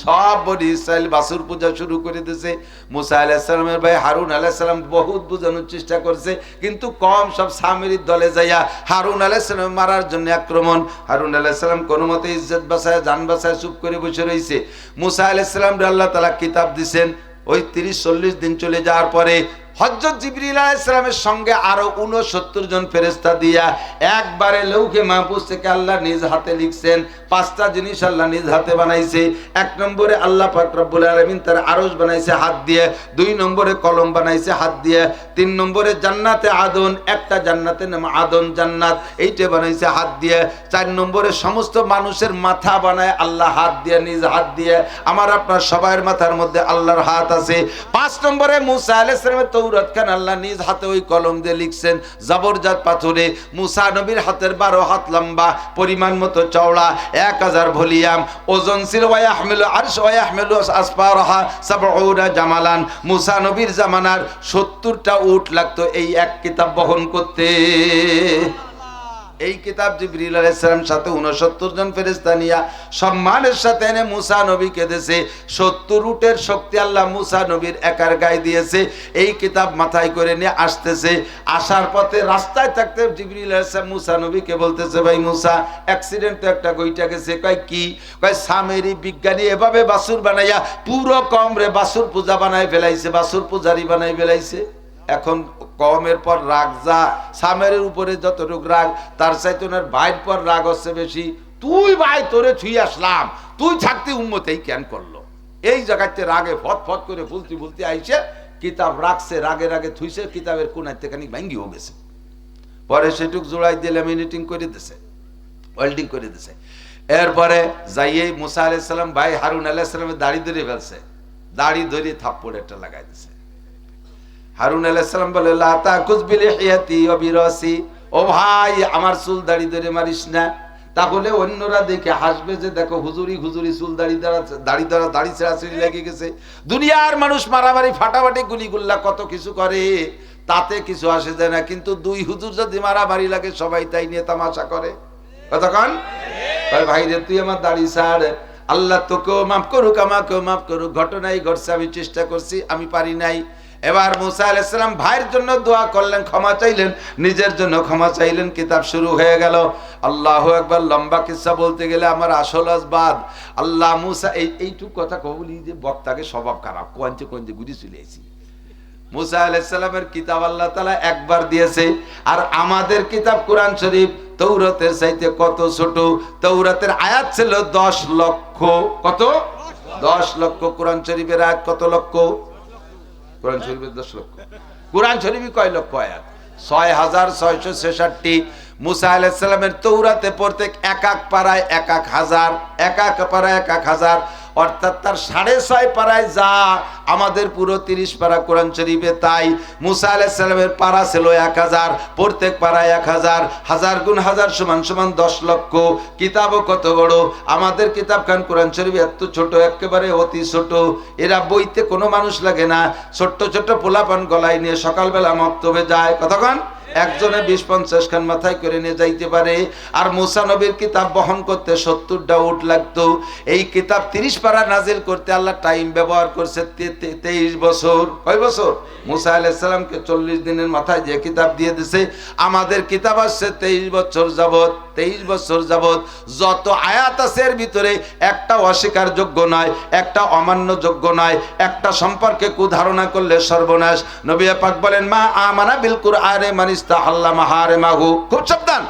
সব বনি ইসরাইল বাসুর পূজা শুরু করে দিয়েছে। মুসা আলাইহিস সালামের ভাই হারুন আলাইহিস সালাম বহুত বোঝানোর চেষ্টা করছে, কিন্তু কম সব সামেরির দলে যাইয়া হারুন আলাইহিস সালাম মারার জন্য আক্রমণ। হারুন আলাইহিস সালাম কোনো মতে ইজ্জত বাঁচায়, জান বাঁচায় চুপ করে বসে রয়েছে। মুসা আলাইহিস সালাম আল্লাহ তাআলা কিতাব দিবেন। ওই 30-40 দিন চলে যাওয়ার পরে হযরত জিবরিল আলাইহিস সালামের সঙ্গে আরো 69 জন ফেরেশতা দিয়া একবারে লৌহে মাহফুজ থেকে আল্লাহ নিজ হাতে লিখছেন। 5টা জিনিস আল্লাহ নিজ হাতে বানাইছে। 1 নম্বরে আল্লাহ পাক রব্বুল আলামিন তার আরশ বানাইছে হাত দিয়ে, 2 নম্বরে কলম বানাইছে হাত দিয়ে, 3 নম্বরে জান্নাতে আদন, একটা জান্নাতের নাম আদন জান্নাত, এইটা বানাইছে হাত দিয়ে, 4 নম্বরে সমস্ত মানুষের মাথা বানায় আল্লাহ হাত দিয়ে, নিজ হাত দিয়ে। আমার আপনার সবার মাথার মধ্যে আল্লাহর হাত আছে। 5 নম্বরে মুসা আলাইহিস সালামের তৌরাত খান আল্লাহ নিজ হাতে ওই কলম দিয়ে লিখছেন জবরজাত পাথরে। মুসা নবীর হাতের 12 হাত লম্বা, পরিমাণ মতো চওড়া, 1000 ভলিউম ওজন ছিল। ওয়াহমিলু আরশ ওয়াহমিলু আসফারহা 70 জামালান। মুসা নবীর জামানার 70টা উট লাগতো এই এক কিতাব বহন করতে। এই কিতাব জিবরিল আলাইহিস সালাম সাথে 69 জন ফেরেশতা নিয়া সম্মানের সাথে এনে মুসা নবীকে দিয়েছে। 70 উটের শক্তি আল্লাহ মুসা নবীর একার গায়ে দিয়েছে। এই কিতাব মাথায় করে নিয়ে আসতেছে। আসার পথে রাস্তায় থাকতে জিবরিল আলাইহিস সালাম মুসা নবীকে বলতেছে, ভাই মুসা অ্যাক্সিডেন্ট তো একটা গইটা গেছে। কয় কি? কয় সামেরি বিজ্ঞানী এভাবে বাসুর বানাইয়া পুরো কমরে বাসুর পূজা বানায় ফেলাইছে, বাসুর পূজারি বানাই ফেলাইছে। এখন কমের পর রাগ যা, সামেরের উপরে যতটুকু রাগ, তার চাইতে ওনার ভাইয়ের পর রাগ হচ্ছে বেশি। তুই ভাই তোরে ছুঁয়ে আসলাম, তুই থাকতে উম্মতেই কেন করলো? এই জায়গাতে রাগে ফট ফট করে ফুলতে আইসে কিতাব রাখছে, রাগে রাগে থুইছে, কিতাবের কোনাইতে খানিক ভাঙ্গিও গেছে। পরে সেটুক জোড়াই দিয়ে ল্যামিনেটিং করে দিছে, ওয়েল্ডিং করে দিছে। এরপরে যাইয়ে মুসা আলাইহিস সালাম ভাই হারুন আলাইহিস সালামের দাড়ি ধরে ফেলছে, দাড়ি ধরে থাপ্পড় একটা লাগাই দিছে। হারুন আলাইহিস সালাম বলে, লা তাকুজ বিলিহিয়াতি ওয়া বিরাসি, ও ভাই আমার চুল দাড়ি ধরে মারিস না, তাহলে অন্যরা দেখে হাসবে যে দেখো হুজুরি হুজুরি চুল দাড়ি ছেঁড়াছেড়ি লেগে গেছে। দুনিয়ার মানুষ মারামারি ফাটাফাটি গুলিগুল্লা কত কিছু করে, তাতে কিছু আসে যায় না। কিন্তু দুই হুজুর যদি মারামারি লাগে সবাই তাই নিয়ে তামাশা করে। কতক্ষণ ভাই রে তুই আমার দাড়ি ছাড়, আল্লাহ তোকেও মাফ করুক আমাকেও মাফ করুক। ঘটনাই ঘটছে, আমি চেষ্টা করছি, আমি পারি নাই। এবার মুসা আলাইহিস সালাম ভাইয়ের জন্য দোয়া করলেন, ক্ষমা চাইলেন, নিজের জন্য ক্ষমা চাইলেন। কিতাব শুরু হয়ে গেল। আল্লাহু আকবার। লম্বা কিসসা বলতে গেলে আমার আসল আসবাদ আল্লাহ মুসা এইটুক কথা কবলি যে বক্তাকে স্বভাব খারাপ কোয়াঞ্চে ঘুরে চলে এসেছি। মুসা আলাইহিস সালামের কিতাব আল্লাহ তাআলা একবার দিয়েছে, আর আমাদের কিতাব কোরআন শরীফ তৌরাতের চাইতে কত ছোট। তৌরাতের আয়াত ছিল 10 লক্ষ। কত? 10 লক্ষ। কোরআন শরীফের আয়াত কত লক্ষ? কোরআন শরীফের 10 লক্ষ। কোরআন শরীফে কয় লক্ষ আয়াত? 6666। মুসা আলাইহিস সালামের তৌরাতে প্রত্যেক এক পারায় এক হাজার, এক পারায় 1000, অর্থাৎ তার 6.5 পারায় যা আমাদের পুরো 30 পারা কোরআন শরীফে তাই। মুসা আলাইহিস সালামের পারা ছিল 1000, প্রত্যেক পারায় 1000, 1000 গুণ 1000 সমান সমান 10 লক্ষ। কিতাবও কত বড়! আমাদের কিতাব খান কোরআন শরীফ এত ছোট, একেবারে অতি ছোট। এরা বইতে কোনো মানুষ লাগে না, ছোট্ট ছোট্ট পোলাপান গলায় নিয়ে সকালবেলা মক্তবে যায়। কতক্ষণ? একজনে 20-50 খান মাথায় করে নিয়ে যাইতে পারে। আর মুসা নবীর কিতাব বহন করতে 70টা উট লাগতো। এই কিতাব 30 পারা নাজিল করতে আল্লাহ টাইম ব্যবহার করছে 23 বছর। কয় বছর? মুসা আলাইহিস সালামকে 40 দিনের মাথায় যে কিতাব দিয়ে দিছে, আমাদের কিতাব আসছে 23 বছর যাবত। 23 বছর যাবত যত আয়াত আছে এর ভিতরে একটা অস্বীকার যোগ্য নয়, একটা অমান্য যোগ্য নয়, একটা সম্পর্কে কুধারণা করলে সর্বনাশ। নবী পাক বলেন, মা আমানা বিল কুরআনে মান ইস্তাহাল্লা মাহারিমাহু। খুব সাবধান।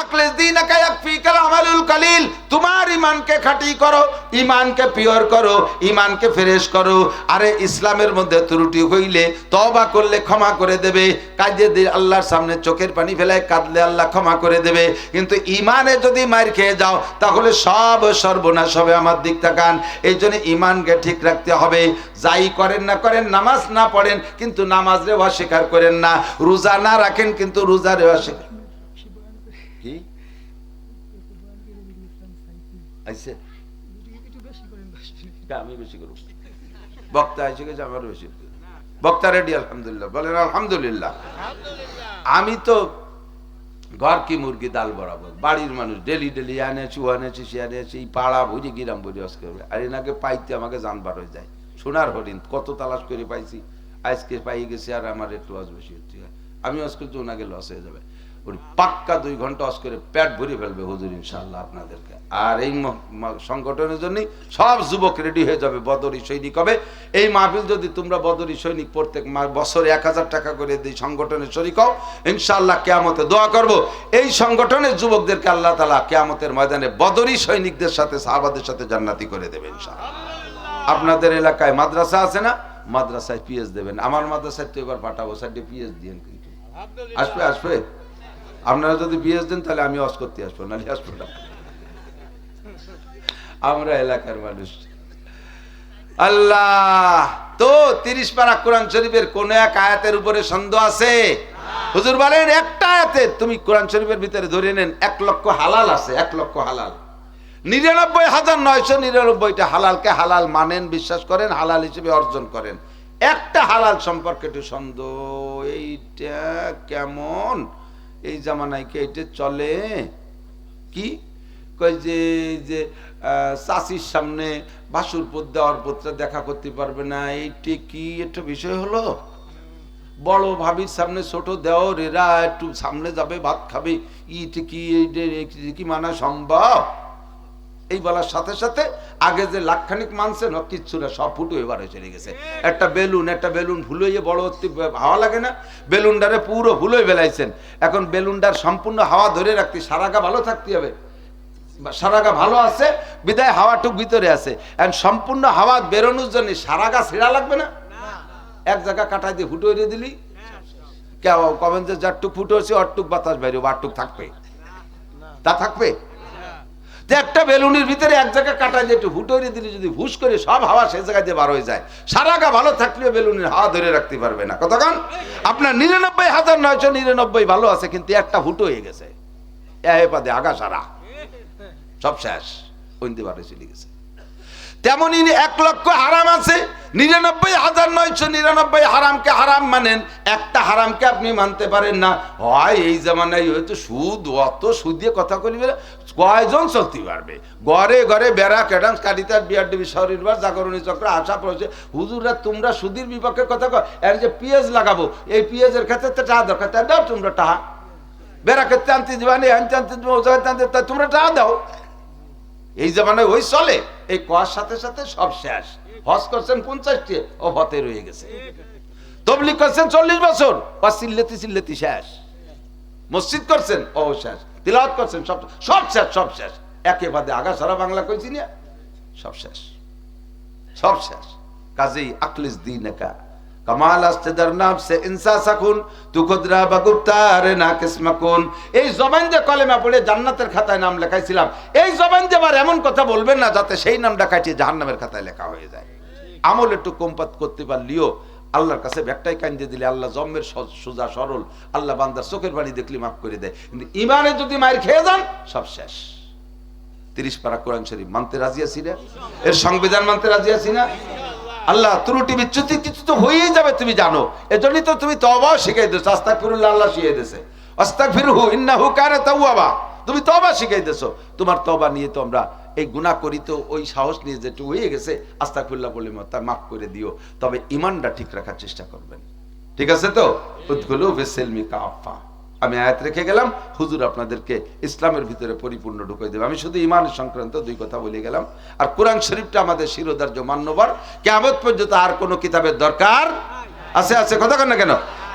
আখলিস দীনাকা ইয়াকফিকাল আমালুল কালিল। তোমার ঈমানকে খাঁটি করো, ঈমানকে পিওর করো, ঈমানকে ফ্রেশ করো। আরে ইসলামের মধ্যে ত্রুটি হইলে তওবা করলে ক্ষমা করে দেবে। কাঁদে দিয়ে আল্লাহর সামনে চোখের পানি ফেলায় কাঁদলে আল্লাহ ক্ষমা করে দেবে। কিন্তু ঈমানে যদি মার খেয়ে যাও তাহলে সব সর্বনাশ হবে। আমার দিক তাকান। এই জন্য ঈমানকে ঠিক রাখতে হবে। যাই করেন না করেন, নামাজ না পড়েন কিন্তু নামাজরে অস্বীকার করেন না, রোজা না রাখেন কিন্তু রোজারে অস্বীকার। কি আইছে? আমি বেশি করব। বক্তা এসে গেছে, আমারও বেশি। বক্তা রেডি? আলহামদুলিল্লাহ বলেন আলহামদুলিল্লাহ। আমি তো ঘর কি মুরগি ডাল বরাবর, বাড়ির মানুষ ডেলি ডেলি আনেছি, ও আনেছি, সে আনেছি, এই পাড়া বুঝি গিরাম বুঝি অস করবে। আর এনাকে পাইতে আমাকে জানবার হয়ে যায়। সোনার হরিণ কত তালাশ করে পাইছি, আজকে পাই গেছি। আর আমার একটু লস বেশি হচ্ছে, আমি অস করতে ওনাকে লস হয়ে যাবে। পাক্কা 2 ঘন্টা অস করে পেট ভরে ফেলবে হুজুর ইনশাআল্লাহ আপনাদেরকে। আর এই সংগঠনের জন্য সব যুবক রেডি হয়ে যাবে, বদরি সৈনিক হবে। এই মাহফিল যদি তোমরা বদরি সৈনিক প্রত্যেক বছরে 1000 টাকা করে দিই, সংগঠনের শরীক হও, ইনশাআল্লাহ কিয়ামতে দোয়া করব এই সংগঠনের যুবকদেরকে আল্লাহ তাআলা কিয়ামতের ময়দানে বদরি সৈনিকদের সাথে, সাহাবাদের সাথে জান্নাতি করে দেবে ইনশাআল্লাহ। আপনাদের এলাকায় মাদ্রাসা আছে না? মাদ্রাসায় পিএস দেবেন। আমার মাদ্রাসায় তো এবার পাঠাবো, সাইডে পিএস দিয়েন। কিন্তু আসবে আসবে। আপনারা যদি বিএস দেন তাহলে আমি অস করতে আসবো, নাহলে আসবো না। আমরা এলাকার মানুষ। আল্লাহ তো 30 পারা কোরআন শরীফের কোন এক আয়াতের উপরে সন্দেহ আছে? হুজুর বলেন একটা আয়াতে তুমি কোরআন শরীফের ভিতরে ধরে নেন 1 লক্ষ হালাল আছে। 1 লক্ষ হালাল, 99,999টা হালালকে হালাল মানেন, বিশ্বাস করেন, হালাল হিসেবে অর্জন করেন। একটা হালাল সম্পর্কে একটু সন্দেহ, এইটা কেমন, এই জামানায় কি এটা চলে? কি কয় যে চাষির সামনে বাসুর পদ দেওয়ার পত্র দেখা করতে পারবে না, এইটা কি একটা বিষয় হলো? বড় ভাবির সামনে ছোট দেওর এরা একটু সামনে যাবে, ভাত খাবে, ইটা কি মানা সম্ভব? এই বলার সাথে সাথে আগে যে লাখখানিক মানছে না, কিচ্ছু না, সব ফুটো এবার চলে গেছে। একটা বেলুন ভুলইয়ে বড় হাওয়া লাগে না, বেলুনটারে পুরো ভুলোই বেলাইছেন। এখন বেলুনটার সম্পূর্ণ হাওয়া ধরে রাখতে সারাগা ভালো থাকতে হবে। সারাগা ভালো আছে বিদায় হাওয়াটুক ভিতরে আছে, এখন সম্পূর্ণ হাওয়া বেরোনোর জন্য সারাগা ছেঁড়া লাগবে না? এক জায়গা কাটাই দিয়ে ফুটো এড়িয়ে দিলি কেউ কবেন যে যারটুক ফুটো হচ্ছে অরটুক বাতাস বাইরে, আরটুক থাকবে, তা থাকবে? একটা বেলুনের ভিতরে এক জায়গায় কাটাই দিয়ে একটু ফুটোরে দিলে যদি হুশ করে সব হাওয়া সে জায়গায় দিয়ে বার হয়ে যায়, সারা গা ভালো থাকলেও বেলুনের হাওয়া ধরে রাখতে পারবে না। কতক্ষণ? আপনার 99,999 ভালো আছে কিন্তু একটা ফুটো হয়ে গেছে, এ পাদে আগা সারা। সব শেষ, ওইন্দি বারে চলে গেছে। তেমনি 1 লক্ষ হারাম আছে, 99,999 হারামকে হারাম মানেন, একটা হারামকে আপনি মানতে পারেন না। হয় এই জামানায় হয়তো সুদ, অত সুদ দিয়ে কথা কইবে কয়জন চলতে পারবে? ঘরে ঘরে বেড়া ক্যাডান্স কাটিতার বিআরডিবি শরীরবার জাগরণী চক্র আশা পড়েছে, হুজুররা তোমরা সুদের বিপক্ষে কথা কয়, এর যে পিএস লাগাবো, এই পিএসের ক্ষেত্রে তো টাকা দরকার, তাই দাও তোমরা টাকা। বেড়া ক্ষেত্রে আনতে দিবানি, আনতে আনতে দিবা, তোমরা টাকা দাও। এই জামানায় ওই চলে। এই কোয়ার সাথে সাথে সব শেষ। হজ করছেন 50টি, ও হতে রয়ে গেছে। তবলিগ করছেন 40 বছর, ও চিল্লেতি শেষ। মসজিদ করছেন, ও শেষ। তিলাওয়াত করছেন, সব শেষ, সব শেষ। একেবারে আগা সারা বাংলা কইছি না, সব শেষ, সব শেষ। কাজেই আকলিস দিনকা কামাল আসতে দার নাম সে ইনসা সাকুন তু খুদরা বাগুতারে না কিসমাকুন। এই জবান দিয়ে কলেমা পড়ে জান্নাতের খাতায় নাম লেখাইছিলাম, এই জবান দিয়ে আবার এমন কথা বলবেন না যাতে সেই নামটা কাটিয়ে জাহান্নামের খাতায় লেখা হয়ে যায়। আমল একটু কমপাত করতে পারলিও আল্লাহর কাছে ব্যাগটাই কান্দে দিলে আল্লাহ জম্মের সোজা সরল, আল্লাহ বান্দার চোখের পানি দেখলে মাফ করে দেয়। কিন্তু ইমানে যদি মায়ের খেয়ে যান, সব শেষ। 30 পারা কোরআন শরীফ মানতে রাজি আছি না? এর সংবিধান মানতে রাজি আছি না? আল্লাহ ত্রুটি বিচ্যুতি কিছু তো হয়েই যাবে, তুমি জানো। এজন্যই তো তুমি তওবাও শিখাই দিয়েছো। আস্তাগফিরুল্লাহ, আল্লাহ শিখিয়ে দিয়েছে, আস্তাগফিরুহু ইন্নাহু কানা তাওয়াবা। তুমি তওবা শিখাই দিয়েছো। তোমার তওবা নিয়ে তো আমরা এই গুনাহ করি, তো ওই সাহস নিয়ে যেটা হয়ে গেছে আস্তাগফিরুল্লাহ বলে তা মাফ করে দিও। তবে ঈমানটা ঠিক রাখার চেষ্টা করবেন, ঠিক আছে তো? উদখুলু ফিস-সিলমি কাফা। আমি আয়াত রেখে গেলাম, হুজুর আপনাদেরকে ইসলামের ভিতরে পরিপূর্ণ ঢুকিয়ে দেবে। আমি শুধু ইমান সংক্রান্ত 2 কথা বলে গেলাম। আর কোরআন শরীফটা আমাদের শিরোধার্য মান্যবর, কিয়ামত পর্যন্ত আর কোনো কিতাবের দরকার আছে কথা কেন কেন?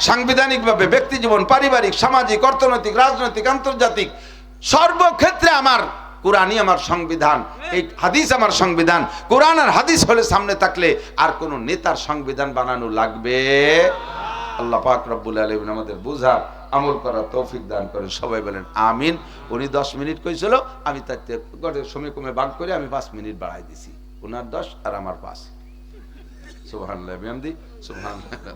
সাংবিধানিকভাবে ব্যক্তি জীবন, পারিবারিক, সামাজিক, অর্থনৈতিক, রাজনৈতিক, আন্তর্জাতিক সর্বক্ষেত্রে আমার কোরআনই আমার সংবিধান, এই হাদিস আমার সংবিধান। কোরআন আর হাদিস হলে সামনে থাকলে আর কোনো নেতার সংবিধান বানানো লাগবে? আল্লাহ পাক রব্বুল আলামিন আমাদের বুঝা আমল করার তৌফিক দান করেন। সবাই বলেন আমিন। উনি 10 মিনিট কইছিল, আমি তাতে গড়ের সময় কমে ভাগ করে আমি 5 মিনিট বাড়াই দিছি। ওনার 10 আর আমার 5। সুবহানাল্লাহ বিহামদি, সুবহানাল্লাহ।